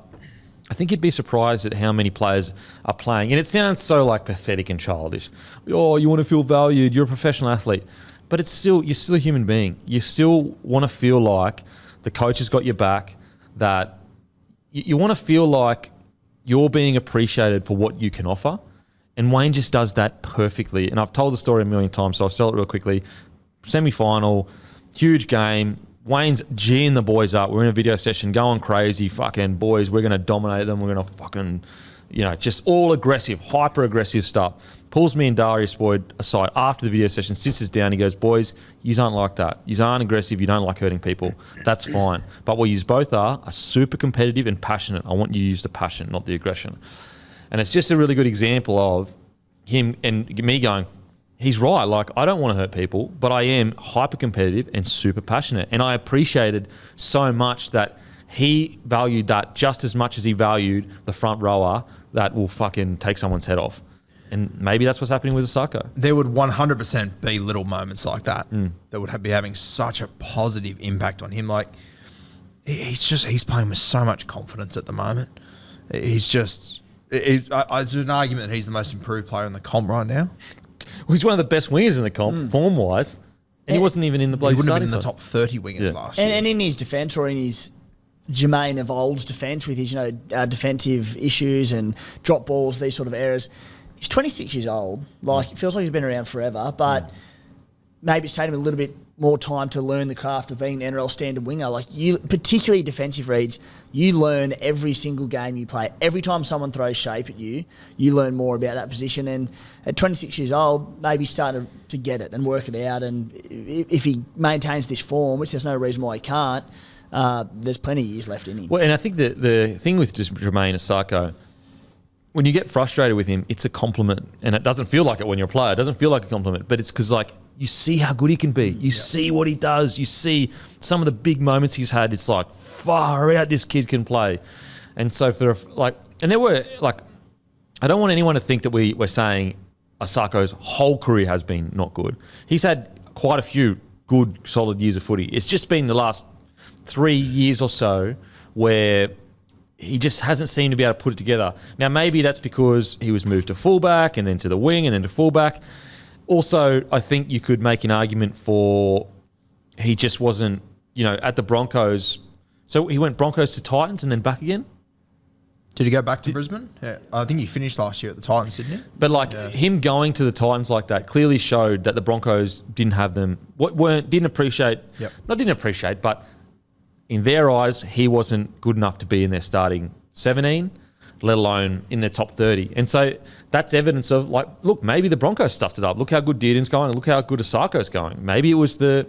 I think you'd be surprised at how many players are playing. And it sounds so like pathetic and childish. Oh, you want to feel valued. You're a professional athlete. But you're still a human being. You still want to feel like the coach has got your back, that you want to feel like you're being appreciated for what you can offer. And Wayne just does that perfectly. And I've told the story a million times, so I'll tell it real quickly. Semi-final, huge game. Wayne's geeing the boys up. We're in a video session, going crazy. Fucking boys, we're going to dominate them. We're going to fucking, just all aggressive, hyper aggressive stuff. Pulls me and Darius Boyd aside after the video session, sits us down. He goes, boys, you aren't like that. You aren't aggressive. You don't like hurting people. That's fine. But what you both are super competitive and passionate. I want you to use the passion, not the aggression. And it's just a really good example of him and me going, he's right. Like, I don't want to hurt people, but I am hyper competitive and super passionate. And I appreciated so much that he valued that just as much as he valued the front rower that will fucking take someone's head off. And maybe that's what's happening with Asako. There would 100% be little moments like that that would be having such a positive impact on him. Like, he's playing with so much confidence at the moment. It's an argument that he's the most improved player in the comp right now. Well, he's one of the best wingers in the comp, form-wise. And he wasn't even in the bloody He wouldn't have been in the side. top 30 wingers last year. And in his defence, or in his Jermaine Evolved's defence with his defensive issues and drop balls, these sort of errors, he's 26 years old. Like, it feels like he's been around forever, but maybe it's taken him a little bit more time to learn the craft of being an NRL standard winger. Like, you, particularly defensive reads, you learn every single game you play. Every time someone throws shape at you, you learn more about that position. And at 26 years old, maybe he's starting to get it and work it out. And if he maintains this form, which there's no reason why he can't, there's plenty of years left in him. Well, and I think the thing with just Jermaine Asako, when you get frustrated with him, it's a compliment. And it doesn't feel like it when you're a player. It doesn't feel like a compliment. But it's because, like, you see how good he can be. You see what he does. You see some of the big moments he's had. It's like, far out, this kid can play. And so and there were, like, I don't want anyone to think that we're saying Asako's whole career has been not good. He's had quite a few good, solid years of footy. It's just been the last 3 years or so where he just hasn't seemed to be able to put it together. Now, maybe that's because he was moved to fullback and then to the wing and then to fullback. Also, I think you could make an argument for he just wasn't, at the Broncos. So he went Broncos to Titans and then back again? Did he go back to Brisbane? Yeah, I think he finished last year at the Titans, didn't he? But him going to the Titans like that clearly showed that the Broncos didn't have them, didn't appreciate, but in their eyes, he wasn't good enough to be in their starting 17, let alone in their top 30. And so that's evidence of, like, look, maybe the Broncos stuffed it up. Look how good Dearden's going. Look how good Asako's going. Maybe it was the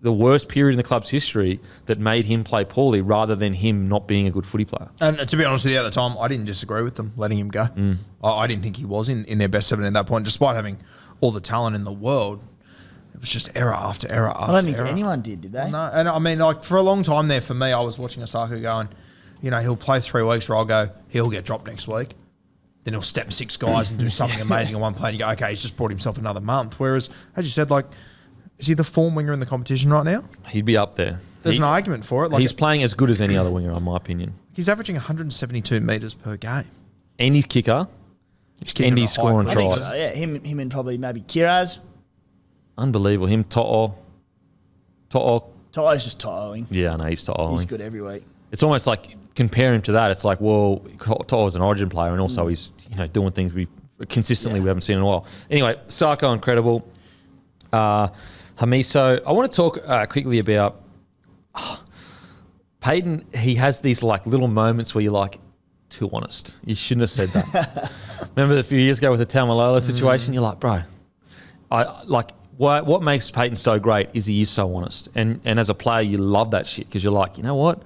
worst period in the club's history that made him play poorly rather than him not being a good footy player. And to be honest with you, at the time, I didn't disagree with them letting him go. I didn't think he was in their best 7 at that point, despite having all the talent in the world. It was just error after error after error. I don't think anyone did they? No, and I mean, like, for a long time there, for me, I was watching Asako going, he'll play 3 weeks where I'll go, he'll get dropped next week. Then he'll step 6 guys and do something amazing in one play and you go, okay, he's just brought himself another month. Whereas, as you said, like, is he the form winger in the competition right now? He'd be up there. There's an argument for it. Like, he's playing as good as any other winger, in my opinion. He's averaging 172 metres per game. And he's kicker. And he's scoring I think tries. so, yeah. Him and probably maybe Kiraz. Unbelievable. Him, To'o. To'o's just To'oing. Yeah, I know, he's To'oing. He's good every week. It's almost like, compare him to that, it's like, well, To'o's an Origin player and also he's doing things we haven't seen in a while. Anyway, Sarko, incredible. Hamiso, I want to talk quickly about Peyton. He has these, like, little moments where you're like, too honest. You shouldn't have said that. Remember a few years ago with the Taumalola situation? You're like, bro, what makes Peyton so great is he is so honest. And as a player, you love that shit because you're like, you know what?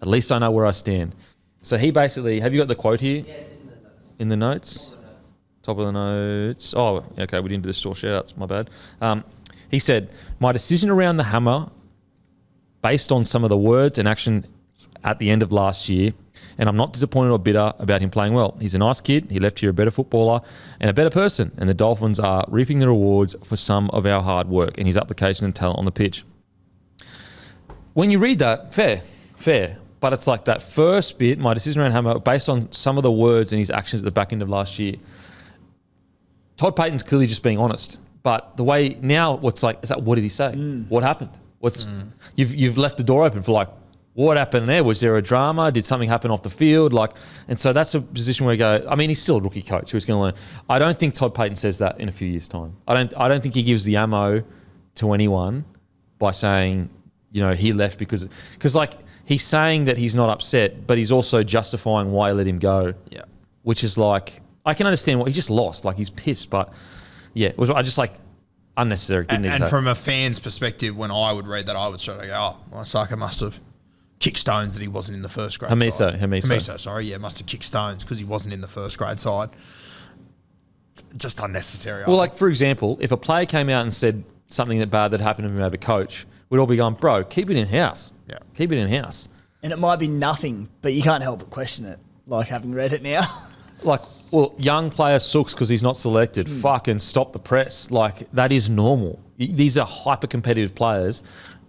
At least I know where I stand. So he basically, have you got the quote here? Yeah, it's in the notes. In the notes? Top of the notes. Oh, okay, we didn't do the store shout-outs, my bad. He said, my decision around the hammer, based on some of the words and action at the end of last year, and I'm not disappointed or bitter about him playing well. He's a nice kid. He left here a better footballer and a better person, and the Dolphins are reaping the rewards for some of our hard work and his application and talent on the pitch. When you read that, fair. But it's like that first bit, my decision around hammer, based on some of the words and his actions at the back end of last year. Todd Payton's clearly just being honest. But the way now, what's like, is that, what did he say? What happened? You've left the door open for, like, what happened there? Was there a drama? Did something happen off the field? And so that's a position where you go, I mean, he's still a rookie coach who's going to learn. I don't think Todd Payton says that in a few years' time. I don't think he gives the ammo to anyone by saying, he left because like he's saying that he's not upset, but he's also justifying why he let him go. Yeah. Which is like, I can understand he just lost, like he's pissed, but yeah, it was I just like unnecessary. And from a fan's perspective, when I would read that, I would straight away go, well, Saka must have kicked stones that he wasn't in the first grade side. Hamiso, sorry, yeah, must have kicked stones because he wasn't in the first grade side. Just unnecessary. Well, like for example, if a player came out and said something that bad that happened to him over coach, we'd all be going, bro, keep it in house. Yeah. Keep it in house. And it might be nothing, but you can't help but question it, like having read it now. Like, well, young player sucks because he's not selected. Fucking stop the press. Like, that is normal. These are hyper-competitive players.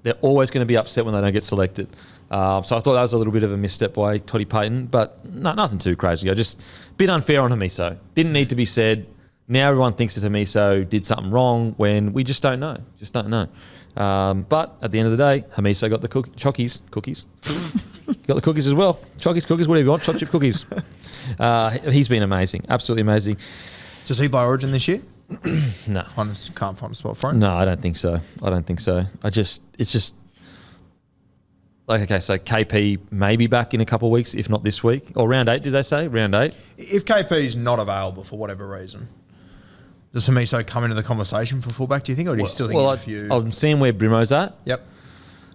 They're always going to be upset when they don't get selected. So I thought that was a little bit of a misstep by Toddy Payton, but nothing too crazy. Just a bit unfair on Hamiso. Didn't need to be said. Now everyone thinks that Hamiso did something wrong when we just don't know. But at the end of the day, Hamiso got the cookies. Got the cookies as well. Cookies, whatever you want. Chocolate chip cookies. He's been amazing. Absolutely amazing. Does he play Origin this year? No. Can't find a spot for him? No, I don't think so. It's just like, okay, so KP may be back in a couple of weeks, if not this week. Or round 8, did they say? Round 8? If KP's not available for whatever reason, does Hamiso come into the conversation for fullback, do you think? Or do you still think he's a few? I'm seeing where Brimo's at. Yep.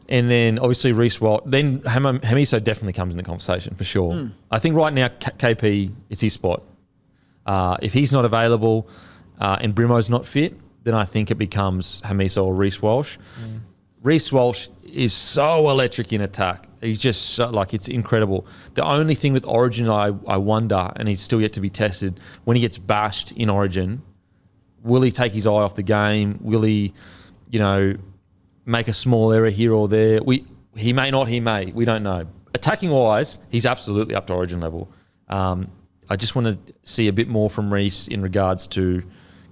And then obviously Reece Walsh. Then Hamiso definitely comes in the conversation for sure. I think right now KP, it's his spot. If he's not available and Brimo's not fit, then I think it becomes Hamiso or Reece Walsh. Reece Walsh is so electric in attack. He's just so, like, it's incredible. The only thing with Origin I wonder, and he's still yet to be tested, when he gets bashed in Origin, will he take his eye off the game? Will he, make a small error here or there? He may not, he may. We don't know. Attacking-wise, he's absolutely up to Origin level. I just want to see a bit more from Reece in regards to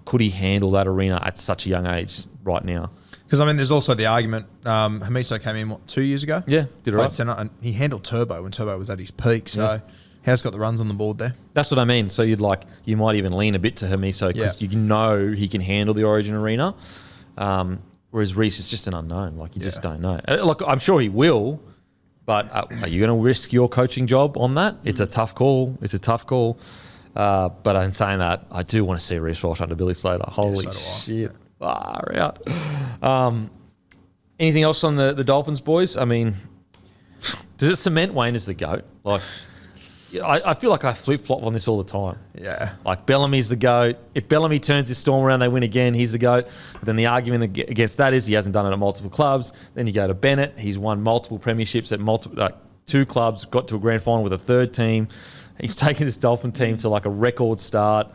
could he handle that arena at such a young age right now? Because, there's also the argument, Hamiso came in, 2 years ago? Yeah, did it right. Center, and he handled Turbo when Turbo was at his peak, so how's got the runs on the board there? That's what I mean. So you might even lean a bit to Hamiso because you know he can handle the Origin arena, whereas Reece is just an unknown. Like, you just don't know. Look, I'm sure he will, but are you going to risk your coaching job on that? It's a tough call. But in saying that, I do want to see Reece Walsh under Billy Slater. Holy shit. Far out. Anything else on the Dolphins, boys? Does it cement Wayne as the GOAT? Like, I feel like I flip-flop on this all the time. Yeah. Like, Bellamy's the GOAT. If Bellamy turns his storm around, they win again, he's the GOAT. But then the argument against that is he hasn't done it at multiple clubs. Then you go to Bennett. He's won multiple premierships at 2 clubs, got to a grand final with a 3rd team. He's taken this Dolphin team to like a record start.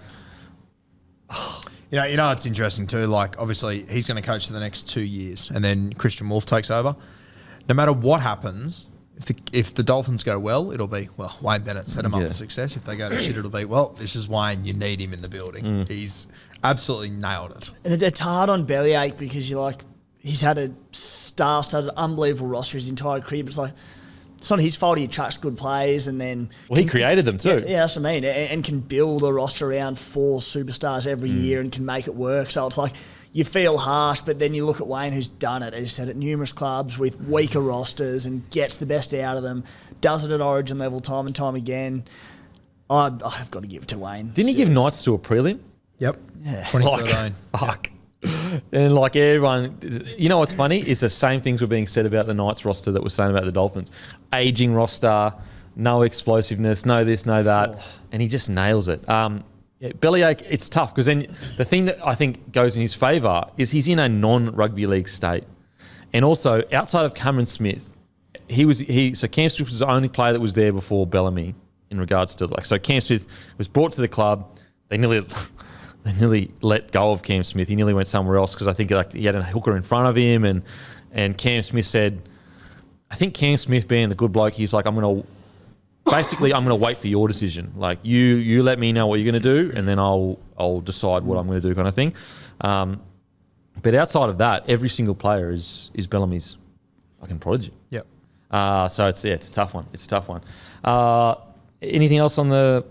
It's interesting too. Like, obviously, he's going to coach for the next 2 years, and then Christian Wolf takes over. No matter what happens, if the Dolphins go well, it'll be, well, Wayne Bennett set him up for success. If they go to shit, it'll be, well, this is Wayne. You need him in the building. He's absolutely nailed it. And it's hard on Bellyache because he's had a star-studded, unbelievable roster his entire career. But it's like, it's not his fault he attracts good players and then... Well, he created them too. Yeah, that's what I mean. And can build a roster around 4 superstars every year and can make it work. So it's like, you feel harsh, but then you look at Wayne, who's done it, as you said, at numerous clubs with weaker rosters and gets the best out of them, does it at Origin level time and time again. I've got to give it to Wayne. Didn't he give Knights to a prelim? Yep. Yeah. 2013. Fuck. And like everyone, what's funny? It's the same things were being said about the Knights roster that was saying about the Dolphins. Aging roster, no explosiveness, no this, no that. And he just nails it. Bellyache, it's tough because then the thing that I think goes in his favour is he's in a non-rugby league state. And also, outside of Cameron Smith, so Cam Smith was the only player that was there before Bellamy in regards to, so Cam Smith was brought to the club. They nearly let go of Cam Smith. He nearly went somewhere else because I think he had a hooker in front of him, and Cam Smith said, I think Cam Smith being the good bloke, he's like, I'm going to wait for your decision. Like, you let me know what you're going to do, and then I'll decide what I'm going to do, kind of thing. But outside of that, every single player is Bellamy's fucking prodigy. Yep. So it's a tough one. Anything else on the...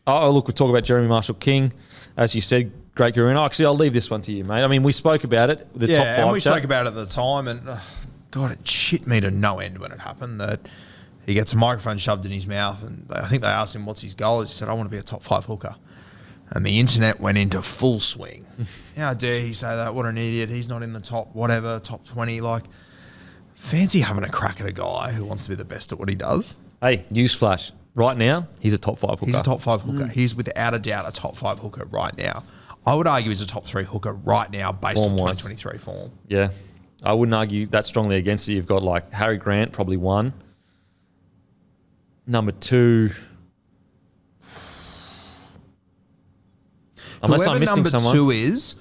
Oh, look, we'll talk about Jeremy Marshall-King. As you said, great career. And actually, I'll leave this one to you, mate. We spoke about it, the top 5 and we chat. spoke about it at the time, and God, it shit me to no end when it happened that he gets a microphone shoved in his mouth, and I think they asked him what's his goal. He said, I want to be a top 5 hooker. And the internet went into full swing. How dare he say that? What an idiot. He's not in the top 20. Like, fancy having a crack at a guy who wants to be the best at what he does. Hey, newsflash. Right now, he's a top 5 hooker. He's a top 5 hooker. He's without a doubt a top 5 hooker right now. I would argue he's a top 3 hooker right now based on 2023 form. Yeah. I wouldn't argue that strongly against it. You've got like Harry Grant, probably 1. Number 2. Unless Whoever I'm missing number someone. 2 is,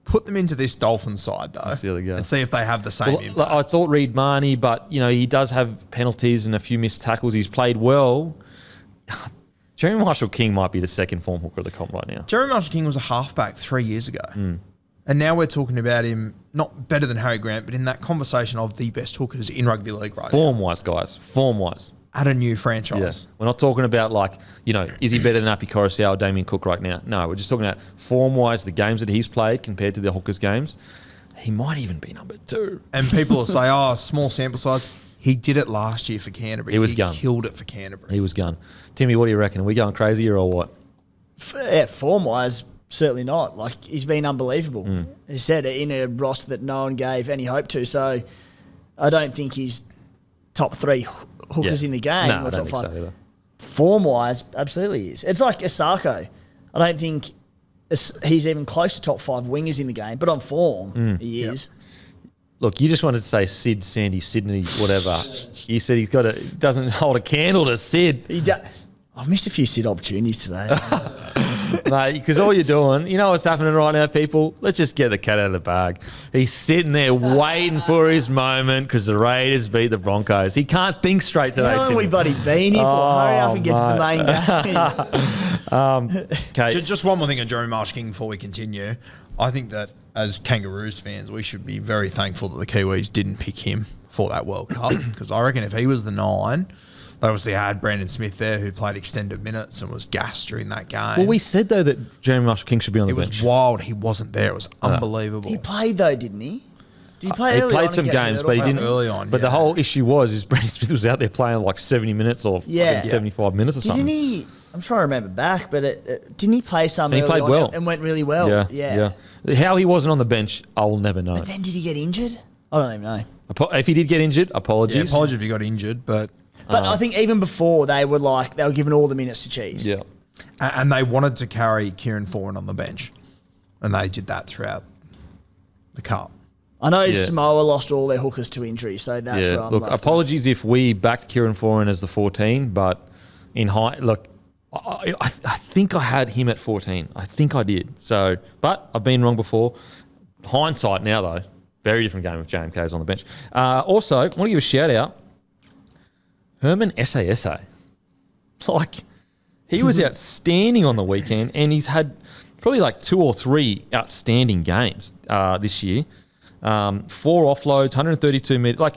put them into this Dolphins side though, See how they go. and see if they have the same Well, impact. I thought Reed Marnie, but he does have penalties and a few missed tackles. He's played well. Jeremy Marshall King might be the second form hooker of the comp right now. Jeremy Marshall King was a halfback 3 years ago. And now we're talking about him not better than Harry Grant, but in that conversation of the best hookers in rugby league right now. Form-wise, guys. Form-wise. At a new franchise. Yeah. We're not talking about is he better than Api Coruscant or Damien Cook right now? No, we're just talking about form-wise, the games that he's played compared to the hookers' games. He might even be number 2. And people will say, small sample size. He did it last year for Canterbury. He killed it for Canterbury. He was gun. Timmy, what do you reckon? Are we going crazy or what? Form-wise, certainly not. Like, he's been unbelievable. He said it in a roster that no one gave any hope to. So I don't think he's top 3 hookers in the game. No, I or don't top think 5. so either. Form-wise, absolutely is. It's like Asako. I don't think he's even close to top 5 wingers in the game, but on form, he is. Look, you just wanted to say Sid, Sandy, Sydney, whatever. You said doesn't hold a candle to Sid. I've missed a few Sid opportunities today. Mate, because all you're doing, you know what's happening right now, people? Let's just get the cat out of the bag. He's sitting there waiting for his moment because the Raiders beat the Broncos. He can't think straight today. How long have we bloody been here for? Hurry up and get to the main game. Okay. Just one more thing on Jeremy Marshall King before we continue. I think that as Kangaroos fans, we should be very thankful that the Kiwis didn't pick him for that World Cup because I reckon if he was the 9, they obviously had Brandon Smith there who played extended minutes and was gassed during that game. Well, we said, though, that Jeremy Marshall King should be on the bench. It was wild. He wasn't there. It was unbelievable. He played, though, didn't he? Did he play early on? He played and some get games, hurt but he or didn't. something? Early on, But the whole issue was Brandon Smith was out there playing like 70 minutes or fucking 75 minutes or something. Didn't he? I'm trying to remember back, but didn't he play some And he early played on well. and went really well? Yeah. How he wasn't on the bench, I'll never know. But then did he get injured? I don't even know. If he did get injured, apologies. Yeah, apologies if he got injured, but I think even before they were giving all the minutes to Cheese. Yeah. and they wanted to carry Kieran Foran on the bench, and they did that throughout the cup. I know Samoa lost all their hookers to injury, so that's where I'm Look, apologies if we backed Kieran Foran as the 14, but in I think I had him at 14. I think I did. So, but I've been wrong before. Hindsight now, though, very different game with JMK's on the bench. Also, I want to give a shout out. Herman Essa. He was outstanding on the weekend, and he's had probably 2 or 3 outstanding games this year. 4 offloads, 132 meters.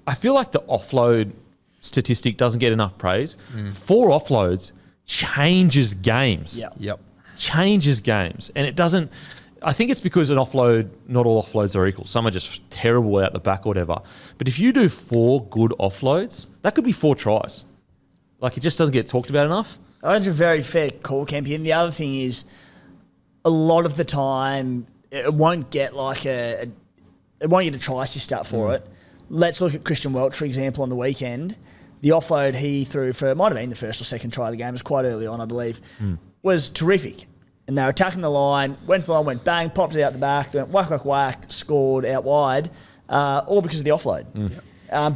I feel like the offload statistic doesn't get enough praise. 4 offloads changes games. Yep. Changes games. And it doesn't... I think it's because an offload, not all offloads are equal. Some are just terrible out the back or whatever. But if you do 4 good offloads, that could be 4 tries. It just doesn't get talked about enough. I think it's a very fair call, Campy. And the other thing is, a lot of the time, it won't get it won't get a try assist up for it. Let's look at Christian Welch, for example, on the weekend. The offload he threw for, it might have been the first or second try of the game, it was quite early on, I believe, was terrific. And they were attacking the line, went for the line, went bang, popped it out the back, went whack, whack, whack, scored out wide, all because of the offload.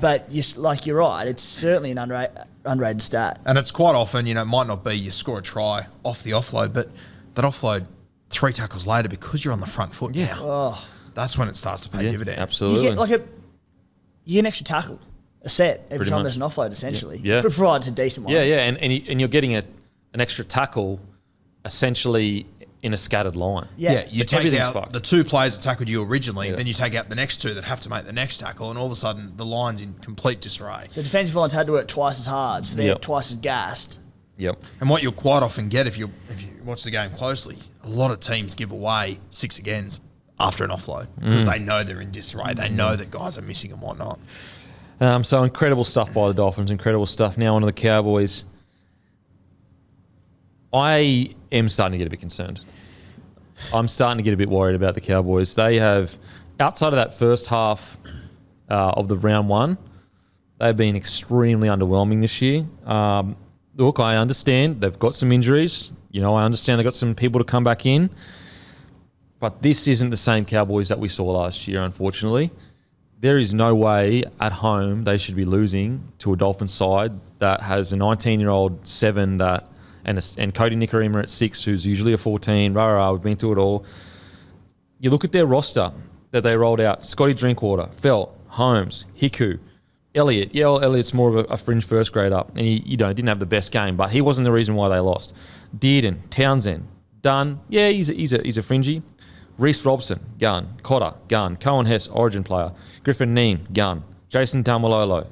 But you're right, it's certainly an unrated stat. And it's quite often, it might not be you score a try off the offload, but that offload 3 tackles later because you're on the front foot now. Oh. That's when it starts to pay dividends. Absolutely. You get you get an extra tackle, a set, every Pretty time much. there's an offload, essentially. Yeah. But provides a decent one. Yeah. And you're getting an extra tackle essentially in a scattered line. Yeah, you So take everything's out fucked. the 2 players that tackled you originally, then you take out the next 2 that have to make the next tackle, and all of a sudden the line's in complete disarray. The defensive lines had to work twice as hard, so they're Yep. twice as gassed. Yep. And what you'll quite often get if you watch the game closely, a lot of teams give away 6 agains after an offload because they know they're in disarray. They know that guys are missing and whatnot. So incredible stuff by the Dolphins. Incredible stuff. Now on to the Cowboys. I am starting to get a bit concerned. I'm starting to get a bit worried about the Cowboys. They have, outside of that first half of the round one, they've been extremely underwhelming this year. Look, I understand they've got some injuries. I understand they've got some people to come back in. But this isn't the same Cowboys that we saw last year, unfortunately. There is no way at home they should be losing to a Dolphins side that has a 19-year-old 7 that and Cody Nicarima at 6, who's usually a 14. We've been through it all. You look at their roster that they rolled out. Scotty Drinkwater, Felt, Holmes, Hiku, Elliott. Yeah, well, Elliott's more of a fringe first grader, and he didn't have the best game, but he wasn't the reason why they lost. Dearden, Townsend, Dunn. Yeah, he's a fringy. Reece Robson, gun. Cotter, gun. Cohen Hess, origin player. Griffin Neem, gun. Jason Tamalolo,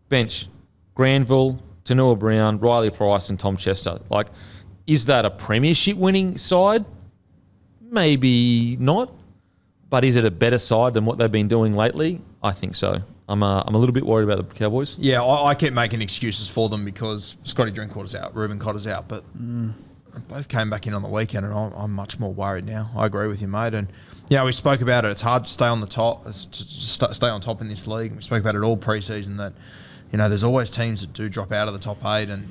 bench. Granville, Tanua Brown, Riley Price, and Tom Chester. Is that a premiership winning side? Maybe not. But is it a better side than what they've been doing lately? I think so. I'm a little bit worried about the Cowboys. Yeah, I keep making excuses for them because Scotty Drinkwater's out, Ruben Cotter's out, but both came back in on the weekend, and I'm much more worried now. I agree with you, mate. And we spoke about it. It's hard to stay on the top, stay on top in this league. We spoke about it all preseason that there's always teams that do drop out of the top 8, and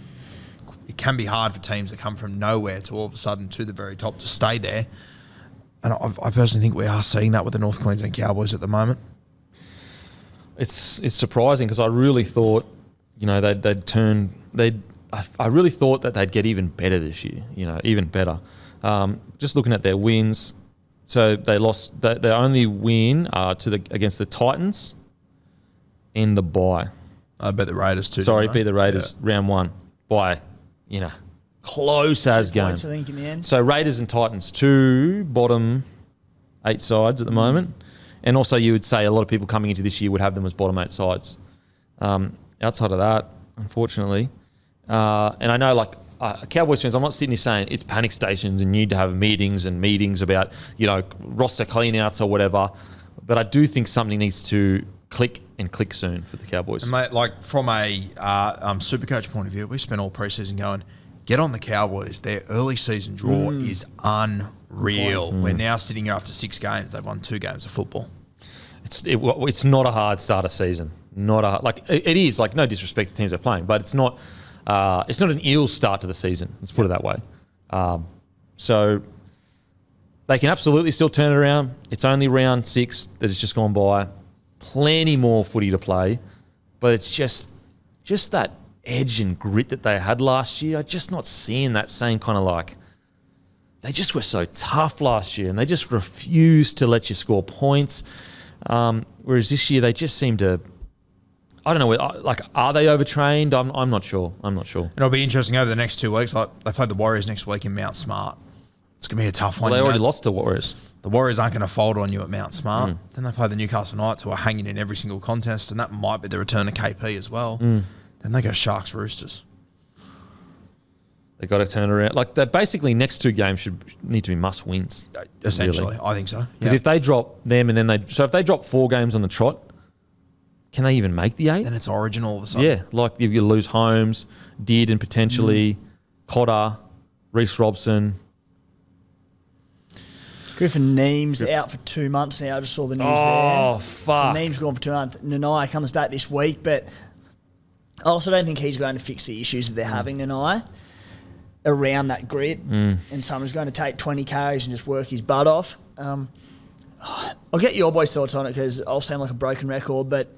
it can be hard for teams that come from nowhere to all of a sudden to the very top to stay there. And I personally think we are seeing that with the North Queensland Cowboys at the moment. It's surprising because I really thought, they'd turn. I really thought that they'd get even better this year. Even better. Just looking at their wins, so they lost. Their only win against the Titans in the bye. I bet the Raiders too. Sorry, beat the Raiders round 1 by close as game. 2 points, I think, in the end. So Raiders and Titans, 2 bottom 8 sides at the moment. And also you would say a lot of people coming into this year would have them as bottom 8 sides. Outside of that, unfortunately. And I know Cowboys fans, I'm not sitting here saying it's panic stations and you need to have meetings about, roster clean-outs or whatever. But I do think something needs to click soon for the Cowboys. And mate, from a Supercoach point of view, we spent all preseason going, get on the Cowboys. Their early season draw is unreal. We're now sitting here after 6 games. They've won 2 games of football. It's not a hard start of season. It is. No disrespect to teams they're playing, but it's not. It's not an Eels start to the season. Let's put it that way. So they can absolutely still turn it around. It's only round 6 that has just gone by. Plenty more footy to play, but it's just that edge and grit that they had last year. I'm just not seeing that same kind of they just were so tough last year and they just refused to let you score points. Whereas this year they just seem to, I don't know, are they overtrained? I'm not sure. It'll be interesting over the next 2 weeks. They play the Warriors next week in Mount Smart. It's going to be a tough one. Well, they already lost to Warriors. The Warriors aren't going to fold on you at Mount Smart. Then they play the Newcastle Knights, who are hanging in every single contest, and that might be the return of KP as well. Then they go Sharks, Roosters. They got to turn around. Basically, next 2 games should need to be must wins. Essentially, really. I think so. Because if they drop them and then if they drop 4 games on the trot, can they even make the 8? Then it's Origin all of a sudden. Yeah, you lose Holmes, Dearden potentially, Cotter, Reece Robson. Griffin Neem's out for 2 months now. I just saw the news there. Oh, fuck. So Neem's gone for 2 months. Nanai comes back this week, but I also don't think he's going to fix the issues that they're having, Nanai, around that grit. And someone's going to take 20 carries and just work his butt off. I'll get your boys' thoughts on it because I'll sound like a broken record, but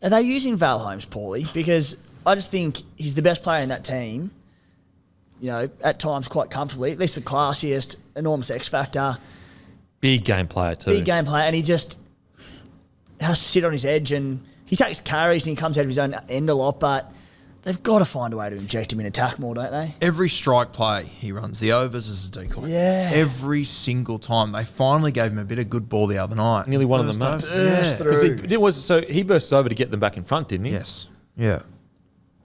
are they using Val Holmes poorly? Because I just think he's the best player in that team. At times quite comfortably, at least the classiest, enormous X factor. Big game player too. Big game player, and he just has to sit on his edge, and he takes carries and he comes out of his own end a lot, but they've got to find a way to inject him in attack more, don't they? Every strike play, he runs the overs as a decoy. Yeah. Every single time. They finally gave him a bit of good ball the other night. Nearly won them match. Yeah. He burst over to get them back in front, didn't he? Yes. Yeah.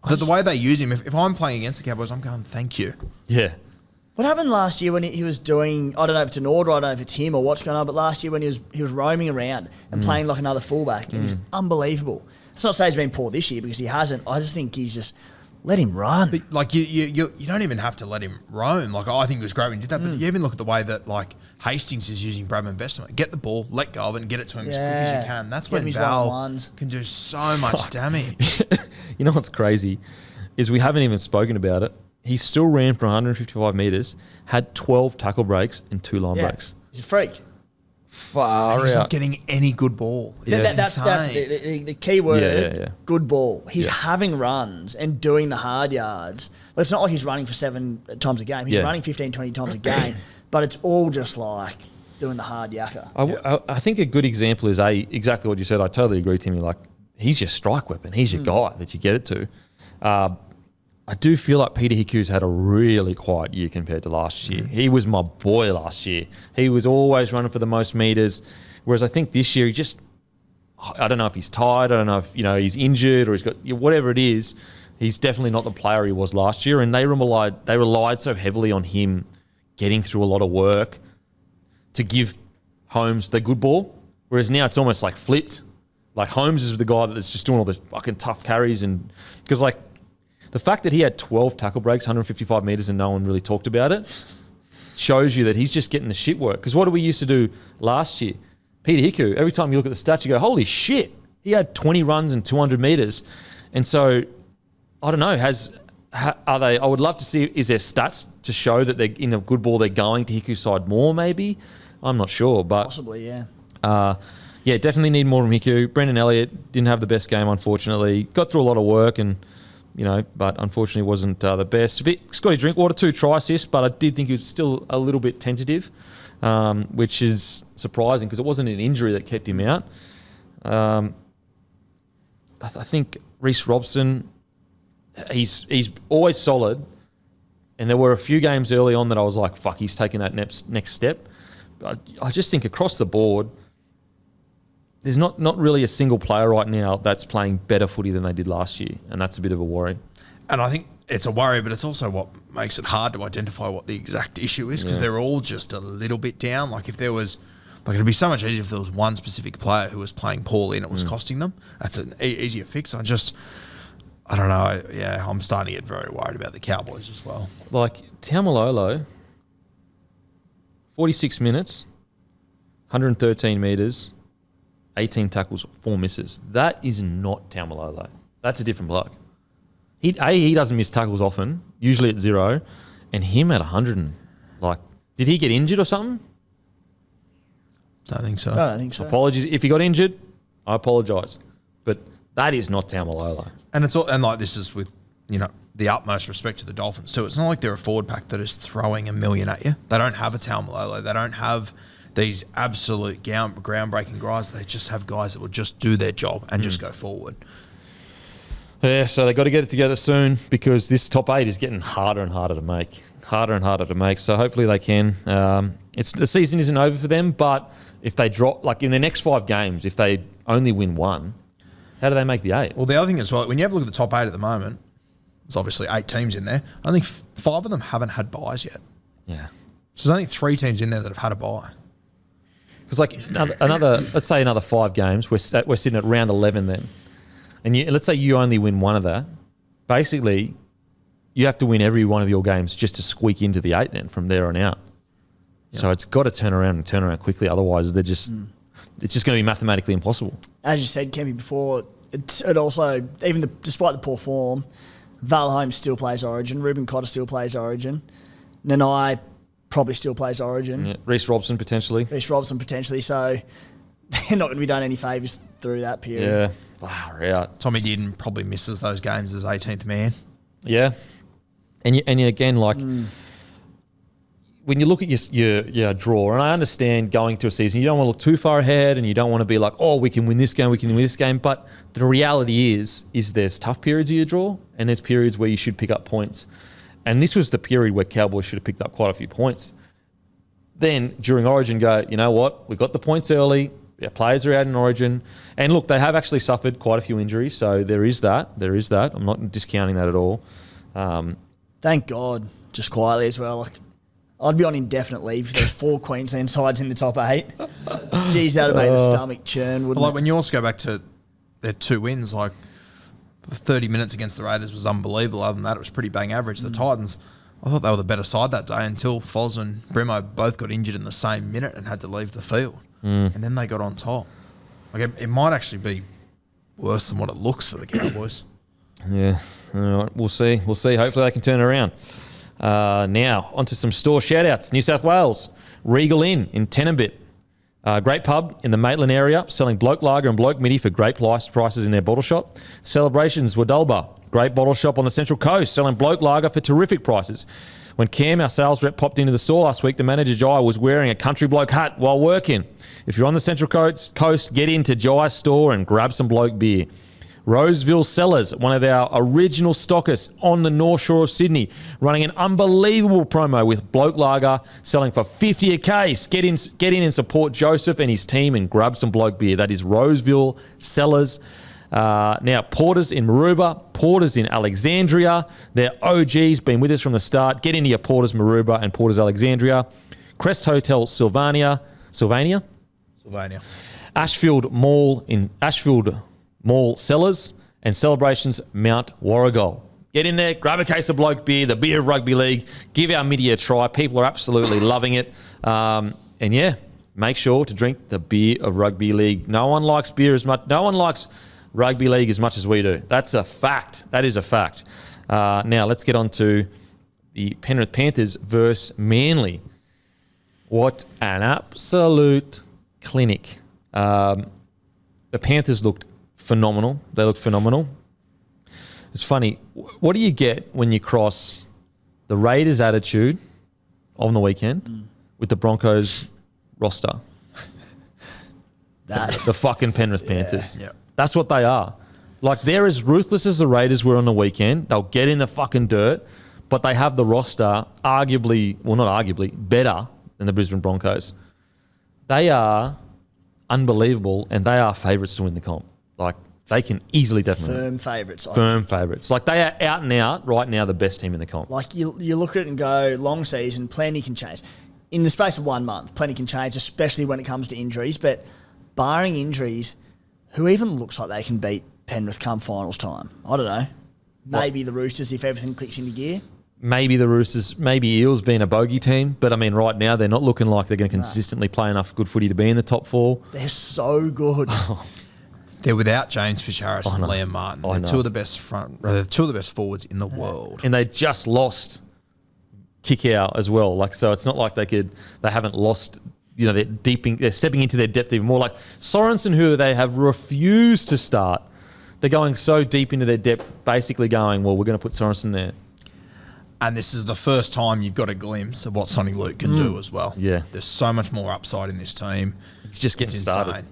But the way they use him, if I'm playing against the Cowboys, I'm going, thank you. Yeah. What happened last year when he was doing, I don't know if it's an order, I don't know if it's him or what's going on, but last year when he was roaming around and playing like another fullback, and he's unbelievable. It's not to say he's been poor this year because he hasn't. I just think he's just, let him run. But like you don't even have to let him roam. Like I think it was great when he did that, but you even look at the way that like Hastings is using Bradman Best. Get the ball, let go of it, and get it to him as quick as you can. That's when Val can do so much damage. You know what's crazy is we haven't even spoken about it. He still ran for 155 metres, had 12 tackle breaks and 2 line breaks. He's a freak. Far He's out. not getting any good ball. That's the key word, good ball. He's having runs and doing the hard yards. Well, it's not like he's running for 7 times a game. He's running 15, 20 times a game, but it's all just like doing the hard yakka. I think a good example is exactly what you said. I totally agree, Timmy. Like, he's your strike weapon. He's your guy that you get it to. I do feel like Peter Hiku's had a really quiet year compared to last year. He was my boy last year. He was always running for the most metres, whereas I think this year I don't know if he's tired, I don't know if he's injured or he's got whatever it is. He's definitely not the player he was last year, and they relied so heavily on him getting through a lot of work to give Holmes the good ball, whereas now it's almost like flipped. Like Holmes is the guy that's just doing all the fucking tough carries, and because like the fact that he had 12 tackle breaks, 155 metres, and no one really talked about it shows you that he's just getting the shit work. Because what did we used to do last year? Peter Hiku, every time you look at the stats, you go, holy shit, he had 20 runs and 200 metres. And so, I don't know, are they? I would love to see, is there stats to show that they're in a good ball, they're going to Hiku's side more maybe? I'm not sure, but... Possibly, yeah. Definitely need more from Hiku. Brendan Elliott didn't have the best game, unfortunately. Got through a lot of work and... but unfortunately wasn't the best. Scotty Drinkwater, 2 try assists, but I did think he was still a little bit tentative, which is surprising because it wasn't an injury that kept him out. I think Reece Robson, he's always solid, and there were a few games early on that I was like, fuck, he's taking that next step. But I just think across the board, there's not really a single player right now that's playing better footy than they did last year, and that's a bit of a worry. And I think it's a worry, but it's also what makes it hard to identify what the exact issue is because they're all just a little bit down. Like if there was, it'd be so much easier if there was one specific player who was playing poorly and it was costing them. That's an easier fix. I don't know. Yeah, I'm starting to get very worried about the Cowboys as well. Like Taumalolo, 46 minutes, 113 metres, 18 tackles, 4 misses. That is not Taumalolo. That's a different bloke. He doesn't miss tackles often, usually at 0, and him at 100. Did he get injured or something? Don't think so. I don't think so. Apologies. If he got injured, I apologise. But that is not Taumalolo. And this is with, the utmost respect to the Dolphins too. It's not like they're a forward pack that is throwing a million at you. They don't have a Taumalolo. They don't have these absolute groundbreaking guys. They just have guys that will just do their job and just go forward. Yeah, so they got to get it together soon because this top 8 is getting harder and harder to make. So hopefully they can. The season isn't over for them, but if they drop, in the next 5 games, if they only win 1, how do they make the 8? Well, the other thing as well, when you have a look at the top 8 at the moment, there's obviously 8 teams in there. I think 5 of them haven't had buys yet. Yeah. So there's only 3 teams in there that have had a buy. Because let's say another 5 games, we're sitting at round 11 then. And let's say you only win 1 of that. Basically, you have to win every one of your games just to squeak into the 8 then from there on out. Yep. So it's got to turn around quickly. Otherwise, it's just going to be mathematically impossible. As you said, Kempy, before, it also, despite the poor form, Val Holmes still plays Origin. Ruben Cotter still plays Origin. Nanai probably still plays Origin. Yeah. Reece Robson potentially. So they're not going to be done any favours through that period. Yeah. Far out. Tommy Dearden probably misses those games as 18th man. Yeah. And again, when you look at your draw, and I understand going to a season, you don't want to look too far ahead and you don't want to be like, oh, we can win this game, but the reality is there's tough periods of your draw and there's periods where you should pick up points. And this was the period where Cowboys should have picked up quite a few points. Then during Origin go, you know what, we got the points early, our players are out in Origin, and look, they have actually suffered quite a few injuries, so there is that. I'm not discounting that at all. Thank God, just quietly as well. I'd be on indefinite leave if there's 4 Queensland sides in the top 8. Jeez, that'd make the stomach churn, wouldn't Like it? when you also go back to their 2 wins, like 30 minutes against the Raiders was unbelievable. Other than that, it was pretty bang average. The Titans, I thought they were the better side that day until Foz and Brimo both got injured in the same minute and had to leave the field. And then they got on top. Like it might actually be worse than what it looks for the Cowboys. Yeah. All right. We'll see. Hopefully they can turn it around. Now, onto some store shout-outs. New South Wales, Regal Inn in Tenambit. Great pub in the Maitland area, selling Bloke Lager and Bloke Midi for great prices in their bottle shop. Celebrations, Wadulba, great bottle shop on the Central Coast, selling Bloke Lager for terrific prices. When Cam, our sales rep, popped into the store last week, the manager, Jai, was wearing a Country Bloke hat while working. If you're on the Central Coast, get into Jai's store and grab some Bloke beer. Roseville Cellars, one of our original stockists on the North Shore of Sydney, running an unbelievable promo with Bloke Lager, selling for $50 a case. Get in and support Joseph and his team and grab some Bloke beer. That is Roseville Cellars. Now, Porters in Maroubra, Porters in Alexandria. They're OGs, been with us from the start. Get into your Porters Maroubra and Porters Alexandria. Crest Hotel Sylvania. Ashfield Mall in Ashfield Mall Cellars, and Celebrations Mount Warrigal. Get in there, grab a case of Bloke beer, the beer of rugby league. Give our midi a try. People are absolutely loving it. And yeah, make sure to drink the beer of rugby league. No one likes beer as much. No one likes rugby league as much as we do. That's a fact. That is a fact. Now let's get on to the Penrith Panthers versus Manly. What an absolute clinic. The Panthers looked phenomenal. They look phenomenal. It's funny. What do you get when you cross the Raiders' attitude on the weekend with the Broncos roster? The fucking Penrith Panthers. Yeah. That's what they are. Like, they're as ruthless as the Raiders were on the weekend. They'll get in the fucking dirt, but they have the roster arguably, well, not arguably, better than the Brisbane Broncos. They are unbelievable, and they are favourites to win the comp. Like, they can easily definitely. Firm favourites. Firm favourites. Like, they are out and out right now the best team in the comp. Like, you look at it and go, long season, plenty can change. In the space of 1 month, plenty can change, especially when it comes to injuries. But barring injuries, who even looks like they can beat Penrith come finals time? I don't know. Maybe the Roosters if everything clicks into gear. Maybe the Roosters, maybe Eels being a bogey team. But, I mean, right now they're not looking like they're going to consistently play enough good footy to be in the top 4. They're so good. They're without James Fisher-Harris and Liam Martin. They're two of the best forwards in the world. And they just lost Kick-Out as well. Like, so it's not like they haven't lost, they're stepping into their depth even more. Like Sorensen, who they have refused to start. They're going so deep into their depth, basically going, well, we're going to put Sorensen there. And this is the first time you've got a glimpse of what Sonny Luke can do as well. Yeah. There's so much more upside in this team. It's just getting started.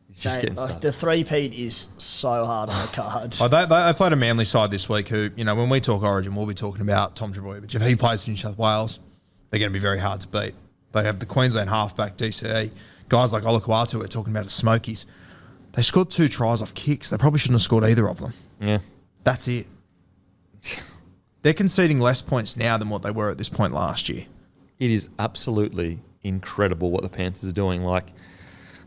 It's just getting started. The three-peat is so hard on the cards. They played a Manly side this week who, when we talk Origin, we'll be talking about Tom Trbojevic. If he plays for New South Wales, they're going to be very hard to beat. They have the Queensland halfback, DCE. Guys like Olakuatu, we're talking about the Smokies. They scored 2 tries off kicks. They probably shouldn't have scored either of them. Yeah. That's it. They're conceding less points now than what they were at this point last year. It is absolutely incredible what the Panthers are doing. Like,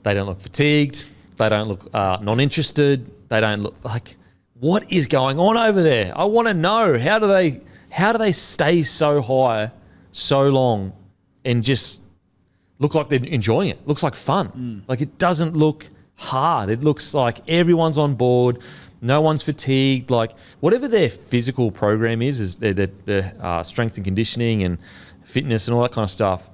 they don't look fatigued. They don't look non-interested. They don't look like, what is going on over there? I want to know, how do they stay so high so long and just look like they're enjoying it? Looks like fun. Like, it doesn't look hard. It looks like everyone's on board. No one's fatigued. Like, whatever their physical program is their strength and conditioning and fitness and all that kind of stuff.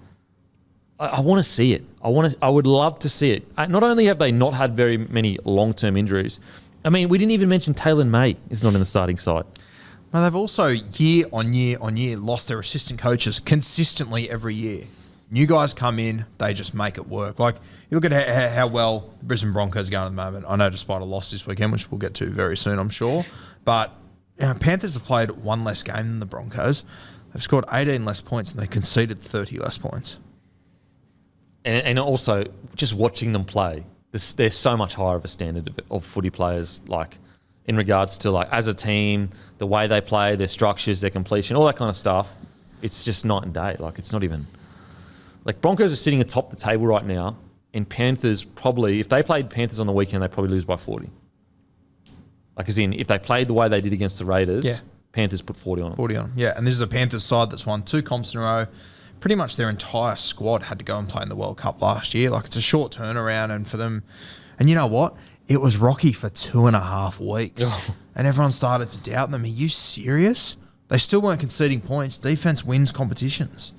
I want to see it. I would love to see it. Not only have they not had very many long-term injuries, I mean, we didn't even mention Taylor May is not in the starting side. But they've also, year on year on year, lost their assistant coaches consistently every year. New guys come in, they just make it work. Like, you look at how well the Brisbane Broncos are going at the moment. I know despite a loss this weekend, which we'll get to very soon, I'm sure. But Panthers have played 1 less game than the Broncos. They've scored 18 less points and they conceded 30 less points. And also, just watching them play, there's so much higher of a standard of footy players, like, in regards to, like, as a team, the way they play, their structures, their completion, all that kind of stuff. It's just night and day. Like, it's not even Like Broncos are sitting atop the table right now, and Panthers probably, if they played Panthers on the weekend, they probably lose by 40. Like as in, if they played the way they did against the Raiders, Panthers put 40 on them. 40 on them. Yeah, and this is a Panthers side that's won 2 comps in a row. Pretty much their entire squad had to go and play in the World Cup last year. Like, it's a short turnaround, and for them, and you know what? It was rocky for 2.5 weeks, and everyone started to doubt them. Are you serious? They still weren't conceding points. Defense wins competitions.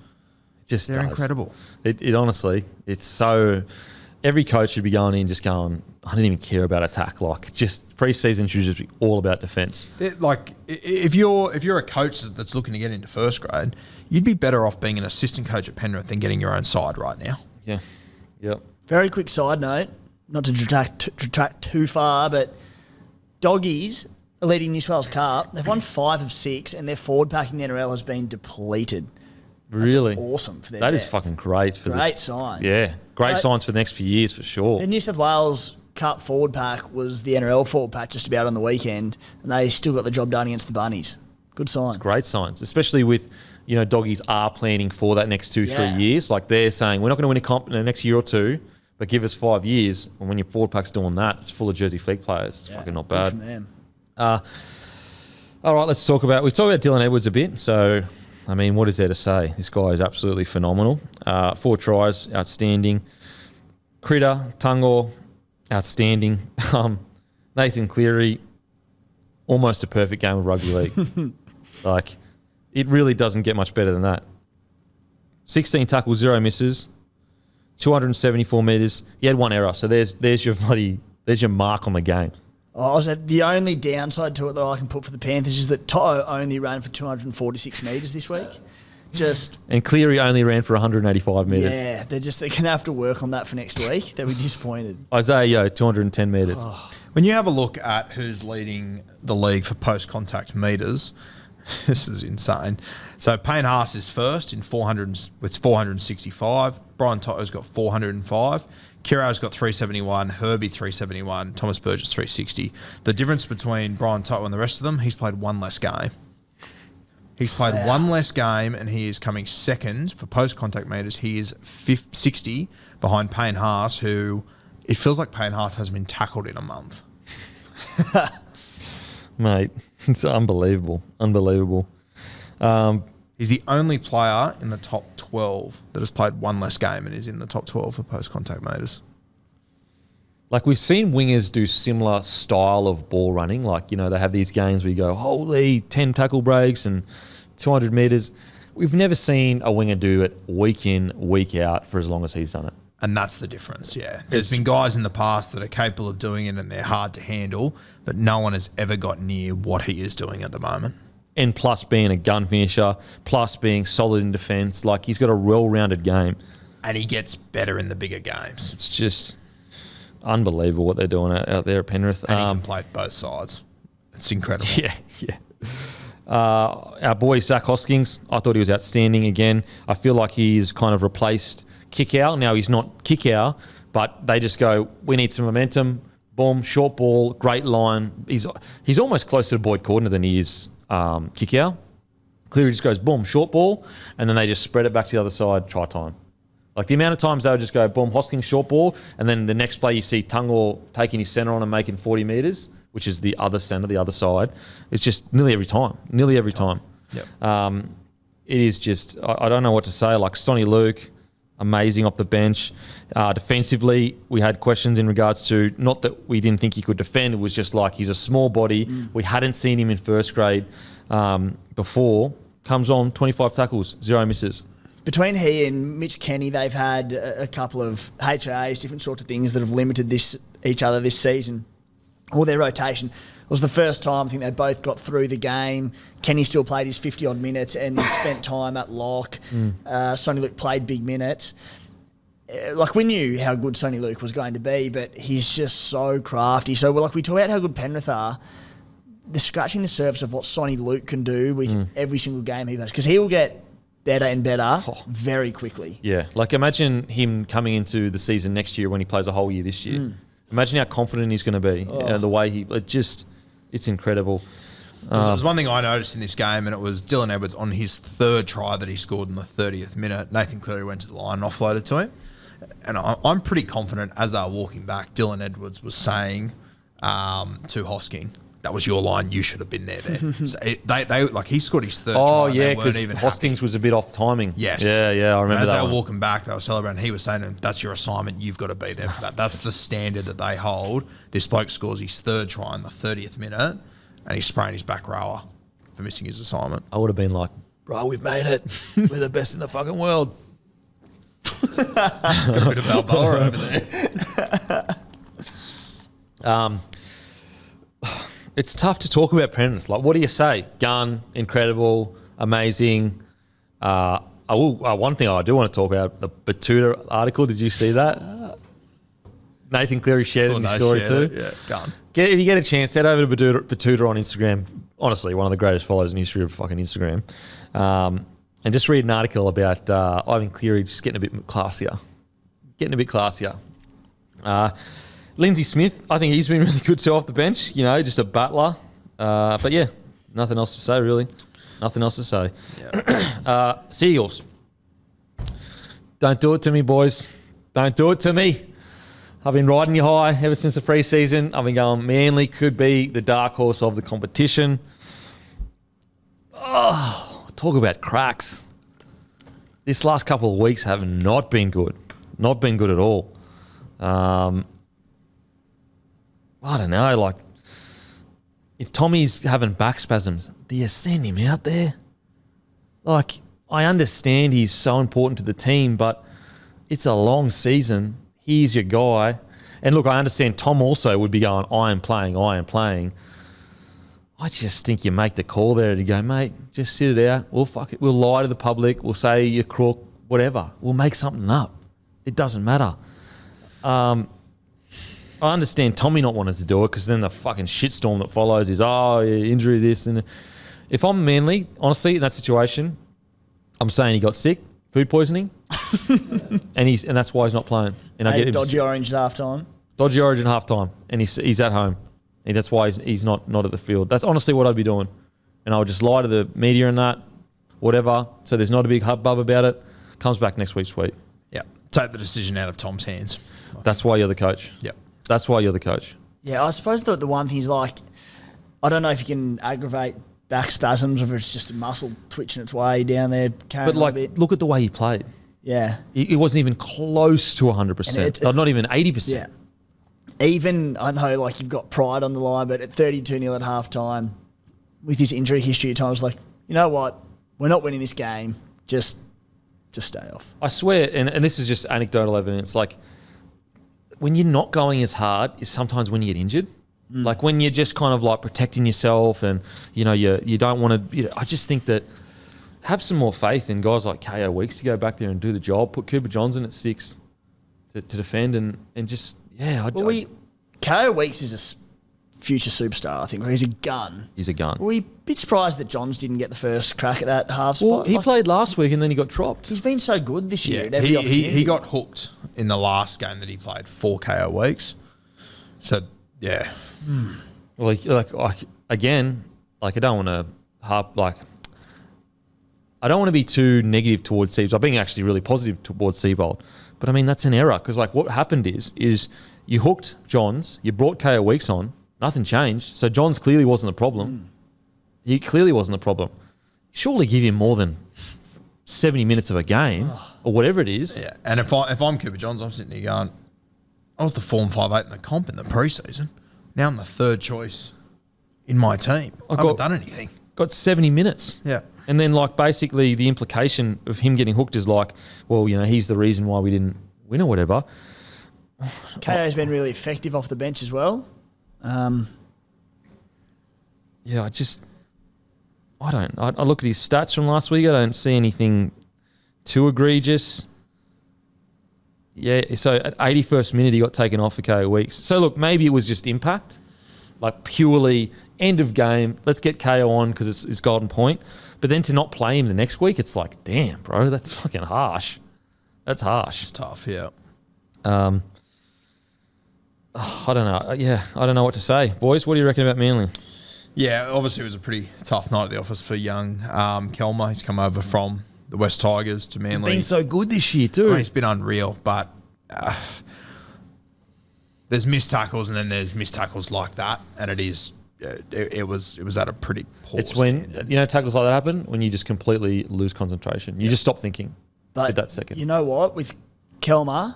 They're incredible. It honestly, it's so. Every coach should be going in just going, I don't even care about attack. Like, just pre-season should just be all about defense. Like, if you're a coach that's looking to get into first grade, you'd be better off being an assistant coach at Penrith than getting your own side right now. Yeah. Yep. Very quick side note, not to detract too far, but Doggies are leading New South Wales Cup. They've won 5 of 6, and their forward pack in the NRL has been depleted. Really? That's awesome for their That depth. is fucking great for this. Great sign. Yeah. Great signs for the next few years for sure. The New South Wales Cup forward pack was the NRL forward pack just about on the weekend, and they still got the job done against the Bunnies. Good sign. It's great signs, especially with, Doggies are planning for that next 2-3 years. Like they're saying, we're not going to win a comp in the next year or two, but give us 5 years. And when your forward pack's doing that, it's full of Jersey Fleet players. It's fucking not bad. Good from them. All right, we talked about Dylan Edwards a bit. So, I mean, what is there to say? This guy is absolutely phenomenal. 4 tries, outstanding. Critter, Tungor, outstanding. Nathan Cleary, almost a perfect game of rugby league. Like, it really doesn't get much better than that. 16 tackles, 0 misses, 274 metres. He had 1 error, so there's your mark on the game. The only downside to it that I can put for the Panthers is that Toto only ran for 246 metres this week. And Cleary only ran for 185 metres. Yeah, they're going to have to work on that for next week. They'll be disappointed. Isaiah, 210 metres. When you have a look at who's leading the league for post-contact metres, this is insane. So Payne Haas is first with 465. Brian Totto's got 405. Kira's got 371. Herbie 371. Thomas Burgess 360. The difference between Brian Toto and the rest of them, he's played 1 less game. He's played 1 less game, and he is coming second for post-contact meters. He is 60 behind Payne Haas, who it feels like Payne Haas hasn't been tackled in a month. Mate, it's unbelievable. Unbelievable. He's the only player in the top 12 that has played 1 less game and is in the top 12 for post-contact meters. Like, we've seen wingers do similar style of ball running. Like, they have these games where you go, holy, 10 tackle breaks and 200 metres. We've never seen a winger do it week in, week out for as long as he's done it. And that's the difference, yeah. There's been guys in the past that are capable of doing it and they're hard to handle, but no one has ever got near what he is doing at the moment. And plus being a gun finisher, plus being solid in defence. Like, he's got a well-rounded game. And he gets better in the bigger games. It's just unbelievable what they're doing out there at Penrith. And he can play both sides. It's incredible. Yeah. Our boy Zach Hoskins, I thought he was outstanding again. I feel like he's kind of replaced Kickout. Now he's not Kickout, but they just go, we need some momentum. Boom, short ball, great line. He's almost closer to Boyd Cordner than he is Kickout. Cleary just goes, boom, short ball, and then they just spread it back to the other side, try time. Like, the amount of times they would just go, boom, Hoskins, short ball, and then the next play you see Tungor taking his centre on and making 40 metres, which is the other centre, the other side. It's just nearly every time. Yep. It is just, I don't know what to say. Like, Sonny Luke, amazing off the bench. Defensively, we had questions in regards to, not that we didn't think he could defend, it was just like he's a small body. We hadn't seen him in first grade before. Comes on, 25 tackles, 0 misses. Between he and Mitch Kenny, they've had a couple of HIAs, different sorts of things that have limited each other this season, or their rotation. It was the first time I think they both got through the game. Kenny still played his 50-odd minutes and he spent time at lock. Sonny Luke played big minutes. Like, we knew how good Sonny Luke was going to be, but he's just so crafty. So, we talk about how good Penrith are. They're scratching the surface of what Sonny Luke can do with every single game he plays, because he will get better and better very quickly. Yeah, like, imagine him coming into the season next year when he plays a whole year this year. Imagine how confident he's going to be. The way it's incredible. There's one thing I noticed in this game, and it was Dylan Edwards on his third try that he scored in the 30th minute. Nathan Cleary went to the line and offloaded to him. And I'm pretty confident as they were walking back, Dylan Edwards was saying to Hosking, that was your line, you should have been there. So they like he scored his third try. Oh, and yeah, they weren't because even Hostings happy. was a bit off timing. Yes. Yeah, I remember As that they were one. walking back, they were celebrating. He was saying, that's your assignment. You've got to be there for that. That's the standard that they hold. This bloke scores his third try in the 30th minute, and he's spraying his back rower for missing his assignment. I would have been like, bro, we've made it. We're the best in the fucking world. Got a bit of Balboa over there. It's tough to talk about Penrith. Like, what do you say? Gun, incredible, amazing. One thing I do want to talk about, the Batuta article. Did you see that? Nathan Cleary shared it in his story too. Yeah, gun. If you get a chance, head over to Batuta on Instagram. Honestly, one of the greatest follows in history of fucking Instagram. And just read an article about Ivan Cleary just getting a bit classier. Lindsay Smith, I think he's been really good too off the bench. You know, just a battler. But yeah, nothing else to say really. Nothing else to say. Yeah. Seagulls. Don't do it to me, boys. Don't do it to me. I've been riding you high ever since the pre-season. I've been going, Manly could be the dark horse of the competition. Oh, talk about cracks. This last couple of weeks have not been good. Not been good at all. I don't know, like, if Tommy's having back spasms, do you send him out there? Like, I understand he's so important to the team, but it's a long season. He's your guy. And look, I understand Tom also would be going, I am playing. I just think you make the call there to go, mate, just sit it out. We'll fuck it. We'll lie to the public. We'll say you're crook, whatever. We'll make something up. It doesn't matter. I understand Tommy not wanting to do it because then the fucking shitstorm that follows is, injury, this. And if I'm Manly, honestly, in that situation, I'm saying he got sick, food poisoning, and that's why he's not playing. And I get him dodgy orange at halftime. Dodgy origin halftime, and he's at home. And that's why he's not at the field. That's honestly what I'd be doing. And I would just lie to the media and that, whatever, so there's not a big hubbub about it. Comes back next week, sweet. Yeah. Take the decision out of Tom's hands. That's why you're the coach. Yep. That's why you're the coach. Yeah, I suppose the one thing is, like, I don't know if you can aggravate back spasms or if it's just a muscle twitching its way down there. But, like, look at the way he played. Yeah. It wasn't even close to 100%. Not even 80%. Yeah. Even, I know, like, you've got pride on the line, but at 32-0 at halftime, with his injury history at times, like, you know what? We're not winning this game. Just stay off. I swear, and this is just anecdotal evidence, like, when you're not going as hard is sometimes when you get injured. Like, when you're just kind of, like, protecting yourself and, you know, you don't want to... I just think that have some more faith in guys like KO Weeks to go back there and do the job. Put Cooper Johnson at 6 to defend and just... Yeah, KO Weeks is a future superstar, I think. He's a gun. He's a gun. Were we a bit surprised that Johns didn't get the first crack at that half spot? Well, he played last week and then he got dropped. He's been so good this year. At every he opportunity. he got hooked in the last game that he played for KO Weeks. So, yeah. Well, like again, like, I don't want to I don't want to be too negative towards Seabold. I've been actually really positive towards Seabold. But, I mean, that's an error because, like, what happened is you hooked Johns, you brought KO Weeks on, nothing changed. So Johns clearly wasn't the problem. He clearly wasn't the problem. Surely give him more than 70 minutes of a game or whatever it is. Yeah, and if I'm Cooper Johns, I'm sitting here going, I was the 4-5-8 in the comp in the preseason. Now I'm the third choice in my team. I haven't done anything. Got 70 minutes. Yeah. And then, like, basically the implication of him getting hooked is like, well, you know, he's the reason why we didn't win or whatever. KO's been really effective off the bench as well. Yeah, I look at his stats from last week. I don't see anything too egregious. Yeah, so at 81st minute, he got taken off for KO Weeks. So, look, maybe it was just impact, like purely end of game. Let's get KO on because it's golden point. But then to not play him the next week, it's like, damn, bro, that's fucking harsh. That's harsh. It's tough, yeah. I don't know. Yeah, I don't know what to say. Boys, what do you reckon about Manly? Yeah, obviously it was a pretty tough night at the office for young Kelmer. He's come over from the West Tigers to Manly. Been so good this year too. I mean, he's been unreal, but there's missed tackles and then there's missed tackles like that, and it was at a pretty poor It's when standard. tackles like that happen when you just completely lose concentration. You just stop thinking. But with that second. You know what? With Kelmer,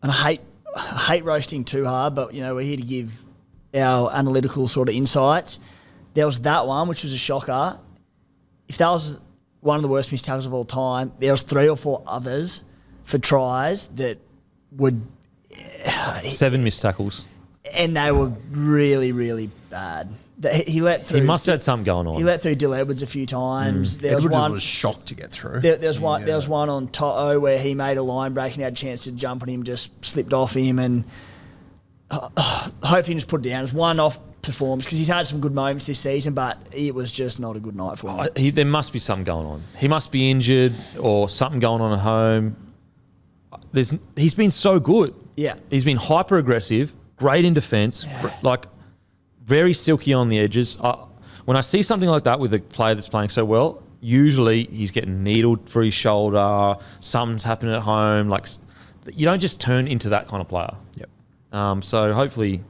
and I hate roasting too hard, but we're here to give our analytical sort of insights. There was that one, which was a shocker. If that was one of the worst missed tackles of all time, there was 3 or 4 others for tries that would 7 missed tackles. And they were really, really bad. He let through. He must have had something going on. He let through Dill Edwards a few times. There was Edwards one. was shocked to get through. There was one. There was one on TOTW where he made a line break and had a chance to jump on him, just slipped off him, and hopefully he just put it down. It was one-off performance because he's had some good moments this season, but it was just not a good night for him. There must be something going on. He must be injured or something going on at home. He's been so good. Yeah. He's been hyper aggressive, great in defence, like very silky on the edges. When I see something like that with a player that's playing so well, usually he's getting needled for his shoulder, something's happening at home. Like, you don't just turn into that kind of player. Yep. So hopefully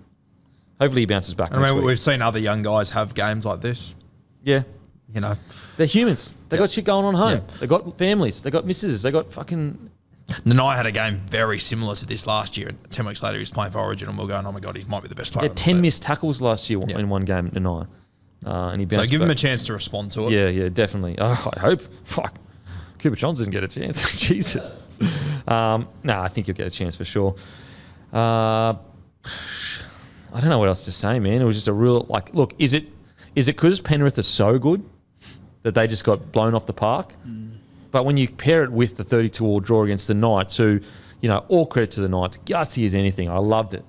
he bounces back. I mean, we've seen other young guys have games like this. Yeah. They're humans. They got shit going on home. Yep. They got families. They got misses. They got fucking... Nanai had a game very similar to this last year. 10 weeks later, he was playing for Origin, and we're going, oh my God, he might be the best player. Yeah, 10 missed tackles last year in one game at Nanai. And he bounced So give back. him a chance to respond to it. Yeah, definitely. Oh, I hope. Fuck. Cooper Johnson didn't get a chance. Jesus. I think he'll get a chance for sure. I don't know what else to say, man. It was just a real, look, is it because Penrith are so good that they just got blown off the park? But when you pair it with the 32-all draw against the Knights, who, all credit to the Knights, gutsy as anything. I loved it.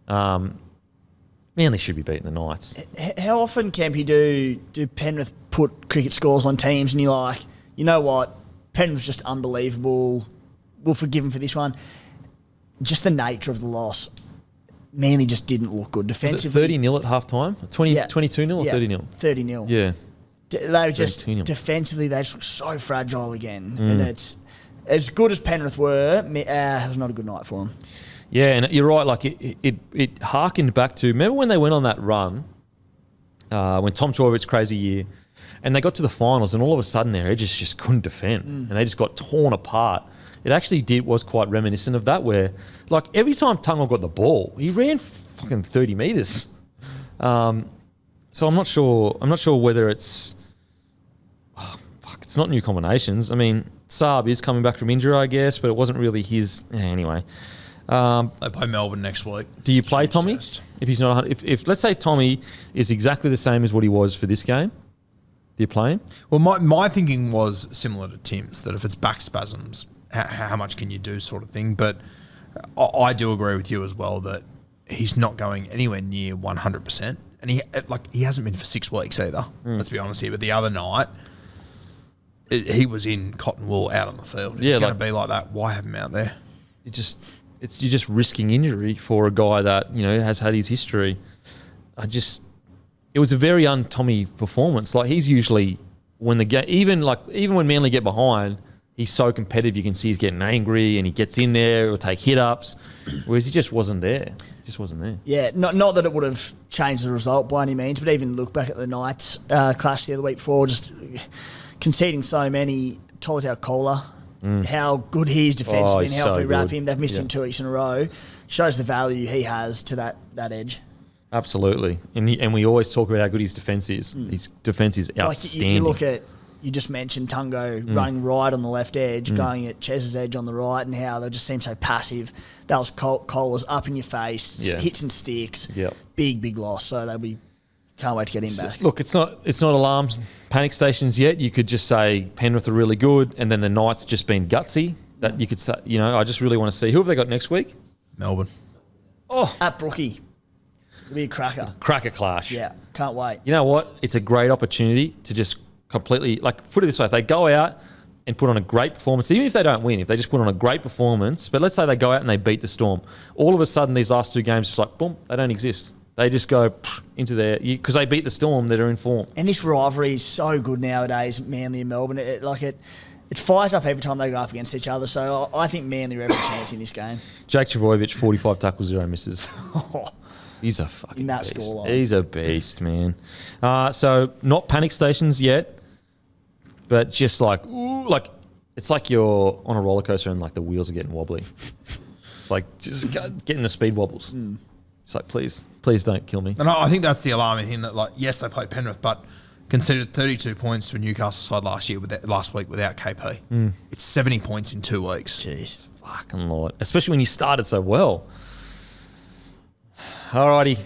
Manly should be beating the Knights. How often, Campy, do Penrith put cricket scores on teams and you're like, you know what, Penrith's just unbelievable, we'll forgive them for this one. Just the nature of the loss, Manly just didn't look good defensively. Was it 30-0 at half-time? 22-0 or 30-0? 30-0. Yeah. They were just 32-0. defensively, they just look so fragile again. And it's as good as Penrith were, it was not a good night for them. Yeah, and you're right. Like it harkened back to, remember when they went on that run, when Tom Troyovic's crazy year, and they got to the finals, and all of a sudden their edges just couldn't defend, and they just got torn apart. It actually was quite reminiscent of that, where every time Tungle got the ball, he ran fucking 30 meters. So I'm not sure whether it's. It's not new combinations. I mean, Saab is coming back from injury, I guess, but it wasn't really his. Anyway. They play Melbourne next week. Do you play Huge Tommy? test. If he's not, if let's say Tommy is exactly the same as what he was for this game, do you play him? Well, my thinking was similar to Tim's, that if it's back spasms, how much can you do sort of thing. But I do agree with you as well that he's not going anywhere near 100%. And he hasn't been for 6 weeks either. Let's be honest here. But the other night, he was in cotton wool out on the field. It's going to be like that. Why have him out there? You're just risking injury for a guy that has had his history. It was a very un-Tommy performance. Like, he's usually when the game, even when Manly get behind, he's so competitive. You can see he's getting angry and he gets in there or take hit ups, whereas he just wasn't there. Yeah, not that it would have changed the result by any means, but even look back at the Knights clash the other week before, just conceding so many. Tolutau Kohler, how good he is defensively and how so if we wrap good. him, they've missed him 2 weeks in a row, shows the value he has to that edge. Absolutely, and we always talk about how good his defence is. His defence is outstanding. You look at, you just mentioned Tungo running right on the left edge, going at Chez's edge on the right, and how they just seem so passive. That was Kohler's up in your face, hits and sticks. Yep. Big loss. So can't wait to get him back. Look, it's not alarm panic stations yet. You could just say Penrith are really good, and then the Knights just been gutsy. That you could say, I just really want to see who have they got next week. Melbourne. Oh, At Brookie. It'll be a cracker. Cracker clash. Yeah, can't wait. You know what? It's a great opportunity to just completely, put it this way, if they go out and put on a great performance, even if they don't win, if they just put on a great performance, but let's say they go out and they beat the Storm, all of a sudden these last 2 games, just boom, they don't exist. They just go into their... Because they beat the Storm that are in form. And this rivalry is so good nowadays, Manly and Melbourne. It fires up every time they go up against each other. So I think Manly are every chance in this game. Jake Trbojevic, 45 tackles, 0 misses. He's a fucking beast. Scoreline. He's a beast, man. So not panic stations yet, but just like, ooh, like it's like you're on a roller coaster and like the wheels are getting wobbly. Like just getting the speed wobbles. It's like, please don't kill me. And I think that's the alarming thing that, like, yes, they played Penrith, but conceded 32 points to a Newcastle side last week without KP. It's 70 points in 2 weeks. Jeez. Fucking Lord. Especially when you started so well. Alrighty.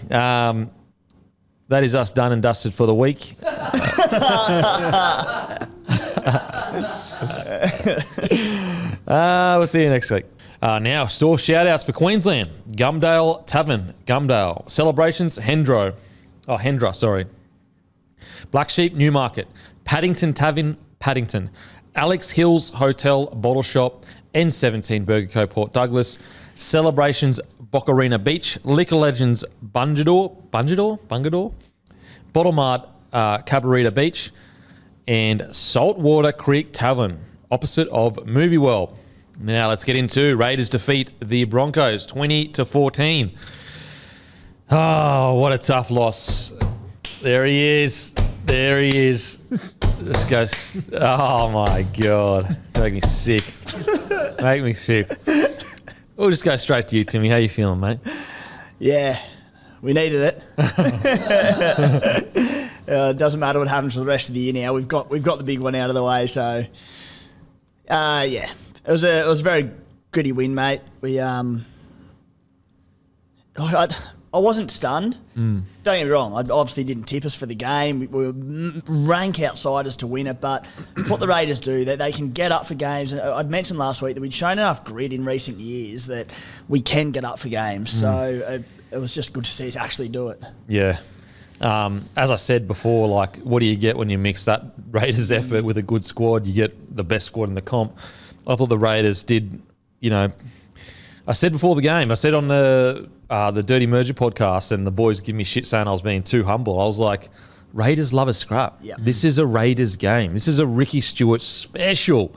That is us done and dusted for the week. We'll see you next week. Now, store shout-outs for Queensland. Gumdale Tavern. Gumdale. Celebrations, Hendra, sorry. Black Sheep, Newmarket. Paddington Tavern, Paddington. Alex Hills Hotel, Bottle Shop. N17 Burger Co. Port Douglas. Celebrations, Bocarina Beach. Liquor Legends, Bungadore. Bottle Mart, Cabarita Beach. And Saltwater Creek Tavern, opposite of Movie World. Now let's get into Raiders defeat the Broncos 20-14. Oh, what a tough loss. There he is. This goes. Oh my God. Make me sick. We'll just go straight to you, Timmy. How you feeling, mate? Yeah, we needed it. It doesn't matter what happens for the rest of the year now. We've got the big one out of the way, so yeah. It was a very gritty win, mate. I wasn't stunned. Don't get me wrong. I obviously didn't tip us for the game. We were rank outsiders to win it, but what the Raiders do, that they can get up for games. And I'd mentioned last week that we'd shown enough grit in recent years that we can get up for games. So it was just good to see us actually do it. Yeah. As I said before, like, what do you get when you mix that Raiders effort with a good squad? You get the best squad in the comp. I thought the Raiders did, I said before the game, I said on the Dirty Merger podcast, and the boys give me shit saying I was being too humble. I was like, Raiders love a scrap. Yep. This is a Raiders game. This is a Ricky Stewart special.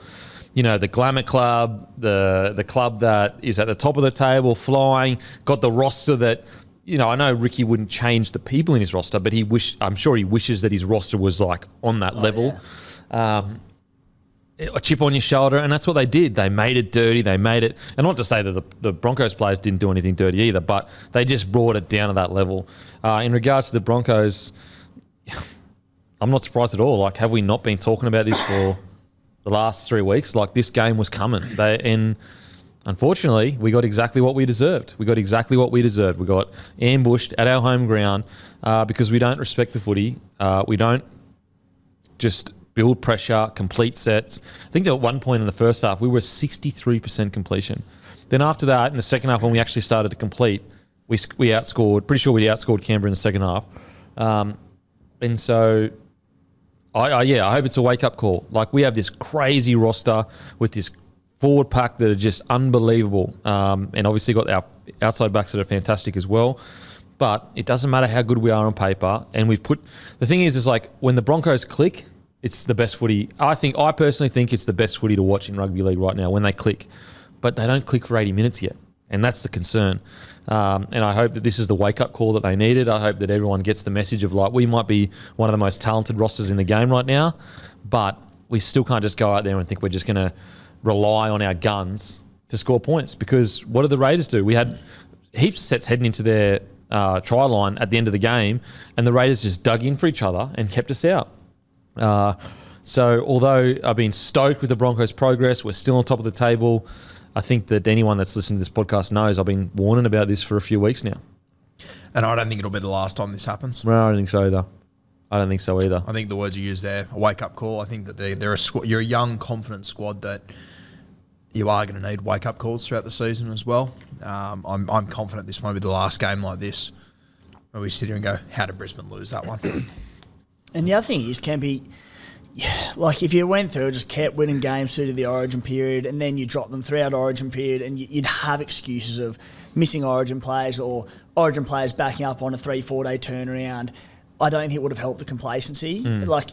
The Glamour Club, the club that is at the top of the table, flying, got the roster that, I know Ricky wouldn't change the people in his roster, but I'm sure he wishes that his roster was like on that level. Yeah. A chip on your shoulder, and that's what they did. They made it dirty. They made it, and not to say that the Broncos players didn't do anything dirty either, but they just brought it down to that level. In regards to the Broncos, I'm not surprised at all. Like, have we not been talking about this for the last 3 weeks? Like, this game was coming. And unfortunately, we got exactly what we deserved. We got ambushed at our home ground because we don't respect the footy. We don't just build pressure, complete sets. I think at one point in the first half, we were 63% completion. Then after that, in the second half, when we actually started to complete, we outscored, pretty sure we outscored Canberra in the second half. And so, I hope it's a wake-up call. Like, we have this crazy roster with this forward pack that are just unbelievable. And obviously got our outside backs that are fantastic as well. But it doesn't matter how good we are on paper. And the thing is like, when the Broncos click, it's the best footy. I personally think it's the best footy to watch in rugby league right now when they click. But they don't click for 80 minutes yet. And that's the concern. And I hope that this is the wake-up call that they needed. I hope that everyone gets the message of, like, we might be one of the most talented rosters in the game right now, but we still can't just go out there and think we're just going to rely on our guns to score points. Because what did the Raiders do? We had heaps of sets heading into their try line at the end of the game, and the Raiders just dug in for each other and kept us out. So although I've been stoked with the Broncos' progress, we're still on top of the table. I think that anyone that's listening to this podcast knows I've been warning about this for a few weeks now. And I don't think it'll be the last time this happens. Well, I don't think so either. I think the words you used there, a wake-up call. I think that you're a young, confident squad that you are going to need wake-up calls throughout the season as well. I'm confident this won't be the last game like this where we sit here and go, how did Brisbane lose that one? And the other thing is, Kempy, like if you went through, just kept winning games through to the Origin period, and then you drop them throughout Origin period, and you'd have excuses of missing Origin players or Origin players backing up on a 3-4 day turnaround. I don't think it would have helped the complacency. Like,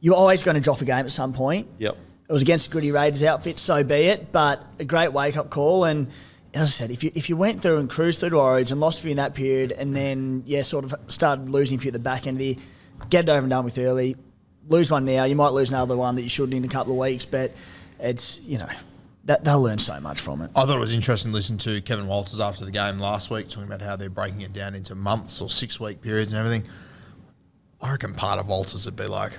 you're always going to drop a game at some point. Yep. It was against a gritty Raiders outfit, so be it. But a great wake up call, and as I said, if you went through and cruised through to Origin, lost a few in that period, and then sort of started losing a few at the back end of the year, get it over and done with early. Lose one now, you might lose another one that you shouldn't in a couple of weeks, but it's, that they'll learn so much from it. I thought it was interesting to listen to Kevin Walters after the game last week, talking about how they're breaking it down into months or 6-week periods and everything. I reckon part of Walters would be like,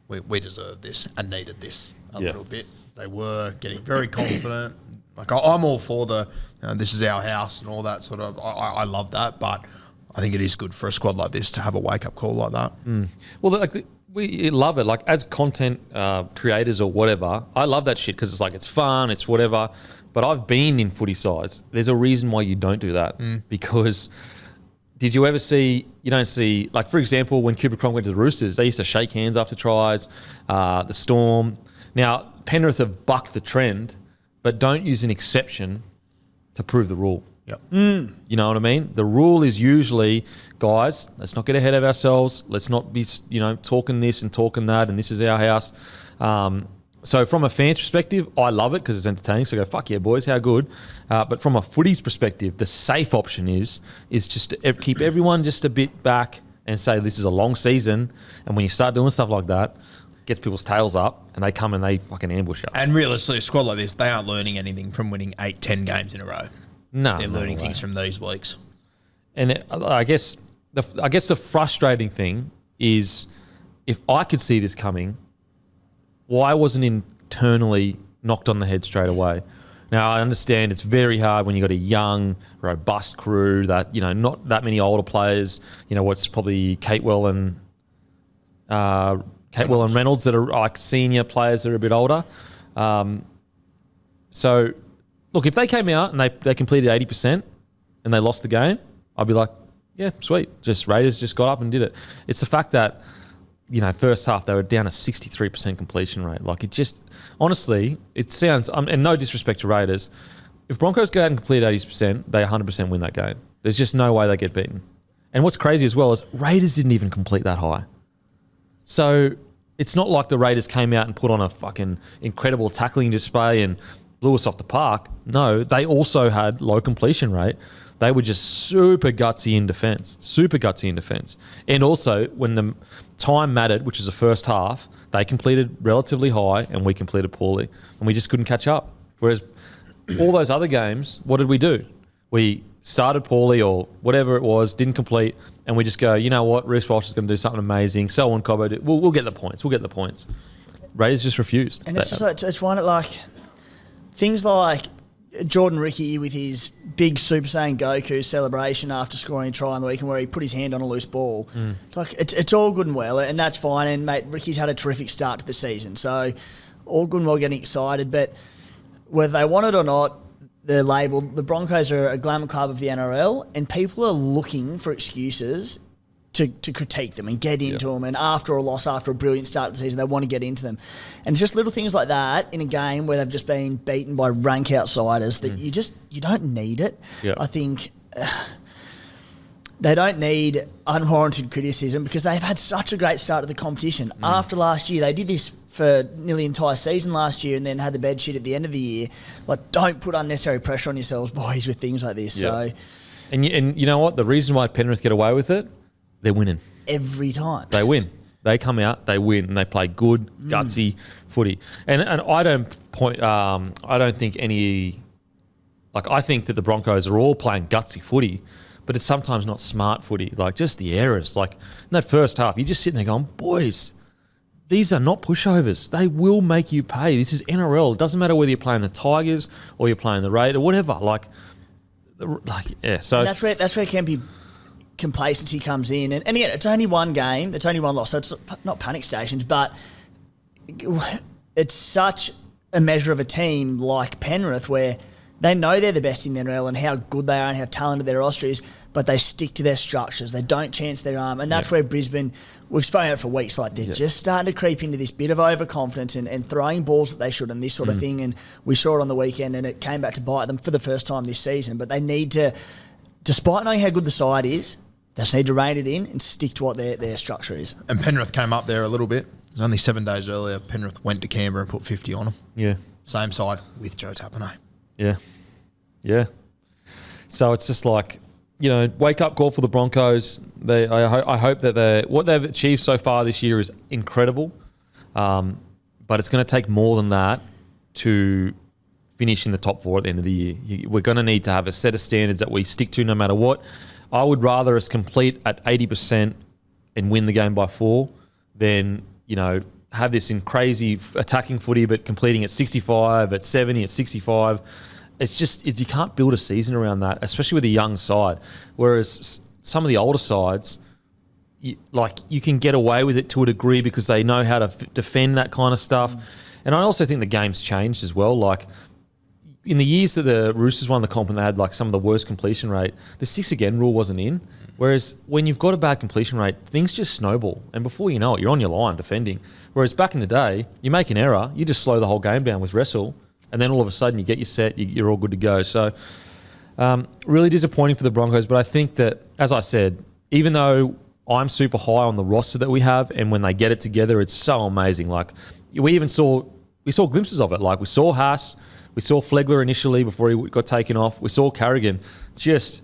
we deserve this and needed this a little bit. They were getting very confident. Like, I'm all for this is our house and all that sort of. I love that, but I think it is good for a squad like this to have a wake-up call like that. Well, we love it. Like, as content creators or whatever, I love that shit because it's like, it's fun, it's whatever. But I've been in footy sides. There's a reason why you don't do that. Because did you ever see, you don't see, like, for example, when Cooper Cronk went to the Roosters, they used to shake hands after tries, the Storm. Now, Penrith have bucked the trend, but don't use an exception to prove the rule. Yep. You know what I mean? The rule is usually, guys, let's not get ahead of ourselves. Let's not be, talking this and talking that, and this is our house. So from a fan's perspective, I love it because it's entertaining. So I go, fuck yeah, boys, how good. But from a footy's perspective, the safe option is just to keep everyone just a bit back and say this is a long season. And when you start doing stuff like that, gets people's tails up and they come and they fucking ambush you. And realistically, a squad like this, they aren't learning anything from winning 8-10 games in a row. No, they're learning things from these weeks. And I guess the frustrating thing is, if I could see this coming, why wasn't internally knocked on the head straight away? Now, I understand it's very hard when you've got a young, robust crew that, not that many older players, what's probably Catewell and Reynolds that are like senior players that are a bit older. So, look, if they came out and they completed 80% and they lost the game, I'd be like, yeah, sweet. Raiders just got up and did it. It's the fact that, first half they were down a 63% completion rate. Like, it just, honestly, it sounds, and no disrespect to Raiders, if Broncos go out and complete 80%, they 100% win that game. There's just no way they get beaten. And what's crazy as well is Raiders didn't even complete that high. So it's not like the Raiders came out and put on a fucking incredible tackling display and blew us off the park. No, they also had low completion rate. They were just super gutsy in defence. And also, when the time mattered, which is the first half, they completed relatively high and we completed poorly. And we just couldn't catch up. Whereas all those other games, what did we do? We started poorly or whatever it was, didn't complete, and we just go, you know what, Reece Walsh is going to do something amazing. So on Cobbo, we'll get the points. Raiders just refused. And it's just like, it's one like things like Jordan Ricky with his big Super Saiyan Goku celebration after scoring a try on the weekend where he put his hand on a loose ball. It's like it's all good and well, and that's fine. And mate, Ricky's had a terrific start to the season, so all good and well getting excited. But whether they want it or not, the label, the Broncos are a glamour club of the NRL, and people are looking for excuses to critique them and get into them. And after a loss, after a brilliant start to the season, they want to get into them. And it's just little things like that in a game where they've just been beaten by rank outsiders that you don't need it. I think they don't need unwarranted criticism because they've had such a great start to the competition. After last year, they did this for nearly the entire season last year and then had the bed shit at the end of the year. Like, don't put unnecessary pressure on yourselves, boys, with things like this. So, and you know what? The reason why Penrith get away with it, they're winning. Every time. They win. They come out, they win, and they play good, gutsy footy. And I don't think any... Like, I think that the Broncos are all playing gutsy footy, but it's sometimes not smart footy. Like, just the errors. Like, in that first half, you're just sitting there going, boys, these are not pushovers. They will make you pay. This is NRL. It doesn't matter whether you're playing the Tigers or you're playing the Raiders or whatever. So... And that's where Kempy complacency comes in. And again, it's only one game. It's only one loss. So it's not panic stations, but it's such a measure of a team like Penrith where They know they're the best in the NRL and how good they are and how talented their roster is, but they stick to their structures. They don't chance their arm. And that's where Brisbane, we've spoken about it for weeks, like they're just starting to creep into this bit of overconfidence and throwing balls that they should and this sort of thing. And we saw it on the weekend and it came back to bite them for the first time this season. But they need to, despite knowing how good the side is, they just need to rein it in and stick to what their structure is. And Penrith came up there a little bit. It was only 7 days earlier. Penrith went to Canberra and put 50 on them. Yeah. Same side with Joe Tapine. Yeah. Yeah. So it's just like, wake up call for the Broncos. I hope that what they've achieved so far this year is incredible. But it's going to take more than that to finish in the top 4 at the end of the year. We're going to need to have a set of standards that we stick to no matter what. I would rather us complete at 80% and win the game by 4 than, have this in crazy attacking footy but completing at 65, at 70, at 65. It's just, you can't build a season around that, especially with a young side. Whereas some of the older sides, you can get away with it to a degree because they know how to defend that kind of stuff. And I also think the game's changed as well. Like, in the years that the Roosters won the comp and they had like some of the worst completion rate, the 6 again rule wasn't in. Whereas when you've got a bad completion rate, things just snowball. And before you know it, you're on your line defending. Whereas back in the day, you make an error, you just slow the whole game down with wrestle. And then all of a sudden you get your set, you're all good to go. So really disappointing for the Broncos. But I think that, as I said, even though I'm super high on the roster that we have, and when they get it together, it's so amazing. Like, we saw glimpses of it. Like, we saw Haas, we saw Flegler initially before he got taken off. We saw Carrigan just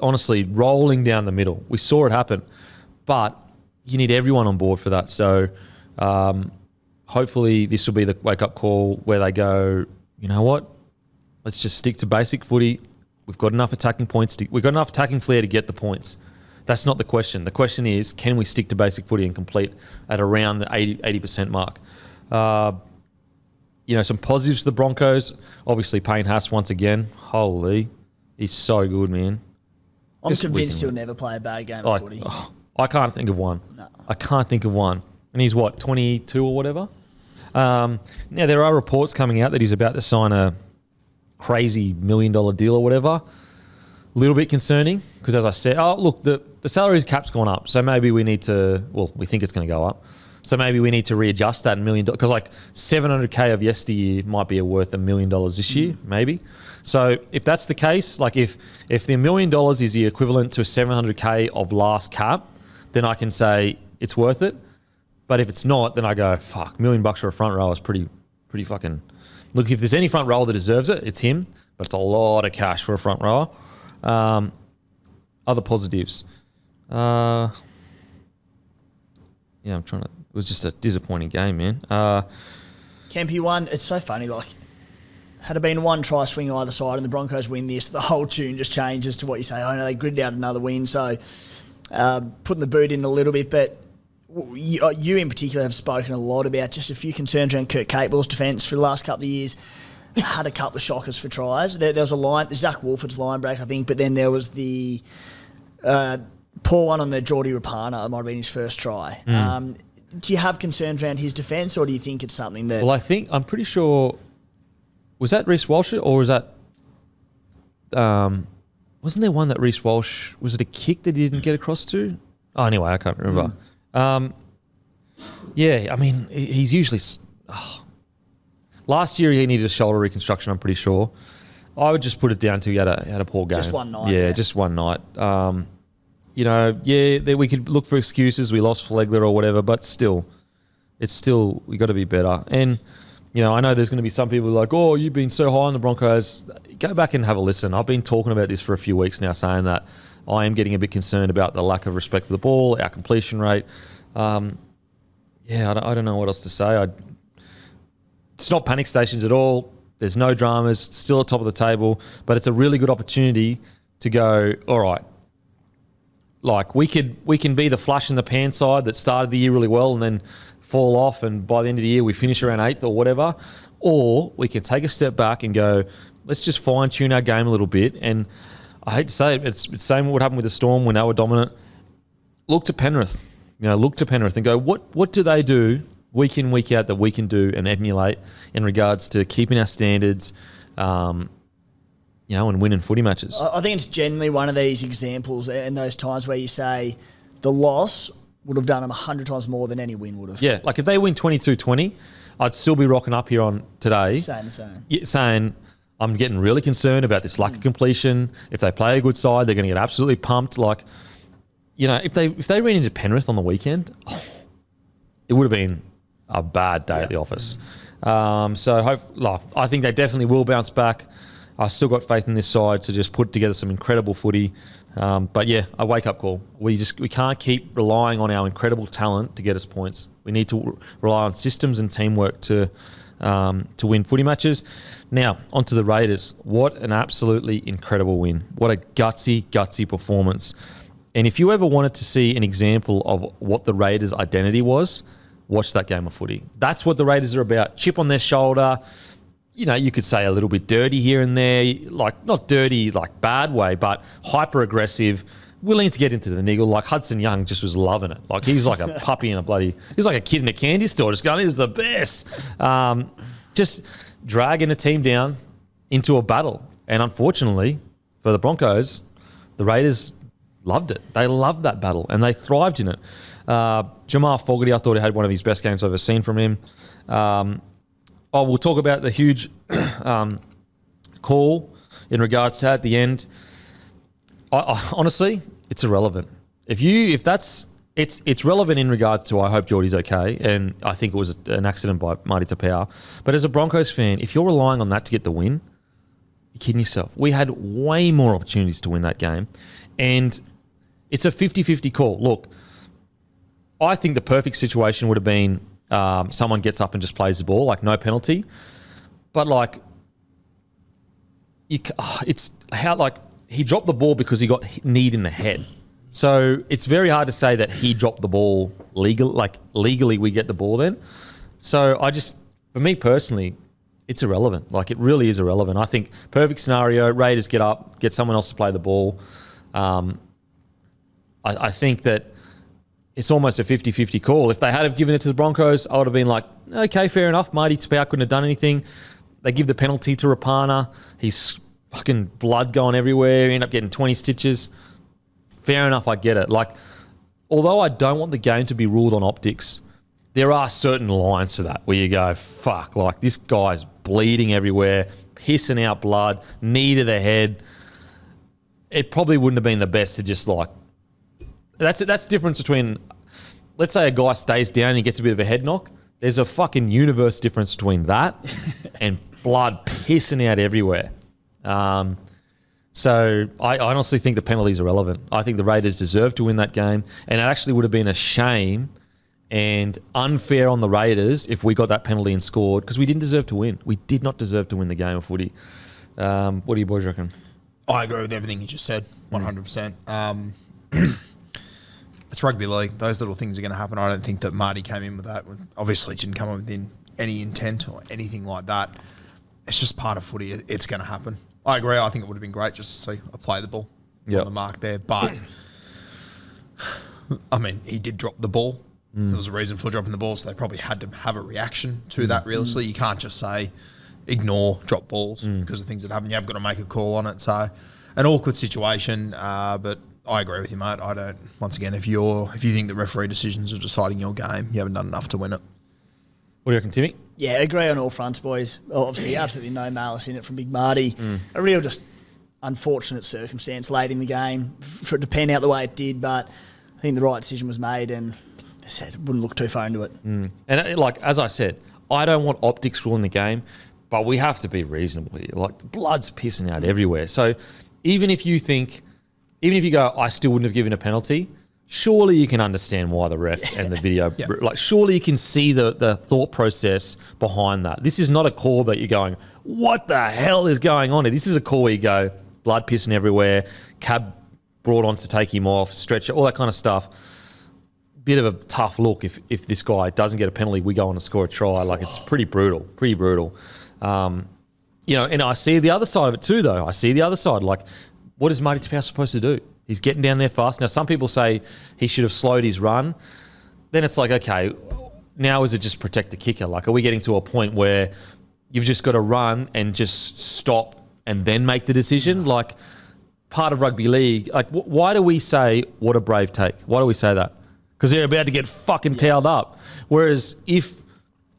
honestly rolling down the middle. We saw it happen. But you need everyone on board for that. So hopefully this will be the wake-up call where they go, you know what? Let's just stick to basic footy. We've got enough attacking points. We've got enough attacking flair to get the points. That's not the question. The question is, can we stick to basic footy and complete at around the 80% mark? Some positives for the Broncos. Obviously, Payne Haas once again. Holy, he's so good, man. I'm convinced he'll never play a bad game of footy. I can't think of one. No. I can't think of one. And he's, 22 or whatever? Now, there are reports coming out that he's about to sign a crazy $1 million deal or whatever. A little bit concerning because, as I said, the salary cap's gone up. So maybe we need to, we think it's going to go up. So maybe we need to readjust that $1 million because like $700K of yesteryear might be worth $1 million this year, maybe. So if that's the case, like if the $1 million is the equivalent to $700K of last cap, then I can say it's worth it. But if it's not, then I go, fuck, $1 million for a front row is pretty fucking. Look, if there's any front rower that deserves it, it's him. But it's a lot of cash for a front rower. Other positives. I'm trying to. It was just a disappointing game, man. Kempy won. It's so funny. Like, had it been one try swing either side and the Broncos win this, the whole tune just changes to what you say. Oh no, they gridded out another win. So putting the boot in a little bit, but. You in particular have spoken a lot about just a few concerns around Kurt Capewell's defence for the last couple of years. Had a couple of shockers for tries. There was a line, Zach Wolford's line break, I think, but then there was the poor one on the Geordie Rapana. It might have been his first try. Do you have concerns around his defence, or do you think it's something that... Well, I'm pretty sure... Was that Reece Walsh, or was that... wasn't there one that Reece Walsh... Was it a kick that he didn't get across to? Oh, anyway, I can't remember. He's usually... Last year he needed a shoulder reconstruction, I'm pretty sure. I would just put it down to he had a poor game. Just one night. Yeah, just one night. We could look for excuses. We lost Flegler or whatever, but still, we got to be better. And, I know there's going to be some people like, oh, you've been so high on the Broncos. Go back and have a listen. I've been talking about this for a few weeks now, saying that I am getting a bit concerned about the lack of respect for the ball, our completion rate. I don't know what else to say. It's not panic stations at all. There's no dramas. It's still at the top of the table, but it's a really good opportunity to go, all right, like we can be the flash in the pan side that started the year really well and then fall off, and by the end of the year we finish around 8th or whatever, or we can take a step back and go, let's just fine tune our game a little bit. And I hate to say it, it's the same what happened with the Storm when they were dominant. Look to Penrith, and go, what do they do week in, week out that we can do and emulate in regards to keeping our standards, and winning footy matches. I think it's generally one of these examples and those times where you say the loss would have done them 100 times more than any win would have. Yeah, like if they win 22-20, I'd still be rocking up here on today saying I'm getting really concerned about this lack of completion. If they play a good side, they're going to get absolutely pumped. Like, if they ran into Penrith on the weekend, it would have been a bad day at the office. I think they definitely will bounce back. I still got faith in this side to just put together some incredible footy. But yeah, a wake-up call. We can't keep relying on our incredible talent to get us points. We need to rely on systems and teamwork to win footy matches. Now, onto the Raiders. What an absolutely incredible win. What a gutsy performance. And if you ever wanted to see an example of what the Raiders' identity was, watch that game of footy. That's what the Raiders are about. Chip on their shoulder. You could say a little bit dirty here and there, like not dirty like bad way, but hyper aggressive, willing to get into the niggle. Like Hudson Young just was loving it. Like he's like a puppy in he's like a kid in a candy store just going, this is the best. Just dragging a team down into a battle. And unfortunately for the Broncos, the Raiders loved it. They loved that battle and they thrived in it. Jamal Fogarty, I thought he had one of his best games I've ever seen from him. We'll talk about the huge call in regards to at the end. I honestly, it's irrelevant. It's relevant in regards to I hope Geordie's okay, and I think it was an accident by Marty Tapau. But as a Broncos fan, if you're relying on that to get the win, you're kidding yourself. We had way more opportunities to win that game, and it's a 50-50 call. Look, I think the perfect situation would have been someone gets up and just plays the ball, like no penalty. But like, it's how like he dropped the ball because he got kneed in the head. So it's very hard to say that he dropped the ball legally we get the ball then. So for me personally, it's irrelevant. Like it really is irrelevant. I think perfect scenario, Raiders get up, get someone else to play the ball. I think that it's almost a 50-50 call. If they had have given it to the Broncos, I would have been like, okay, fair enough. Marty Tapau couldn't have done anything. They give the penalty to Rapana. He's fucking blood going everywhere. He end up getting 20 stitches. Fair enough, I get it. Like, although I don't want the game to be ruled on optics, there are certain lines to that where you go, fuck, like this guy's bleeding everywhere, pissing out blood, knee to the head. It probably wouldn't have been the best to just like, that's the difference between, let's say a guy stays down and he gets a bit of a head knock. There's a fucking universe difference between that and blood pissing out everywhere. So I honestly think the penalties are irrelevant. I think the Raiders deserve to win that game, and it actually would have been a shame and unfair on the Raiders if we got that penalty and scored, because we didn't deserve to win. We did not deserve to win the game of footy. What do you boys reckon? I agree with everything you just said, 100%. It's rugby league. Those little things are going to happen. I don't think that Marty came in with that. Obviously, it didn't come in within any intent or anything like that. It's just part of footy. It's going to happen. I agree. I think it would have been great just to see a play the ball on the mark there. But, I mean, he did drop the ball. There was a reason for dropping the ball, so they probably had to have a reaction to that realistically. You can't just say, ignore drop balls because of things that happen. You have got to make a call on it. So, an awkward situation, but I agree with you, mate. I don't. Once again, if you think the referee decisions are deciding your game, you haven't done enough to win it. What do you reckon, Timmy? Yeah, agree on all fronts, boys. Obviously, absolutely no malice in it from Big Marty. A real just unfortunate circumstance late in the game for it to pan out the way it did, but I think the right decision was made, and as I said, wouldn't look too far into it. And as I said, I don't want optics ruling the game, but we have to be reasonable here. Like the blood's pissing out everywhere. So even if you go, I still wouldn't have given a penalty, surely you can understand why the ref and the video, like surely you can see the thought process behind that. This is not a call that you're going, what the hell is going on here? This is a call where you go, blood pissing everywhere, cab brought on to take him off, stretcher, all that kind of stuff. Bit of a tough look if this guy doesn't get a penalty, we go on to score a try. Like it's pretty brutal. And I see the other side of it too, though. I see the other side. Like, what is Marty Tapau supposed to do? He's getting down there fast. Now, some people say he should have slowed his run. Then it's like, okay, now is it just protect the kicker? Like, are we getting to a point where you've just got to run and just stop and then make the decision. Like, part of rugby league, like, why do we say, what a brave take? Why do we say that? Because they're about to get fucking towed up. Whereas if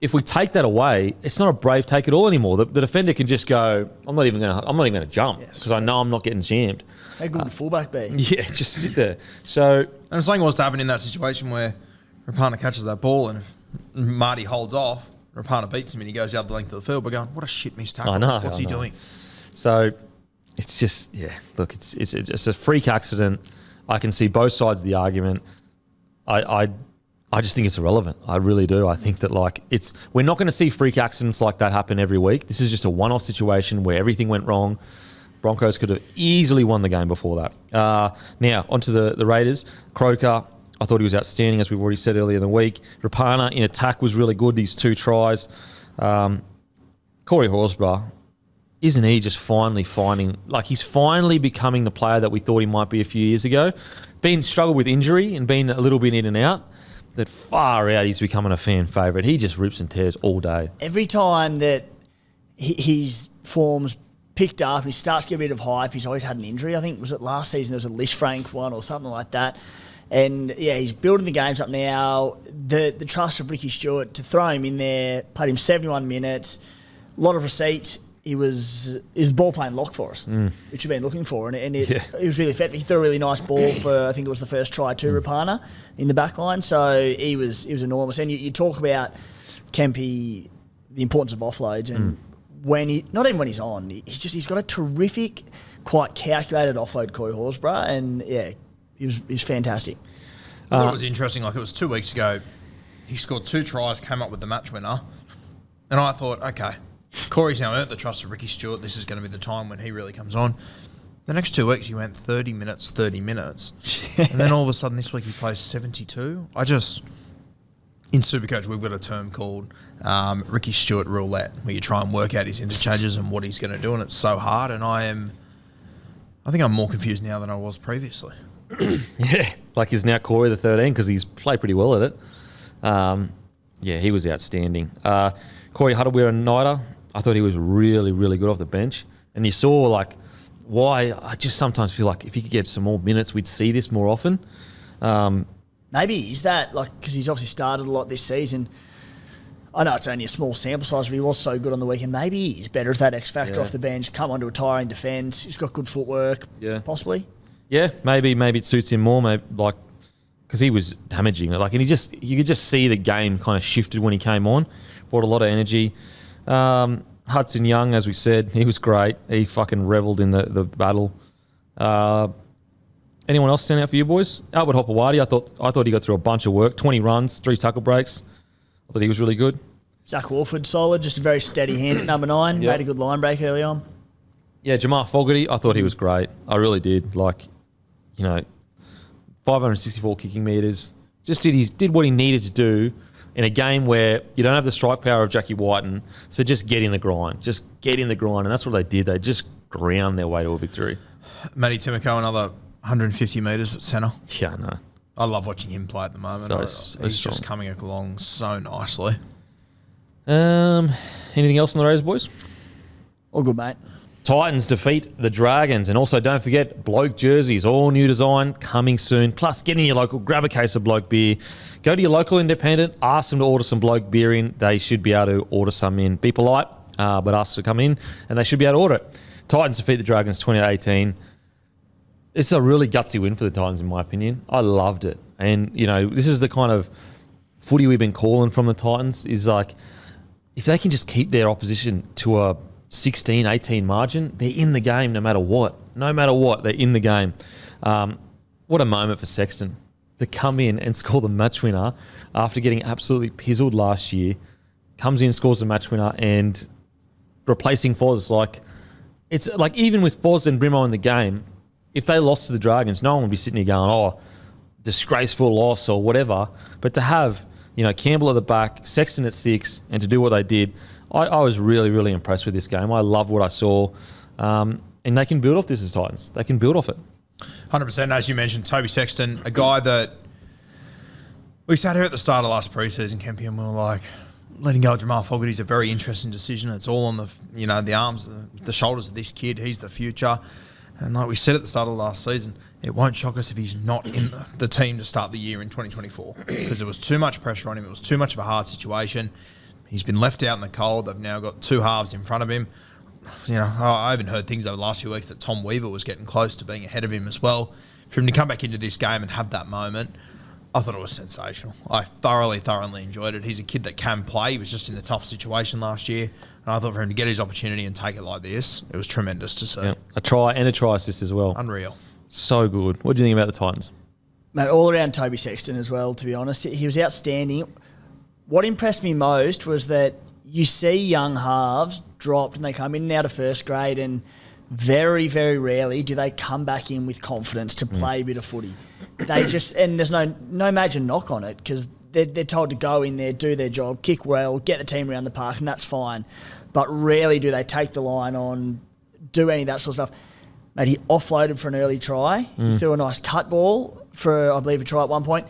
we take that away, it's not a brave take at all anymore. The defender can just go, I'm not even going to jump because I know I'm not getting jammed. How good would fullback be? Yeah, just sit there. So, and something was to happen in that situation where Rapana catches that ball, and if Marty holds off, Rapana beats him and he goes out the length of the field. We're going, what a shit missed tackle. I know. What's he doing? So it's just, look, it's a freak accident. I can see both sides of the argument. I just think it's irrelevant. I really do. I think that we're not going to see freak accidents like that happen every week. This is just a one-off situation where everything went wrong. Broncos could have easily won the game before that. Now, onto the Raiders. Croker, I thought he was outstanding, as we've already said earlier in the week. Rapana in attack was really good, these 2 tries. Corey Horsburgh, isn't he just finally he's finally becoming the player that we thought he might be a few years ago? Been struggled with injury and been a little bit in and out. That far out, he's becoming a fan favourite. He just rips and tears all day. Every time that his form's picked up, he starts to get a bit of hype. He's always had an injury. I think, was it last season, there was a Lish Frank one or something like that. And, he's building the games up now. The trust of Ricky Stewart to throw him in there, played him 71 minutes, a lot of receipts. He was ball playing lock for us, which we've been looking for, and it was really effective. He threw a really nice ball for, I think it was the first try to Rapana in the back line, so he was enormous. And you talk about Kempy, the importance of offloads, and not even when he's on, he's got a terrific, quite calculated offload, Corey Horsburgh, and he's fantastic. I thought it was interesting. Like, it was 2 weeks ago, he scored 2 tries, came up with the match winner, and I thought, okay, Corey's now earned the trust of Ricky Stewart. This is going to be the time when he really comes on. The next 2 weeks, he went 30 minutes, and then all of a sudden this week he plays 72. In Supercoach, we've got a term called Ricky Stewart roulette, where you try and work out his interchanges and what he's going to do, and it's so hard. And I think I'm more confused now than I was previously. He's now Corey the 13 because he's played pretty well at it. He was outstanding. Corey Huddlewear-Nida, I thought he was really, really good off the bench. And you saw, why I just sometimes feel like if he could get some more minutes, we'd see this more often. Maybe is that, because he's obviously started a lot this season. I know it's only a small sample size, but he was so good on the weekend. Maybe he's better as that X factor off the bench, come onto a tiring defence. He's got good footwork, possibly. Yeah, maybe it suits him more, because he was damaging. And you could just see the game kind of shifted when he came on. Brought a lot of energy. Hudson Young, as we said, he was great. He fucking revelled in the battle. Anyone else stand out for you boys? Albert Hopewadi, I thought he got through a bunch of work. 20 runs, 3 tackle breaks. I thought he was really good. Zach Warford, solid. Just a very steady hand at number 9. Made a good line break early on. Yeah, Jamar Fogarty, I thought he was great. I really did. 564 kicking metres. Just did what he needed to do in a game where you don't have the strike power of Jackie Whiten, so just get in the grind. Just get in the grind, and that's what they did. They just ground their way to a victory. Matty Timoko, another 150 metres at centre. Yeah, I know. I love watching him play at the moment. He's just coming along so nicely. Anything else on the Raiders, boys? All good, mate. Titans defeat the Dragons. And also, don't forget, Bloke jerseys, all new design, coming soon. Plus, get in your local, grab a case of Bloke beer. Go to your local independent, ask them to order some Bloke beer in. They should be able to order some in. Be polite, but ask to come in, and they should be able to order it. Titans defeat the Dragons 20-18. It's a really gutsy win for the Titans, in my opinion. I loved it. And, this is the kind of footy we've been calling from the Titans, is if they can just keep their opposition to a 16, 18 margin, they're in the game no matter what. No matter what, they're in the game. What a moment for Sexton to come in and score the match winner after getting absolutely pizzled last year. Comes in, scores the match winner, and replacing Foz. It's even with Foz and Brimo in the game, if they lost to the Dragons, no one would be sitting here going, disgraceful loss or whatever. But to have, Campbell at the back, Sexton at 6, and to do what they did, I was really, really impressed with this game. I love what I saw. And they can build off this as Titans. They can build off it. 100%. As you mentioned, Toby Sexton, a guy that we sat here at the start of last preseason, Kempy, and we were like, letting go of Jamal Fogarty is a very interesting decision. It's all on the arms, the shoulders of this kid. He's the future. And like we said at the start of last season, it won't shock us if he's not in the team to start the year in 2024 because there was too much pressure on him. It was too much of a hard situation. He's been left out in the cold. They've now got two halves in front of him. I even heard things over the last few weeks that Tom Weaver was getting close to being ahead of him as well. For him to come back into this game and have that moment, I thought it was sensational. I thoroughly enjoyed it. He's a kid that can play. He was just in a tough situation last year. And I thought for him to get his opportunity and take it like this, it was tremendous to see. Yeah. A try and a try assist as well. Unreal. So good. What do you think about the Titans? Mate, all around Toby Sexton as well, to be honest. He was outstanding. What impressed me most was that you see young halves dropped and they come in and out of first grade, and very, very rarely do they come back in with confidence to play a bit of footy. They just, and there's no major knock on it because they're told to go in there, do their job, kick well, get the team around the park, and that's fine. But rarely do they take the line on, do any of that sort of stuff. Mate, he offloaded for an early try. He threw a nice cut ball for, I believe, a try at one point.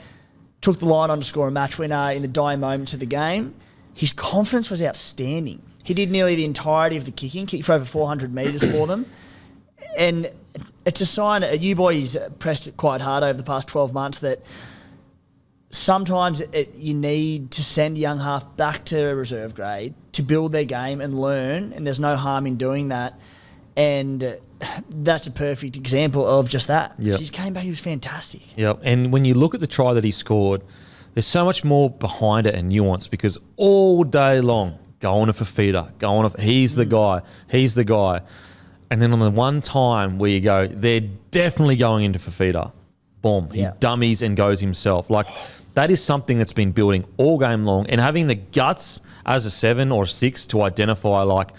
Took the line on to score a match winner in the dying moments of the game. His confidence was outstanding. He did nearly the entirety of the kicking, kicked for over 400 metres for them. And it's a sign, U-Boy's pressed it quite hard over the past 12 months that sometimes you need to send young half back to reserve grade to build their game and learn, and there's no harm in doing that. And that's a perfect example of just that. Yep. He came back, he was fantastic. Yep. And when you look at the try that he scored, there's so much more behind it and nuance because all day long, going to Fafita, he's the guy, he's the guy. And then on the one time where you go, they're definitely going into Fafita, boom, he dummies and goes himself. Like, that is something that's been building all game long, and having the guts as a 7 or 6 to identify, like,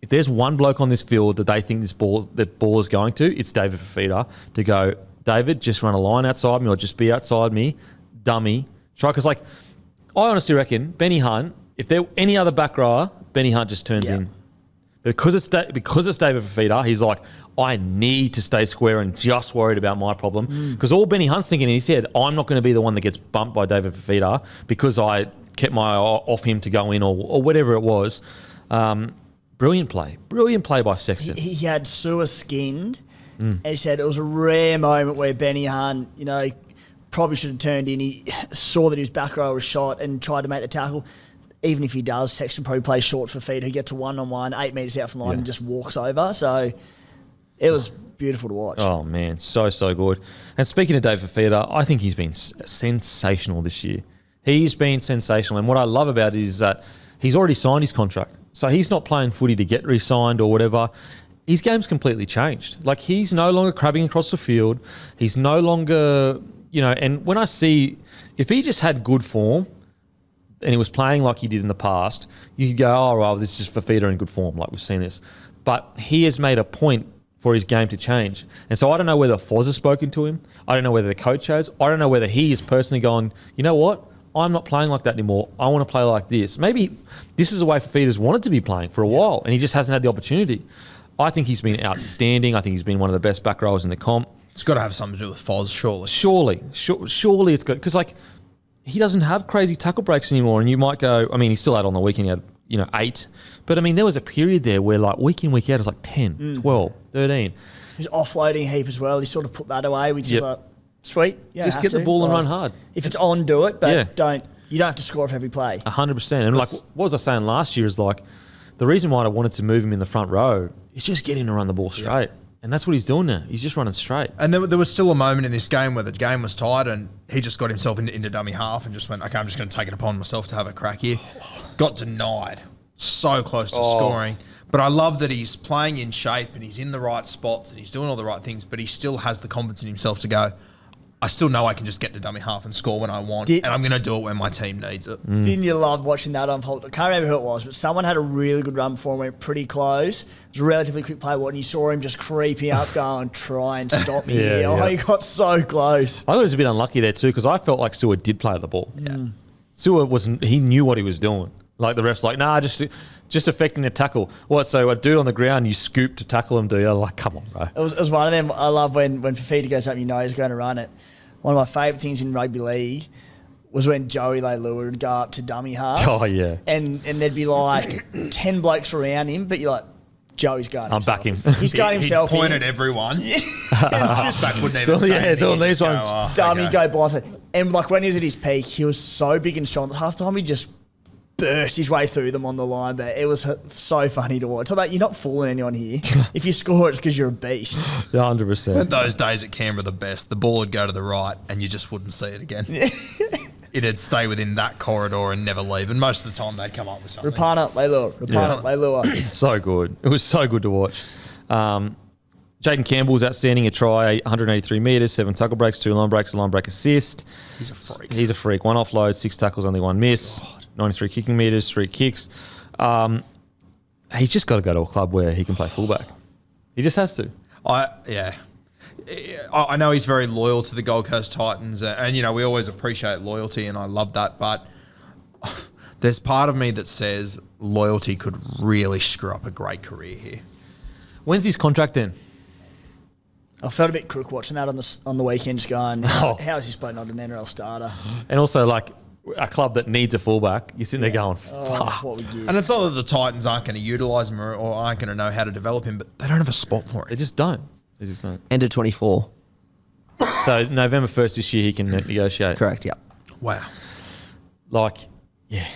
if there's one bloke on this field that they think that ball is going to, it's David Fafita, to go, David, just run a line outside me or just be outside me, dummy, try. Because, like, I honestly reckon Benny Hunt, if there were any other back rower, Benny Hunt just turns in. Because it's David Fafita, he's like, I need to stay square and just worried about my problem. Because all Benny Hunt's thinking in his head, I'm not going to be the one that gets bumped by David Fafita because I kept my eye off him to go in or whatever it was. Brilliant play by Sexton. He had Sewer skinned, and he said it was a rare moment where Benny Hunt, probably should have turned in. He saw that his back row was shot and tried to make the tackle. Even if he does, Sexton probably plays short for feet. He gets to 1-on-1, 8 metres out from the line and just walks over. So it was beautiful to watch. Oh, man, so good. And speaking of Dave Fafita, I think he's been sensational this year. He's been sensational. And what I love about it is that he's already signed his contract. So he's not playing footy to get re-signed or whatever. His game's completely changed. Like, he's no longer crabbing across the field. He's no longer, and when I see, if he just had good form, and he was playing like he did in the past, you could go, oh, well, this is Fafita in good form, like we've seen this. But he has made a point for his game to change. And so I don't know whether Foz has spoken to him. I don't know whether the coach has. I don't know whether he is personally going, you know what? I'm not playing like that anymore. I want to play like this. Maybe this is the way Fafita's wanted to be playing for a while, and he just hasn't had the opportunity. I think he's been outstanding. I think he's been one of the best back rowers in the comp. It's got to have something to do with Foz, surely. Surely it's good. Because, like, he doesn't have crazy tackle breaks anymore, and you might go, I mean, he's still out on the weekend, he had, 8. But, I mean, there was a period there where, like, week in, week out, it was like 10, 12, 13. He's offloading a heap as well. He sort of put that away, which is like, sweet. Just get the ball and run hard. If it's on, do it, but you don't have to score off every play. 100%. And, like, what was I saying last year is, like, the reason why I wanted to move him in the front row is just get him to run the ball straight. And that's what he's doing now. He's just running straight. And there was still a moment in this game where the game was tied and he just got himself into dummy half and just went, okay, I'm just going to take it upon myself to have a crack here. Got denied. So close to scoring. But I love that he's playing in shape and he's in the right spots and he's doing all the right things, but he still has the confidence in himself to go, I still know I can just get to dummy half and score when I want, and I'm going to do it when my team needs it. Didn't you love watching that unfold? I can't remember who it was, but someone had a really good run before and went pretty close. It was a relatively quick play, and you saw him just creeping up going, try and stop me here. Oh, he got so close. I thought he was a bit unlucky there too because I felt like Sewer did play the ball. Sewer he knew what he was doing. Like the ref's like, nah, just affecting the tackle. What, so a dude on the ground, you scoop to tackle him, do you? Like, come on, bro. It was one of them. I love when Fafita goes up, you know he's going to run it. One of my favourite things in rugby league was when Joey Leilua would go up to dummy half. Oh, yeah. And there'd be like 10 blokes around him, but you're like, Joey's going I'm himself. back him. He's going himself He pointed in. everyone. Just Back wouldn't even say anything, doing he'd these just go, ones. "Oh, dummy, okay." go blindside. And like when he was at his peak, he was so big and strong that half the time he just burst his way through them on the line. But it was so funny to watch. So like, you're not fooling anyone here. If you score, it's because you're a beast. Yeah, 100%. Those days at Canberra, the best. The ball would go to the right, and you just wouldn't see it again. It'd stay within that corridor and never leave. And most of the time, they'd come up with something. Rapana, Leilua. Rapana, Leilua. So good. It was so good to watch. Jaden Campbell was outstanding. A try, 183 metres, 7 tackle breaks, 2 line breaks, a line break assist. He's a freak. He's a freak. 1 offload, 6 tackles, only 1 miss. 93 kicking metres, 3 kicks. He's just got to go to a club where he can play fullback. He just has to. I know he's very loyal to the Gold Coast Titans, and you know we always appreciate loyalty, and I love that. But there's part of me that says loyalty could really screw up a great career here. When's his contract then? I felt a bit crook watching that on the weekend, just going, how is this bloke not an NRL starter? And also, like, a club that needs a fullback, you're sitting there going, fuck. What we give. And it's not that the Titans aren't going to utilise him or aren't going to know how to develop him, but they don't have a spot for They it. just don't. They just don't. End of 24. So November 1st this year, he can negotiate. Correct, yeah. Wow. Like, yeah.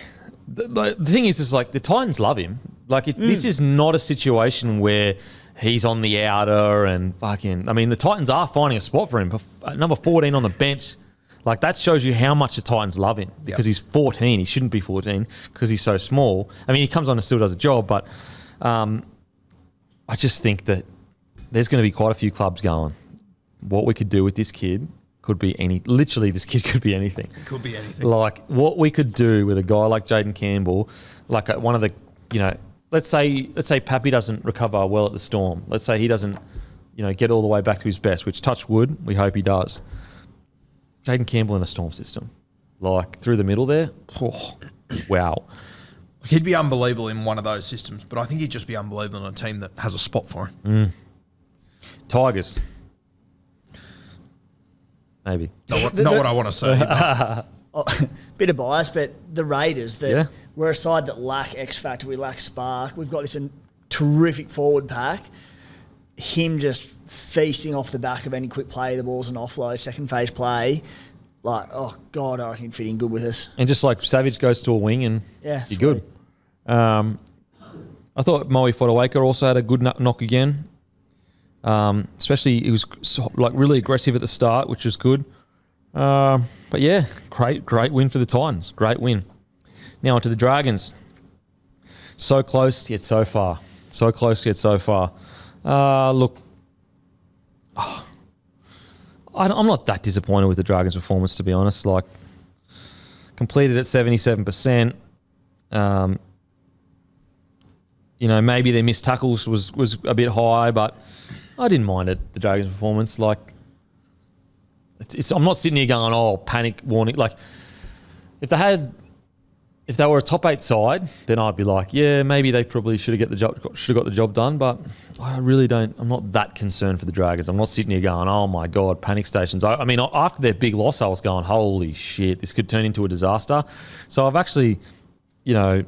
The thing is like, the Titans love him. Like, this is not a situation where he's on the outer and fucking... I mean, the Titans are finding a spot for him. Number 14 on the bench. Like, that shows you how much the Titans love him because he's 14. He shouldn't be 14 because he's so small. I mean, he comes on and still does a job, but I just think that there's going to be quite a few clubs going, what we could do with this kid could be literally this kid could be anything. It could be anything. Like, what we could do with a guy like Jaden Campbell, like one of the, you know, let's say Pappy doesn't recover well at the Storm. Let's say he doesn't, you know, get all the way back to his best, which touch wood, we hope he does. Jaden Campbell in a Storm system, like through the middle there, wow. He'd be unbelievable in one of those systems, but I think he'd just be unbelievable in a team that has a spot for him. Tigers. Maybe. Not what I want to see. but- Bit of bias, but the Raiders, we're a side that lack X factor, we lack spark. We've got this terrific forward pack. Him just feasting off the back of any quick play, the ball's an offload, second phase play. Like, oh God, I reckon he'd fit in good with us. And just like Savage goes to a wing and Yeah, you're good. I thought Moe Fodawaker also had a good knock again. Especially he was like really aggressive at the start, which was good. But yeah, great win for the Titans. Great win. Now onto the Dragons. So close yet so far. So close yet so far. Look, I'm not that disappointed with the Dragons' performance, to be honest. Like, completed at 77%. You know, maybe their missed tackles was a bit high, but I didn't mind it, the Dragons' performance. Like, I'm not sitting here going, oh, panic warning. Like, if they were a top 8 side, then I'd be like, yeah, maybe they probably should have got the job done. But I really don't. I'm not that concerned for the Dragons. I'm not sitting here going, oh my God, panic stations. I mean, after their big loss, I was going, holy shit, this could turn into a disaster. So I've actually, I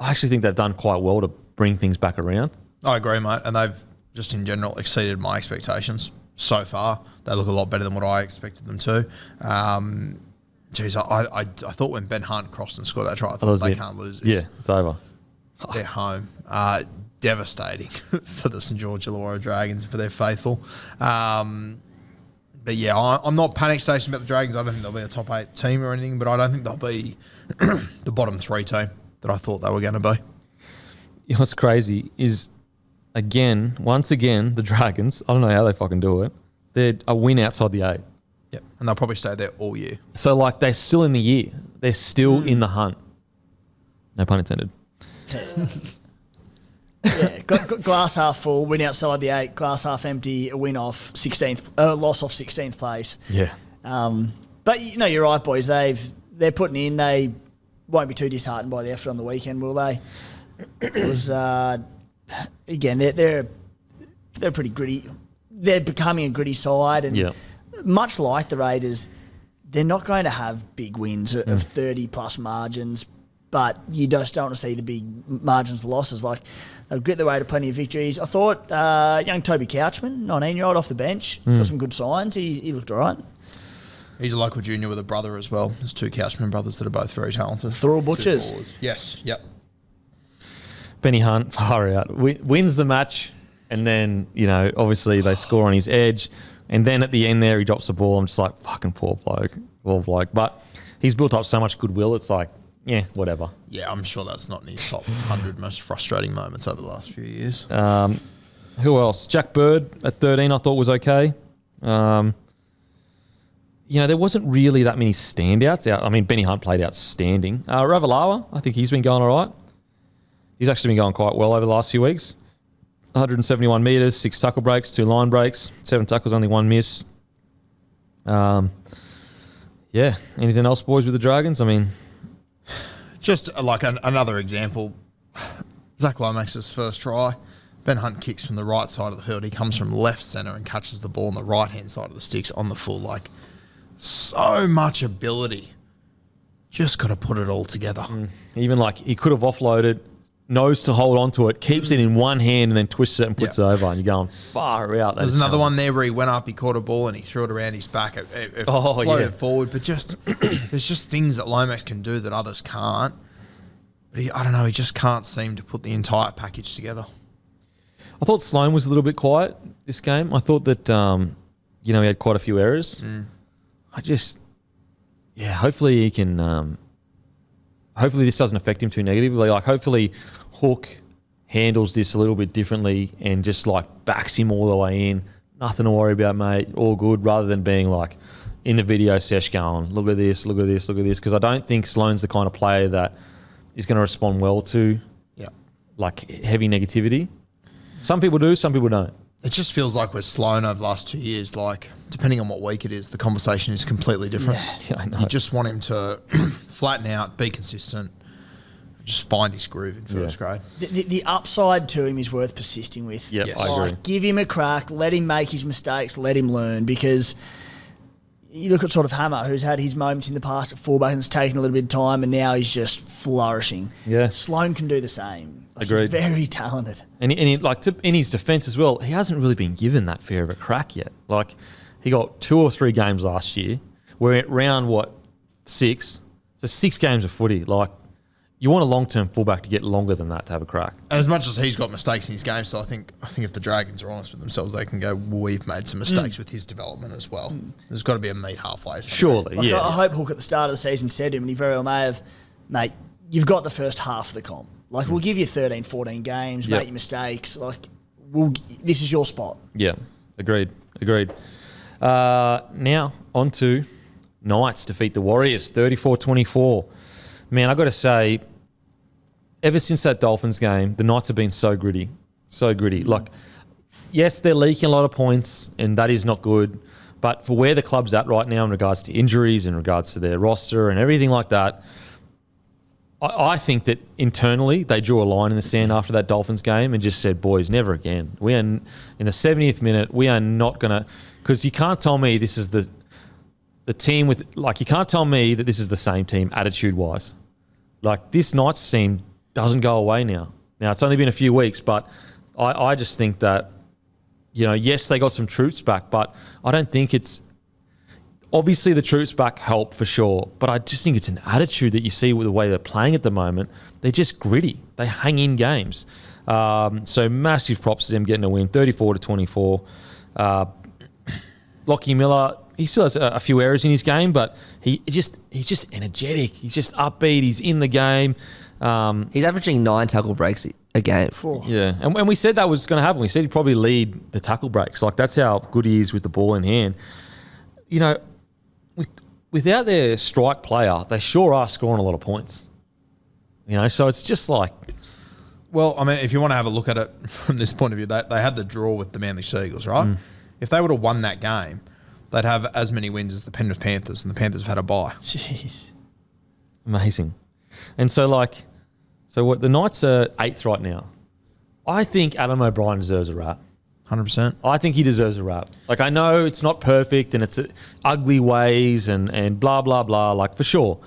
actually think they've done quite well to bring things back around. I agree, mate. And they've just in general exceeded my expectations so far. They look a lot better than what I expected them to. Geez, I thought when Ben Hunt crossed and scored that try, I thought they can't lose this. Yeah, it's over. They're home. Devastating for the St. George Illawarra Dragons, for their faithful. But yeah, I'm not panic stationed about the Dragons. I don't think they'll be a top 8 team or anything, but I don't think they'll be the bottom 3 team that I thought they were going to be. You know what's crazy is, once again, the Dragons, I don't know how they fucking do it, they're a win outside the 8. Yep, and they'll probably stay there all year. So, like, they're still in the year. They're still in the hunt. No pun intended. Yeah, glass half full, win outside the 8, glass half empty, a win off 16th, loss off 16th place. Yeah. But you're right, boys. They're putting in. They won't be too disheartened by the effort on the weekend, will they? It was again. They're pretty gritty. They're becoming a gritty side, and much like the Raiders, they're not going to have big wins of 30-plus margins, but you just don't want to see the big margins of losses. Like, they'll grit their way to plenty of victories. I thought young Toby Couchman, 19-year-old off the bench, got some good signs. He looked all right. He's a local junior with a brother as well. There's 2 Couchman brothers that are both very talented. Thurl Butchers. Yes, yep. Benny Hunt, far out, wins the match, and then, obviously they score on his edge, and then at the end there he drops the ball. I'm just like, fucking poor bloke. But he's built up so much goodwill, it's like, yeah, whatever. Yeah, I'm sure that's not in his top 100 most frustrating moments over the last few years. Who else? Jack Bird at 13 I thought was okay. There wasn't really that many standouts out. I mean, Benny Hunt played outstanding. Ravalawa, I think he's been going all right. He's actually been going quite well over the last few weeks. 171 metres, 6 tackle breaks, 2 line breaks, 7 tackles, only 1 miss. Yeah. Anything else, boys, with the Dragons? I mean, just like another example, Zach Lomax's first try. Ben Hunt kicks from the right side of the field. He comes from left centre and catches the ball on the right-hand side of the sticks on the full. Like, so much ability. Just got to put it all together. Even like he could have offloaded, knows to hold on to it, keeps it in one hand and then twists it and puts it over, and you're going far out. There's another one there where he went up, he caught a ball and he threw it around his back. It floated forward. But just there's just things that Lomax can do that others can't. But I don't know, he just can't seem to put the entire package together. I thought Sloan was a little bit quiet this game. I thought that, he had quite a few errors. Hopefully he can... hopefully this doesn't affect him too negatively. Like, hopefully Hook handles this a little bit differently and just, like, backs him all the way in. Nothing to worry about, mate. All good, rather than being, like, in the video sesh going, look at this, look at this, look at this. Because I don't think Sloan's the kind of player that is going to respond well to, like, heavy negativity. Some people do, some people don't. It just feels like we're Sloan over the last 2 years. Like, depending on what week it is, the conversation is completely different. Yeah, I know. You just want him to flatten out, be consistent, just find his groove in first grade. The upside to him is worth persisting with. Yep, yes, I agree. Give him a crack, let him make his mistakes, let him learn, because you look at sort of Hammer, who's had his moments in the past at fullback and it's taken a little bit of time, and now he's just flourishing. Yeah. Sloan can do the same. Agreed. He's very talented. And in his defence as well, he hasn't really been given that fair of a crack yet. Like, he got 2 or 3 games last year. We're at round, 6? So 6 games of footy. Like, you want a long-term fullback to get longer than that to have a crack. And as much as he's got mistakes in his game, so I think if the Dragons are honest with themselves, they can go, we've made some mistakes with his development as well. There's got to be a meet halfway. Surely, I hope Hook at the start of the season said to him, and he very well may have, mate, you've got the first half of the comp. Like, we'll give you 13, 14 games, make your mistakes. Like, this is your spot. Yeah, agreed. Now, on to Knights defeat the Warriors, 34-24. Man, I got to say, ever since that Dolphins game, the Knights have been so gritty. So gritty. Like, yes, they're leaking a lot of points, and that is not good. But for where the club's at right now in regards to injuries, in regards to their roster and everything like that, I think that internally they drew a line in the sand after that Dolphins game and just said, boys, never again. We are in the 70th minute. We are not going to, because you can't tell me this is the team with, like, you can't tell me that this is the same team attitude-wise. Like, this Knights team doesn't go away now. Now, it's only been a few weeks, but I just think that, yes, they got some troops back, but I don't think it's, obviously the troops back help for sure, but I just think it's an attitude that you see with the way they're playing at the moment. They're just gritty. They hang in games. So massive props to them getting a win, 34-24. Lockie Miller, he still has a few errors in his game, but he's just energetic. He's just upbeat. He's in the game. He's averaging 9 tackle breaks a game. Yeah, and we said that was going to happen. We said he'd probably lead the tackle breaks. Like, that's how good he is with the ball in hand. Without their strike player, they sure are scoring a lot of points. So it's just like... Well, I mean, if you want to have a look at it from this point of view, they had the draw with the Manly Seagulls, right? If they would have won that game, they'd have as many wins as the Penrith Panthers, and the Panthers have had a bye. Jeez. Amazing. And so the Knights are 8th right now. I think Adam O'Brien deserves a rap. 100%. I think he deserves a rap. Like, I know it's not perfect and it's ugly ways and blah, blah, blah, like, for sure.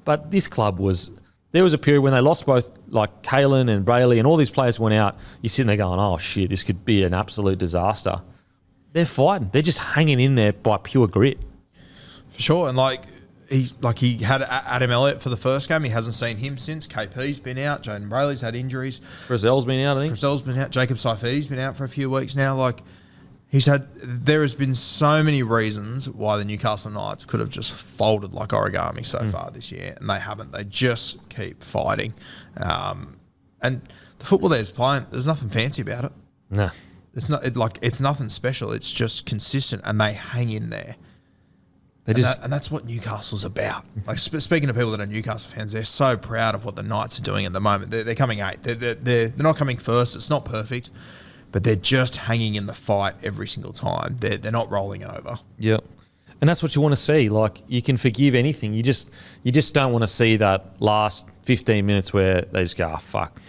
But this club was... There was a period when they lost both, like, Kalen and Brayley, and all these players went out. You're sitting there going, oh, shit, this could be an absolute disaster. They're fighting. They're just hanging in there by pure grit. For sure. And, he had Adam Elliott for the first game. He hasn't seen him since. KP's been out. Jaden Brayley's had injuries. Frizzell's been out, I think. Frizzell's been out. Jacob Saifiti's been out for a few weeks now. Like, there has been so many reasons why the Newcastle Knights could have just folded like origami so far this year, and they haven't. They just keep fighting. And the football there's playing, there's nothing fancy about it. No. It's nothing special. It's just consistent, and they hang in there. And that's what Newcastle's about. Like, speaking to people that are Newcastle fans, they're so proud of what the Knights are doing at the moment. They're coming 8th. They're not coming first. It's not perfect, but they're just hanging in the fight every single time. They're not rolling over. Yep. And that's what you want to see. Like, you can forgive anything. You just don't want to see that last 15 minutes where they just go, oh, fuck,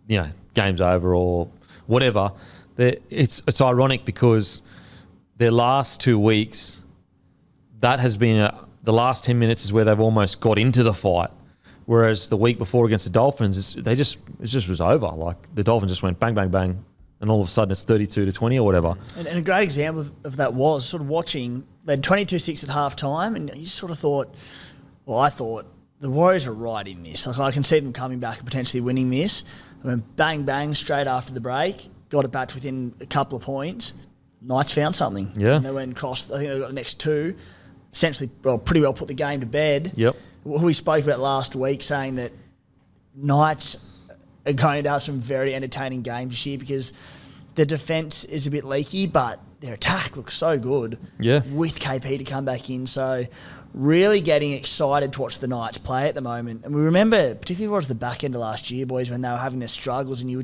game's over or whatever. It's ironic because their last 2 weeks, that has been the last 10 minutes is where they've almost got into the fight. Whereas the week before against the Dolphins, it just was over. Like, the Dolphins just went bang, bang, bang, and all of a sudden it's 32-20 or whatever. And a great example of that was sort of watching, they had 22-6 at half time, and you sort of thought, I thought, the Warriors are right in this. Like, I can see them coming back and potentially winning this. They went bang, bang straight after the break, got it back to within a couple of points. Knights found something. Yeah. And they went across, I think they got the next two. Essentially, pretty well put the game to bed. Yep. We spoke about last week saying that Knights are going to have some very entertaining games this year because the defence is a bit leaky, but their attack looks so good. Yeah. With KP to come back in. So really getting excited to watch the Knights play at the moment. And we remember, particularly towards the back end of last year, boys, when they were having their struggles and it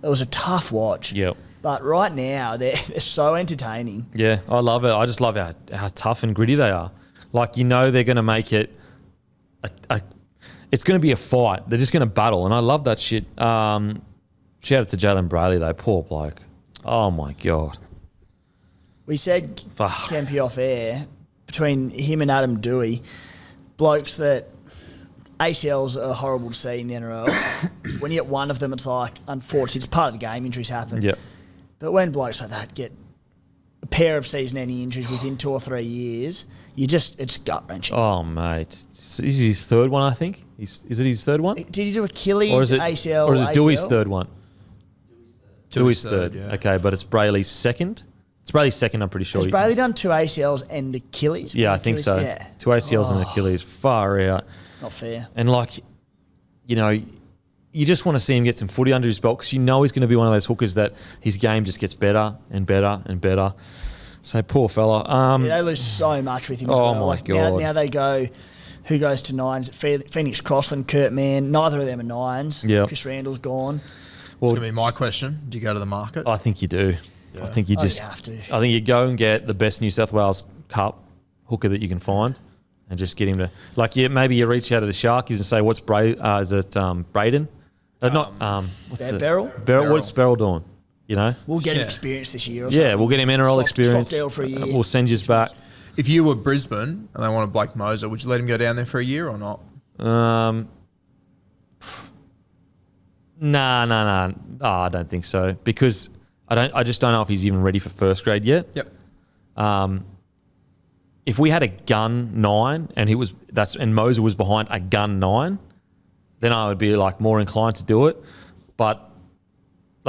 was a tough watch. Yep. But right now, they're so entertaining. Yeah, I love it. I just love how tough and gritty they are. Like, they're going to make it it's going to be a fight. They're just going to battle, and I love that shit. Shout out to Jalen Brayley, though. Poor bloke. Oh, my God. We said, Kempy off air, between him and Adam Dewey, blokes that ACLs are horrible to see in the NRL. When you get one of them, it's like, unfortunately, it's part of the game. Injuries happen. Yep. But when blokes like that get a pair of season-ending injuries within 2 or 3 years, it's gut-wrenching. Oh, mate. Is his third one, I think? Is it his third one? Did he do Achilles, ACL, Or is it Dewey's ACL? third one? Dewey's third. Yeah. Okay, but it's Brayley's second? It's Brayley's second, I'm pretty sure. Has Brayley done 2 ACLs and Achilles? Yeah, I think so. Yeah. 2 ACLs and Achilles. Far out. Not fair. And, you just want to see him get some footy under his belt because he's going to be one of those hookers that his game just gets better and better and better. So, poor fella. They lose so much with him as well. Oh, my God. Now they go, who goes to nines? Phoenix Crossland, Kurt Mann. Neither of them are nines. Yep. Chris Randall's gone. Well, it's going to be my question. Do you go to the market? I think you do. Yeah. I think you have to. I think you go and get the best New South Wales Cup hooker that you can find and just get him to... maybe you reach out to the Sharkies and say, what's is it Braden? What's it? Beryl? What's Beryl doing? We'll get him experience this year. We'll get him NRL experience. Deal for a year. We'll send you back. If you were Brisbane and they wanted Blake Moser, would you let him go down there for a year or not? Nah. Oh, I don't think so because I just don't know if he's even ready for first grade yet. Yep. If we had a gun 9 and Moser was behind a gun 9, then I would be more inclined to do it. But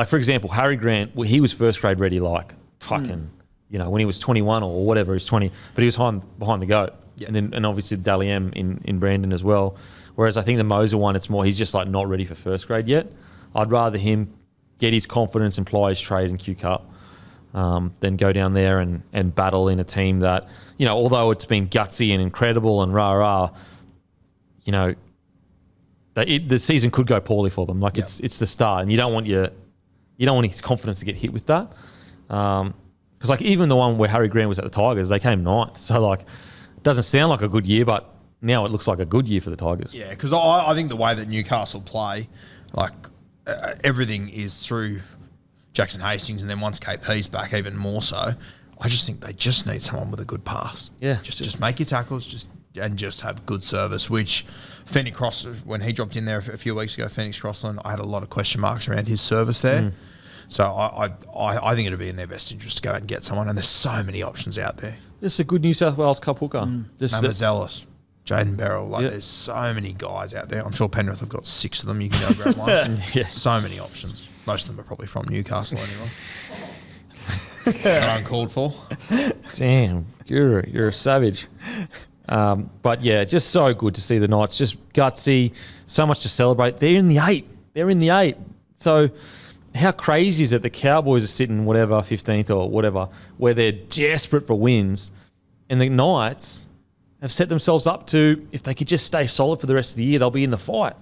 for example, Harry Grant, he was first grade ready when he was 21 or whatever, he's 20, but he was behind the goat. Yep. And obviously Dally M in Brandon as well. Whereas I think the Moser one, it's more, he's just not ready for first grade yet. I'd rather him get his confidence and ply his trade in Q Cup than go down there and battle in a team that, although it's been gutsy and incredible and rah-rah, the season could go poorly for them. It's the start, and you don't want his confidence to get hit with that. Because even the one where Harry Grant was at the Tigers, they came 9th. So it doesn't sound like a good year, but now it looks like a good year for the Tigers. Yeah, because I think the way that Newcastle play, everything is through Jackson Hastings, and then once KP's back, even more so. I just think they just need someone with a good pass. Yeah. Just make your tackles, just have good service, which Phoenix Cross, when he dropped in there a few weeks ago, Phoenix Crossland, I had a lot of question marks around his service there. So I think it'd be in their best interest to go and get someone, and there's so many options out there. This is a good New South Wales Cup hooker. Mamazelis, Jaden Beryl, there's so many guys out there. I'm sure Penrith have got 6 of them. You can go grab one. So many options. Most of them are probably from Newcastle anyway. Uncalled for. Damn, you're a savage. But yeah, just so good to see the Knights. Just gutsy, so much to celebrate. They're in the 8. So how crazy is it the Cowboys are sitting 15th or whatever, where they're desperate for wins, and the Knights have set themselves up to, if they could just stay solid for the rest of the year, they'll be in the fight.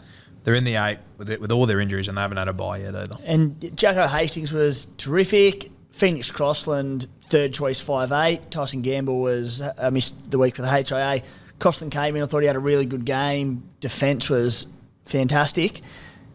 They're in the 8 with all their injuries, and they haven't had a bye yet either. And Jacko Hastings was terrific. Phoenix Crossland, third choice 5'8". Tyson Gamble was missed the week with the HIA. Crossland came in. I thought he had a really good game. Defence was fantastic.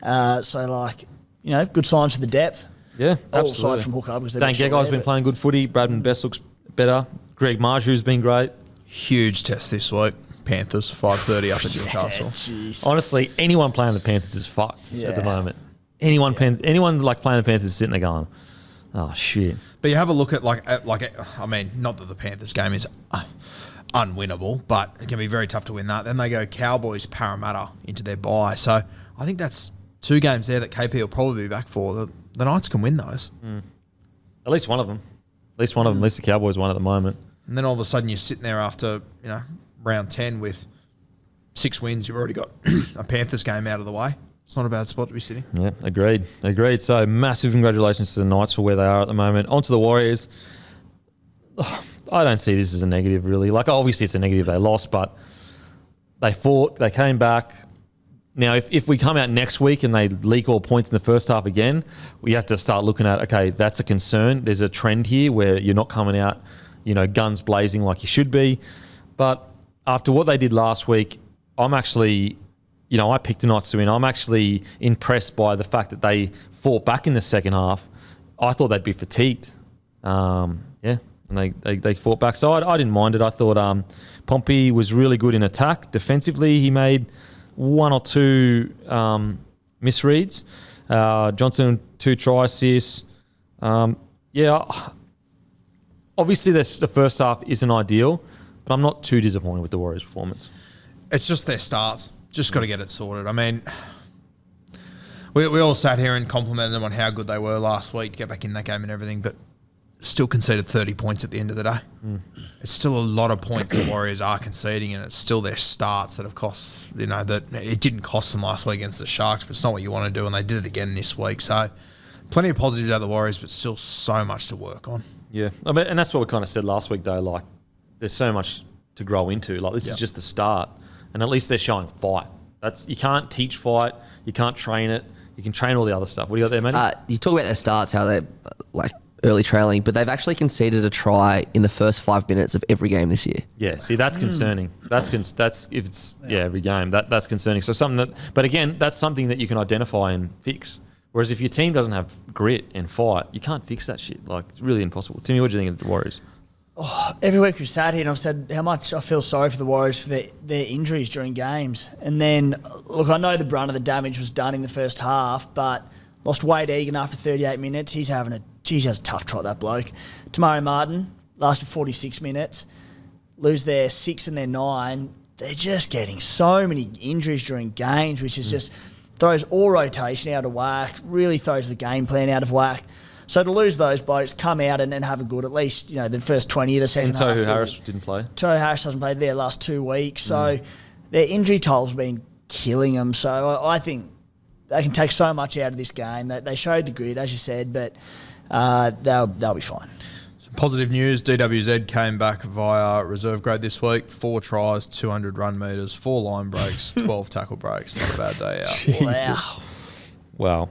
Good signs for the depth. Yeah, All absolutely. aside from hooker, because Dan Geggai's been playing good footy. Bradman Best looks better. Greg Marjou's been great. Huge test this week. Panthers, 5:30 up at Newcastle. Jeez. Honestly, anyone playing the Panthers is fucked at the moment. Anyone playing the Panthers is sitting there going, oh shit. But you have a look at not that the Panthers game is unwinnable, but it can be very tough to win that. Then they go Cowboys, Parramatta into their bye. So I think that's 2 games there that KP will probably be back for. The Knights can win those. At least one of them. At least the Cowboys won at the moment. And then all of a sudden you're sitting there after, round 10 with 6 wins. You've already got a Panthers game out of the way. It's not a bad spot to be sitting. Yeah, agreed. So massive congratulations to the Knights for where they are at the moment. On to the Warriors. I don't see this as a negative, really. Like, obviously it's a negative they lost, but they fought, they came back. Now, if we come out next week and they leak all points in the first half again, we have to start looking at, okay, that's a concern. There's a trend here where you're not coming out, guns blazing like you should be. But after what they did last week, I'm actually, I picked the Knights to win. I'm actually impressed by the fact that they fought back in the second half. I thought they'd be fatigued. And they fought back. So I didn't mind it. I thought Pompey was really good in attack. Defensively, he made 1 or 2 misreads. Johnson, 2 try assists. Obviously the first half isn't ideal, but I'm not too disappointed with the Warriors' performance. It's just their starts. Just got to get it sorted. I mean, we all sat here and complimented them on how good they were last week to get back in that game and everything, but still conceded 30 points at the end of the day. It's still a lot of points the Warriors are conceding, and it's still their starts that have cost, that it didn't cost them last week against the Sharks, but it's not what you want to do, and they did it again this week. So plenty of positives out of the Warriors, but still so much to work on. Yeah, and that's what we kind of said last week, though. Like, there's so much to grow into. Like, this is just the start, and at least they're showing fight. You can't teach fight. You can't train it. You can train all the other stuff. What do you got there, Matty? You talk about their starts, how they're early trailing, but they've actually conceded a try in the first 5 minutes of every game this year. Yeah, see, that's concerning. That's if it's every game. That's concerning. So but again, that's something that you can identify and fix. Whereas if your team doesn't have grit and fight, you can't fix that shit. Like, it's really impossible. Timmy, what do you think of the Warriors? Every week we've sat here and I've said how much I feel sorry for the Warriors for their injuries during games. And then, look, I know the brunt of the damage was done in the first half, but lost Wade Egan after 38 minutes. He has a tough trot, that bloke. Tamari Martin lasted 46 minutes. Lose their 6 and their 9. They're just getting so many injuries during games, which is just throws all rotation out of whack, really throws the game plan out of whack. So to lose those blokes, come out and have a good, at least, the first 20 of the second half. And Tohu Harris didn't play. Tohu Harris hasn't played their last 2 weeks. So their injury toll's been killing them. So I think they can take so much out of this game. They showed the grit, as you said, but they'll be fine. Some positive news. DWZ came back via reserve grade this week. 4 tries, 200 run metres, 4 line breaks, 12 tackle breaks. Not a bad day out. Wow.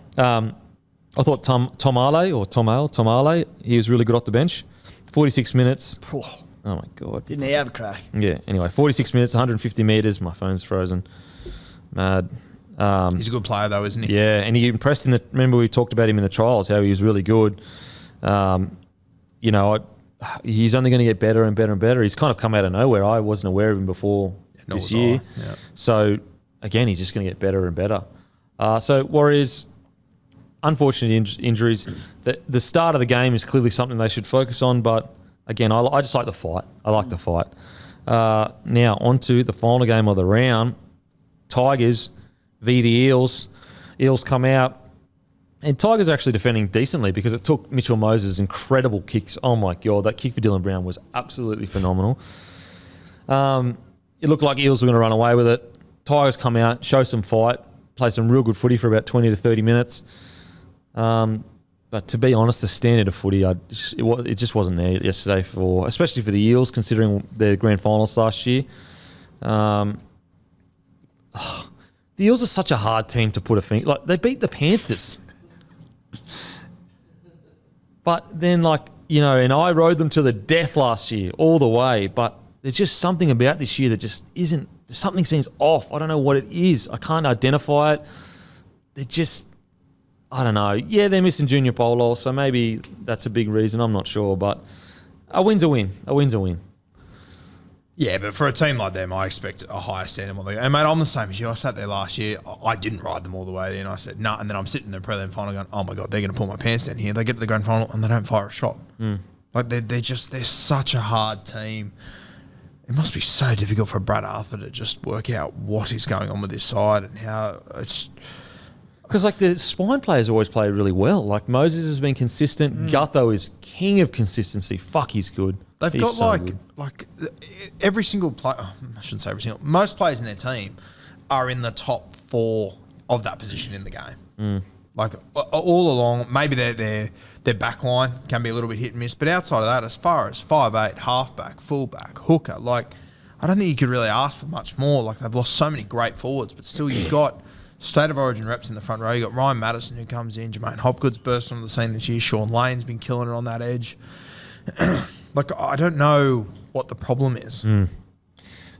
I thought Tom Ale, he was really good off the bench. 46 minutes. Oh, my God. Didn't he have a crack? Yeah. Anyway, 46 minutes, 150 metres. My phone's frozen. Mad. He's a good player, though, isn't he? Yeah, and he impressed in the. Remember, we talked about him in the trials, how he was really good. He's only going to get better and better and better. He's kind of come out of nowhere. I wasn't aware of him before this year. Yeah. So, again, he's just going to get better and better. So, Warriors, unfortunate injuries. The start of the game is clearly something they should focus on, but, again, I just like the fight. I like the fight. Now, on to the final game of the round. Tigers v. the Eels. Eels come out. And Tigers are actually defending decently because it took Mitchell Moses incredible kicks. Oh, my God. That kick for Dylan Brown was absolutely phenomenal. It looked like Eels were going to run away with it. Tigers come out, show some fight, play some real good footy for about 20 to 30 minutes. But to be honest, the standard of footy, it just wasn't there yesterday, especially for the Eels, considering their grand finals last year. The Eels are such a hard team to put a finger. Like, they beat the Panthers. But then, and I rode them to the death last year, all the way. But there's just something about this year that just isn't. Something seems off. I don't know what it is. I can't identify it. They're just, I don't know. Yeah, they're missing Junior Polo, so maybe that's a big reason. I'm not sure. But a win's a win. A win's a win. Yeah, but for a team like them, I expect a higher standard. And, mate, I'm the same as you. I sat there last year. I didn't ride them all the way in. I said, no. And then I'm sitting in the prelim final going, oh, my God, they're going to pull my pants down here. They get to the grand final and they don't fire a shot. Like, they're such a hard team. It must be so difficult for Brad Arthur to just work out what is going on with this side and how it's... Because, the spine players always play really well. Like, Moses has been consistent. Gutho is king of consistency. Fuck, he's good. They've got, like every single player... Oh, I shouldn't say every single... Most players in their team are in the top 4 of that position in the game. Like, all along, maybe their back line can be a little bit hit and miss, but outside of that, as far as 5'8", halfback, fullback, hooker, I don't think you could really ask for much more. Like, they've lost so many great forwards, but still you've got state of origin reps in the front row. You've got Ryan Madison who comes in, Jermaine Hopgood's burst onto the scene this year, Sean Lane's been killing it on that edge. I don't know what the problem is.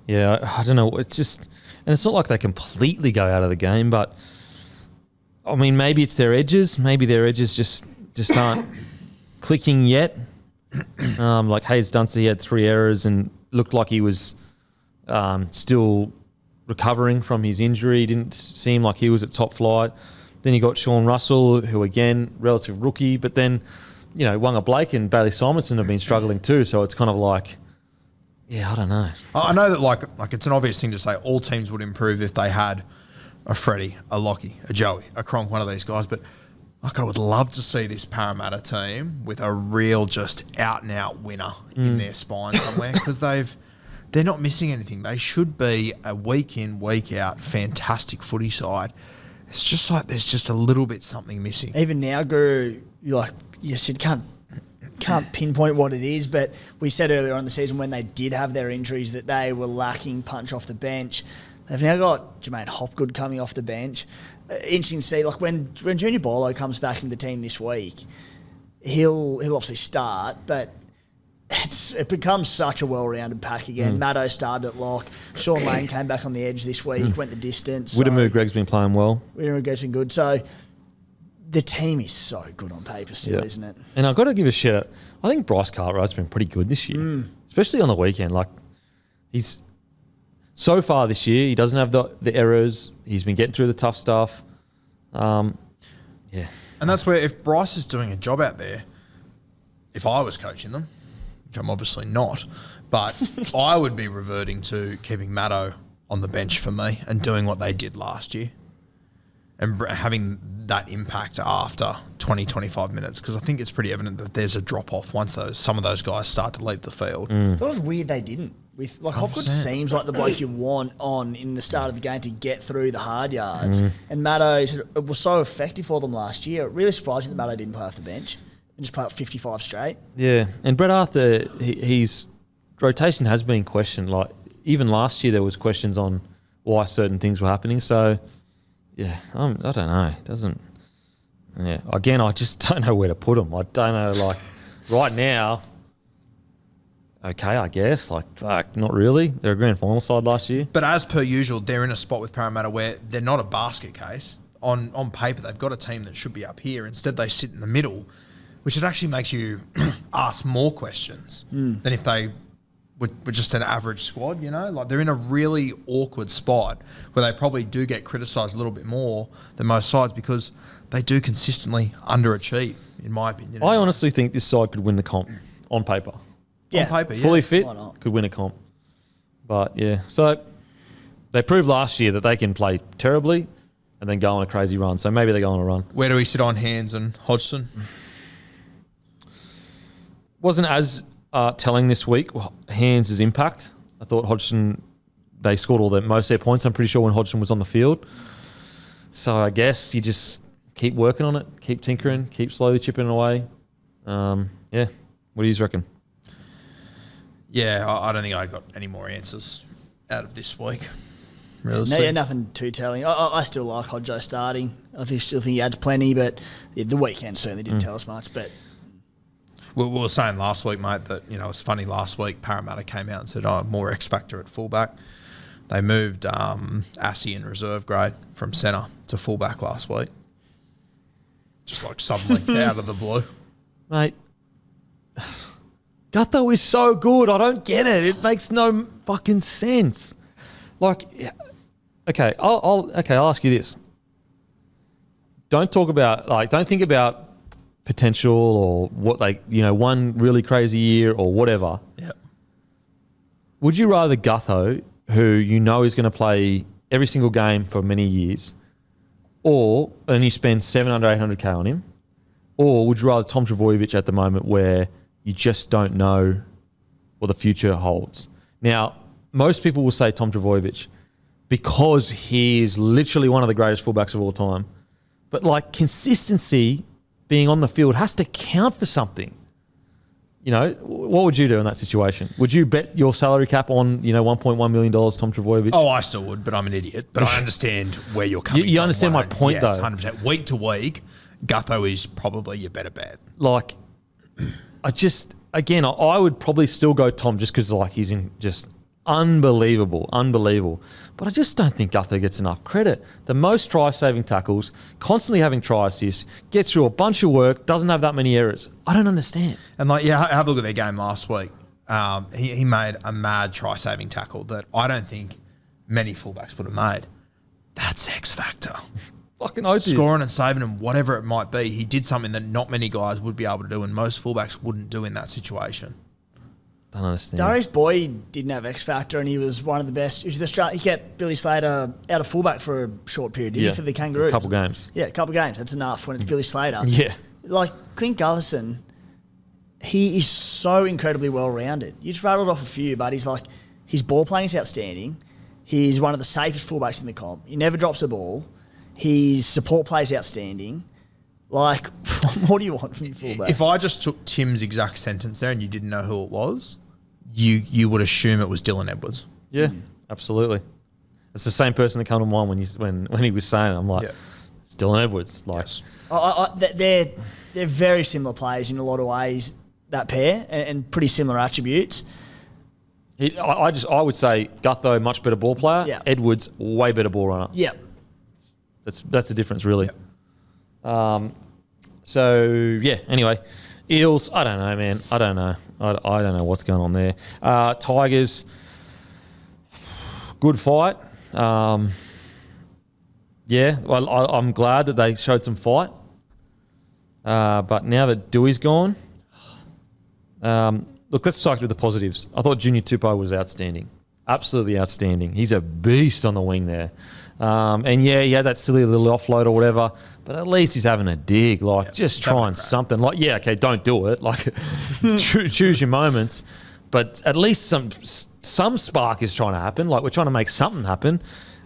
Yeah, I don't know. It's just... And it's not like they completely go out of the game, but... I mean, maybe it's their edges. Maybe their edges just aren't clicking yet. Like Hayes Dunster, he had 3 errors and looked like he was still recovering from his injury. He didn't seem like he was at top flight. Then you got Sean Russell, who again, relative rookie, but then, Wanga Blake and Bailey Simonson have been struggling too. So it's kind of like, yeah, I don't know. I know that like it's an obvious thing to say all teams would improve if they had a Freddie, a Lockie, a Joey, a Cronk, one of these guys. But I would love to see this Parramatta team with a real just out-and-out winner in their spine somewhere because they're not missing anything. They should be a week in, week out, fantastic footy side. It's just like there's just a little bit something missing. Even now, Guru, you said can't pinpoint what it is, but we said earlier on in the season when they did have their injuries that they were lacking punch off the bench. They've now got Jermaine Hopgood coming off the bench. Interesting to see, when Junior Bolo comes back into the team this week, he'll obviously start, but it becomes such a well-rounded pack again. Maddo started at lock. Sean Lane came back on the edge this week, went the distance. Widemu Greg's been playing well. Widemu Greg's been good. So the team is so good on paper still, isn't it? And I've got to give a shout out. I think Bryce Cartwright's been pretty good this year, especially on the weekend. He's... So far this year, he doesn't have the errors. He's been getting through the tough stuff. Yeah. And that's where if Bryce is doing a job out there, if I was coaching them, which I'm obviously not, but I would be reverting to keeping Maddo on the bench for me and doing what they did last year and having that impact after 20, 25 minutes because I think it's pretty evident that there's a drop-off once some of those guys start to leave the field. I thought it was weird they didn't. Hopgood seems like the bloke you want on in the start of the game to get through the hard yards. And Maddo, it was so effective for them last year. It really surprised me that Maddo didn't play off the bench and just play up 55 straight. Yeah, and Brett Arthur, his rotation has been questioned. Even last year there was questions on why certain things were happening. So, yeah, I don't know. It doesn't... Yeah, again, I just don't know where to put him. I don't know, right now... okay, I guess. Like, fuck, not really. They're a grand final side last year. But as per usual, they're in a spot with Parramatta where they're not a basket case. On paper, they've got a team that should be up here. Instead, they sit in the middle, which it actually makes you ask more questions than if they were just an average squad, you know? Like, they're in a really awkward spot where they probably do get criticised a little bit more than most sides because they do consistently underachieve, in my opinion. I honestly think this side could win the comp on paper. Yeah. On paper, yeah. Fully fit, Why not? could win a comp. But, yeah. So, they proved last year that they can play terribly and then go on a crazy run. So, maybe they go on a run. Where do we sit on Hands and Hodgson? Wasn't as telling this week, Hands' impact. I thought Hodgson, they scored most of their points, I'm pretty sure, when Hodgson was on the field. So I guess you just keep working on it, keep tinkering, keep slowly chipping away. Yeah. What do you reckon? Yeah, I don't think I got any more answers out of this week. No, yeah, nothing too telling. I still like Hodjo starting. Still think he adds plenty, but the weekend certainly didn't tell us much. But We were saying last week, mate, that, you know, it was funny last week, Parramatta came out and said, more X factor at fullback. They moved Assy in reserve grade from centre to fullback last week. Just like suddenly out of the blue. Mate, Gutho is so good. I don't get it. It makes no fucking sense. Like, okay, I'll ask you this. Don't think about potential or what one really crazy year or whatever. Yep. Would you rather Gutho, who you know is going to play every single game for many years, and you spend 700, 800K on him, or would you rather Tom Trbojevic at the moment where you just don't know what the future holds? Now, most people will say Tom Trbojevic because he is literally one of the greatest fullbacks of all time. But like consistency being on the field has to count for something. You know, what would you do in that situation? Would you bet your salary cap on, $1.1 million Tom Trbojevic? Oh, I still would, but I'm an idiot. But I understand where you're coming from. You understand my point, yes, though? 100%. Week to week, Gutho is probably your better bet. Like, I would probably still go Tom just because, he's in just unbelievable. But I just don't think Gutho gets enough credit. The most try-saving tackles, constantly having try assists, gets through a bunch of work, doesn't have that many errors. I don't understand. And have a look at their game last week. He made a mad try-saving tackle that I don't think many fullbacks would have made. That's X factor. Fucking oath. Scoring and saving and whatever it might be, he did something that not many guys would be able to do and most fullbacks wouldn't do in that situation. Don't understand. Darius Boyd didn't have X factor, and he was one of the best. He kept Billy Slater out of fullback for a short period, didn't he, for the Kangaroos? A couple games. Yeah, a couple games. That's enough when it's Billy Slater. Yeah. Like Clint Gutherson, he is so incredibly well rounded. You just rattled off a few, but his ball playing is outstanding. He's one of the safest fullbacks in the comp. He never drops a ball. His support play is outstanding. Like, what do you want from your fullback? If I just took Tim's exact sentence there and you didn't know who it was, you would assume it was Dylan Edwards. Yeah, absolutely. It's the same person that came to mind when he was saying it. I'm like, it's Dylan Edwards. Like, yes. They're very similar players in a lot of ways, that pair, and pretty similar attributes. I would say Gutho, much better ball player. Yeah. Edwards, way better ball runner. Yeah. That's the difference, really. Yep. Anyway, Eels, I don't know, man. I don't know. I don't know what's going on there. Tigers, good fight. I'm glad that they showed some fight. But now that Dewey's gone, look, let's start with the positives. I thought Junior Tupou was outstanding. Absolutely outstanding. He's a beast on the wing there. He had that silly little offload or whatever, but at least he's having a dig. Just trying something. Don't do it. Choose your moments, but at least some spark is trying to happen. We're trying to make something happen.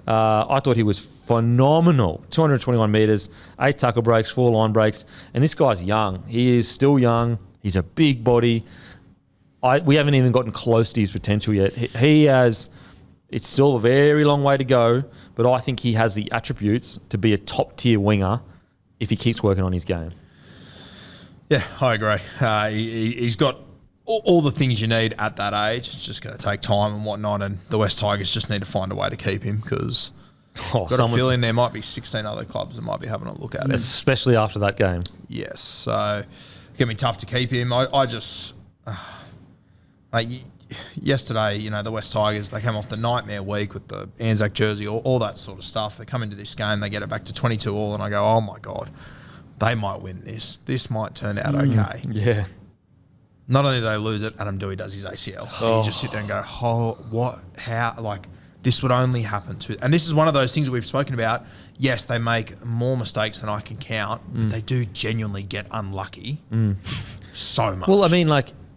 I thought he was phenomenal. 221 metres, 8 tackle breaks, 4 line breaks, and this guy's young. He is still young. He's a big body. We haven't even gotten close to his potential yet. He has. It's still a very long way to go, but I think he has the attributes to be a top-tier winger if he keeps working on his game. Yeah, I agree. He's got all the things you need at that age. It's just going to take time and whatnot, and the West Tigers just need to find a way to keep him because got a feeling there might be 16 other clubs that might be having a look at him. Especially after that game. Yes, so it's going to be tough to keep him. I just... yesterday, the West Tigers, they came off the nightmare week with the Anzac jersey, all that sort of stuff. They come into this game, they get it back to 22 all, and I go, oh my God, they might win this. This might turn out okay. Yeah. Not only do they lose it, Adam Dewey does his ACL. Oh. You just sit there and go, oh, what, how, this would only happen to... And this is one of those things that we've spoken about. Yes, they make more mistakes than I can count, but they do genuinely get unlucky so much. Well, I mean,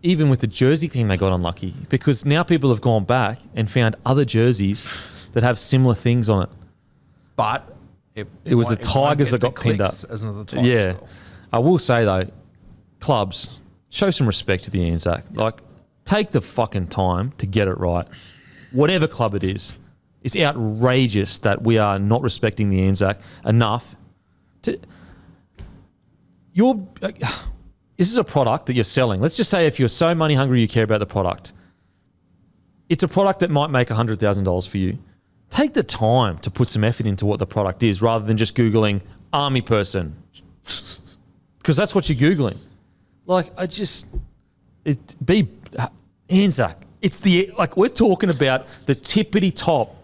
even with the jersey thing, they got unlucky because now people have gone back and found other jerseys that have similar things on it. But it was the Tigers that got pinned up. As another Tigers. Yeah. I will say, though, clubs... show some respect to the Anzac. Take the fucking time to get it right. Whatever club it is. It's outrageous that we are not respecting the Anzac enough to... This is a product that you're selling. Let's just say if you're so money hungry you care about the product. It's a product that might make $100,000 for you. Take the time to put some effort into what the product is rather than just Googling army person. Because that's what you're Googling. Anzac. It's we're talking about the tippity top,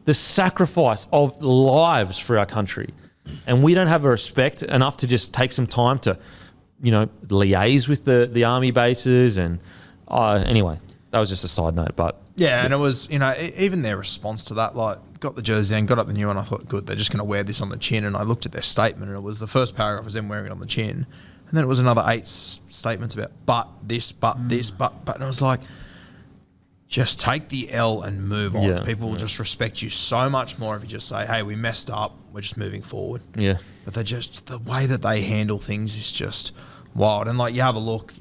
the sacrifice of lives for our country. And we don't have a respect enough to just take some time to, liaise with the army bases. And anyway, that was just a side note, but. Yeah, and it was, even their response to that, got the jersey and got up the new one. I thought, good, they're just going to wear this on the chin. And I looked at their statement and it was the first paragraph was them wearing it on the chin. And then it was another 8 statements about but this, and I was like, just take the L and move on. Yeah, people will just respect you so much more if you just say, hey, we messed up, we're just moving forward. Yeah. But the way that they handle things is just wild. And you have a look,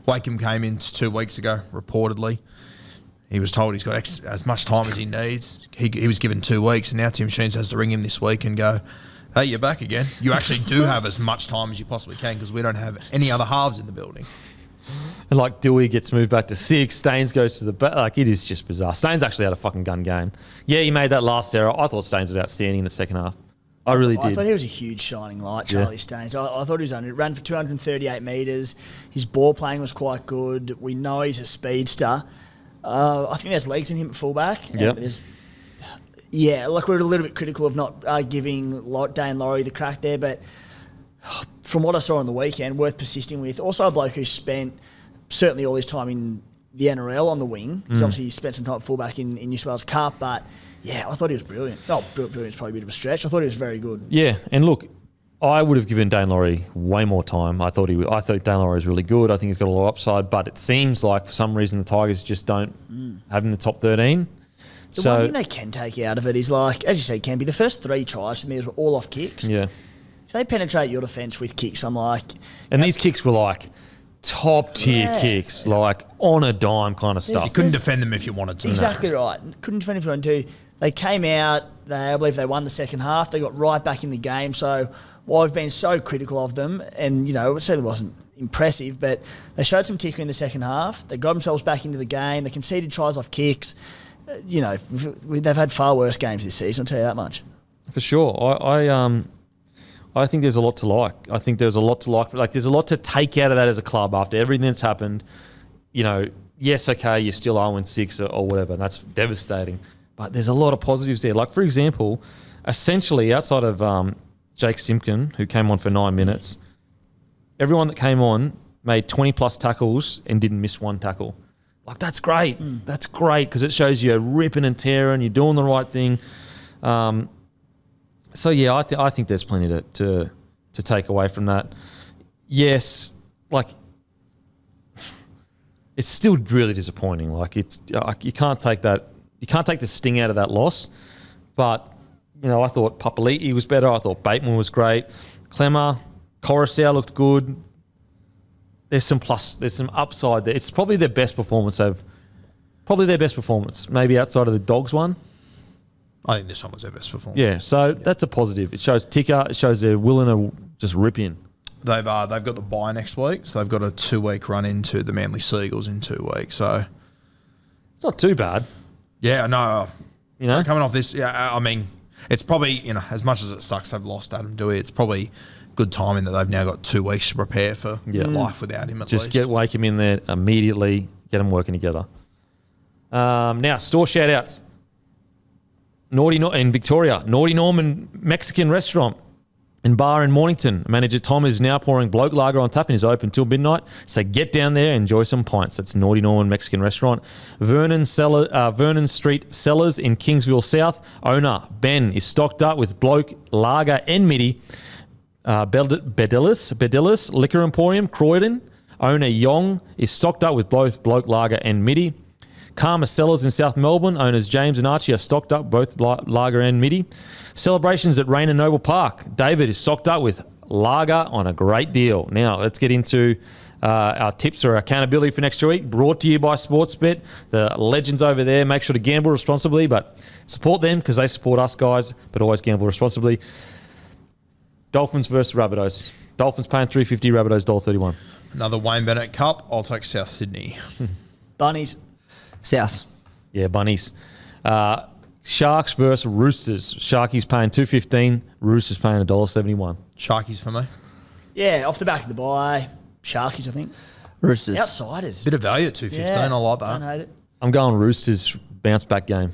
Wakeham came in 2 weeks ago, reportedly. He was told he's got as much time as he needs. He was given 2 weeks, and now Tim Sheens has to ring him this week and go, hey, you're back again. You actually do have as much time as you possibly can because we don't have any other halves in the building. And Dewey gets moved back to 6. Staines goes to the back. It is just bizarre. Staines actually had a fucking gun game. Yeah, he made that last error. I thought Staines was outstanding in the second half. I really did. I thought he was a huge shining light, Charlie Staines. I thought he was ran for 238 metres. His ball playing was quite good. We know he's a speedster. I think there's legs in him at fullback. Yeah, we're a little bit critical of not giving Dane Laurie the crack there, but from what I saw on the weekend, worth persisting with. Also a bloke who spent certainly all his time in the NRL on the wing. He's obviously spent some time at fullback in New South Wales Cup, but yeah, I thought he was brilliant. Brilliant is probably a bit of a stretch. I thought he was very good. Yeah, and look, I would have given Dane Laurie way more time. I thought Dane Laurie was really good. I think he's got a lot of upside, but it seems like for some reason the Tigers just don't have him in the top 13. The one thing they can take out of it is as you say, Campy, the first 3 tries for me were all off kicks. Yeah. If they penetrate your defence with kicks, I'm like... And these kicks were top tier kicks, on a dime kind of stuff. You couldn't defend them if you wanted to. Exactly right. Couldn't defend if you wanted to. They came out, I believe they won the second half. They got right back in the game. So while I've been so critical of them, and, it certainly wasn't impressive, but they showed some ticker in the second half. They got themselves back into the game. They conceded tries off kicks. They've had far worse games this season, I'll tell you that much. For sure. I think there's a lot to like. I think there's a lot to like. There's a lot to take out of that as a club after everything that's happened. Yes, okay, you're still 0-6 or whatever, and that's devastating. But there's a lot of positives there. For example, essentially outside of Jake Simpkin, who came on for 9 minutes, everyone that came on made 20-plus tackles and didn't miss one tackle. That's great. That's great because it shows you're ripping and tearing, you're doing the right thing. So, yeah, I think there's plenty to take away from that. Yes, it's still really disappointing. You can't take that. You can't take the sting out of that loss. But, I thought Papali'i was better. I thought Bateman was great. Clemmer, Coruscant looked good. There's some upside there. It's probably their best performance. Maybe outside of the Dogs one. I think this one was their best performance. Yeah, so that's a positive. It shows ticker. It shows they're willing to just rip in. They've got the bye next week, so they've got a 2-week run into the Manly Seagulls in 2 weeks. So It's not too bad. yeah, no, You know? coming off this, yeah, I mean, it's probably, as much as it sucks they've lost Adam Dewey, it's probably good timing that they've now got 2 weeks to prepare for life without him at least. Just wake him in there immediately, get them working together. Now, store shout-outs. In Victoria, Naughty Norman Mexican restaurant and bar in Mornington. Manager Tom is now pouring Bloke Lager on tap and is open till midnight. So get down there and enjoy some pints. That's Naughty Norman Mexican restaurant. Vernon Street Cellars in Kingsville South. Owner Ben is stocked up with Bloke Lager and Midi. Bedillis Liquor Emporium, Croydon. Owner Yong is stocked up with both Bloke Lager and Midi. Karma Cellars in South Melbourne. Owners James and Archie are stocked up both lager and midi. Celebrations at Rain and Noble Park. David is stocked up with lager on a great deal. Now, let's get into our tips or accountability for next week. Brought to you by Sportsbet. The legends over there. Make sure to gamble responsibly, but support them because they support us, guys, but always gamble responsibly. Dolphins versus Rabbitohs. Dolphins paying $3.50, Rabbitohs $1.31. Another Wayne Bennett Cup. I'll take South Sydney. Bunnies. South. Yeah, bunnies. Sharks versus Roosters. Sharkies paying $2.15. Roosters paying $1.71. Sharkies for me. Yeah, off the back of the bye. Sharkies, I think. Roosters. Outsiders. Bit of value at $2.15. Yeah, I like don't that. hate it. I'm going Roosters bounce back game.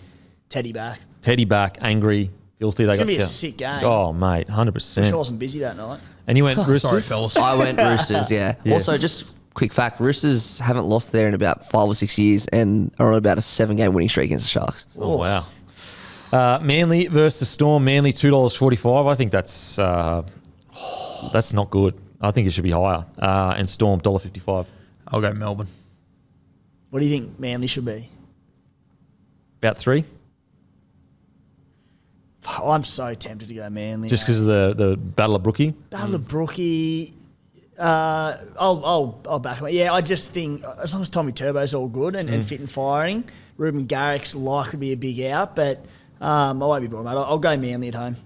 Teddy back. Teddy back, angry, filthy. It's going to be a sick game. Oh, mate, I 100%. wasn't busy that night. And you went Roosters? Sorry, fellas. I went Roosters, yeah. Yeah. Also, just quick fact, Roosters haven't lost there in about 5 or 6 years and are on about a 7-game winning streak against the Sharks. Oh, wow. Manly versus the Storm. Manly $2.45. I think that's not good. I think it should be higher. And Storm $1.55. I'll go Melbourne. What do you think Manly should be? About 3. I'm so tempted to go Manly. Just because of the Battle of Brookie. Battle of Brookie. I'll back him. Yeah, I just think as long as Tommy Turbo's all good and fit and firing, Ruben Garrick's likely to be a big out, but I won't be bored, mate. I'll go Manly at home.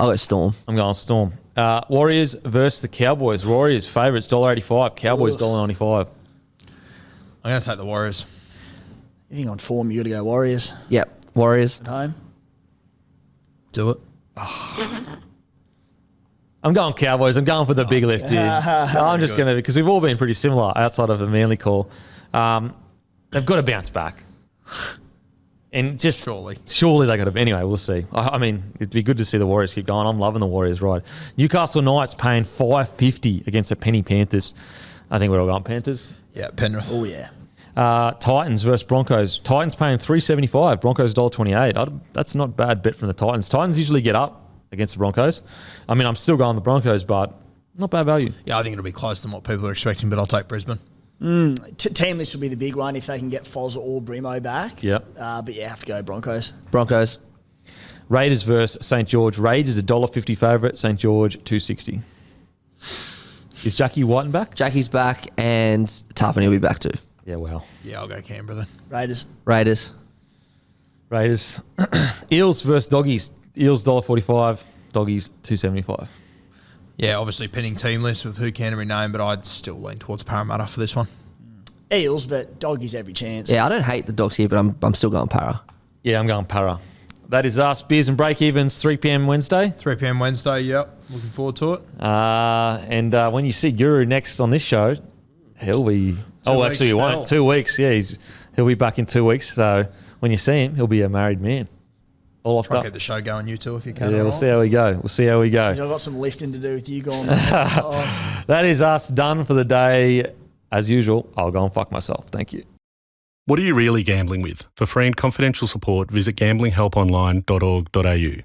I'll go Storm. I'm going Storm. Warriors versus the Cowboys. Warriors favourites $1.85. Cowboys $1.95. I'm going to take the Warriors. You think on form you got to go Warriors Yep, Warriors. at home? Do it. I'm going Cowboys. I'm going for the big lift here. I'm just going to, because we've all been pretty similar outside of the Manly call. They've got to bounce back. And just surely they got to. Anyway, we'll see. I mean, it'd be good to see the Warriors keep going. I'm loving the Warriors ride. Newcastle Knights paying $5.50 against the Penny Panthers. I think we're all going Panthers. Yeah, Penrith. Oh, yeah. Titans versus Broncos. Titans paying $3.75. Broncos $1.28. That's not a bad bet from the Titans. Titans usually get up against the Broncos. I mean, I'm still going the Broncos, but not bad value. Yeah, I think it'll be close than what people are expecting, but I'll take Brisbane. Team list will be the big one if they can get Foz or Brimo back. Yep. But yeah, have to go Broncos. Broncos. Raiders versus St. George. Raiders $1.50 favourite. St. George $2.60. Is Jackie Whiten back? Jackie's back and Tarpany will be back too. Yeah, wow. Yeah, I'll go Canberra then. Raiders. Eels versus Doggies. Eels $1.45. Doggies $2.75. Yeah, obviously pinning team list with who can be named, but I'd still lean towards Parramatta for this one. Eels, but Doggies every chance. Yeah, I don't hate the Dogs here, but I'm still going Para. Yeah, I'm going Para. That is us. Beers and Break Evens, 3 p.m. Wednesday. 3 p.m. Wednesday, yep. Looking forward to it. And when you see Guru next on this show, he'll be... actually, he won't. 2 weeks. Yeah, he'll be back in 2 weeks. So when you see him, he'll be a married man. All locked Try up. and get the show going, you two, if you can. Yeah, we'll see how we go. I've got some lifting to do with you going. That is us done for the day. As usual, I'll go and fuck myself. Thank you. What are you really gambling with? For free and confidential support, visit gamblinghelponline.org.au.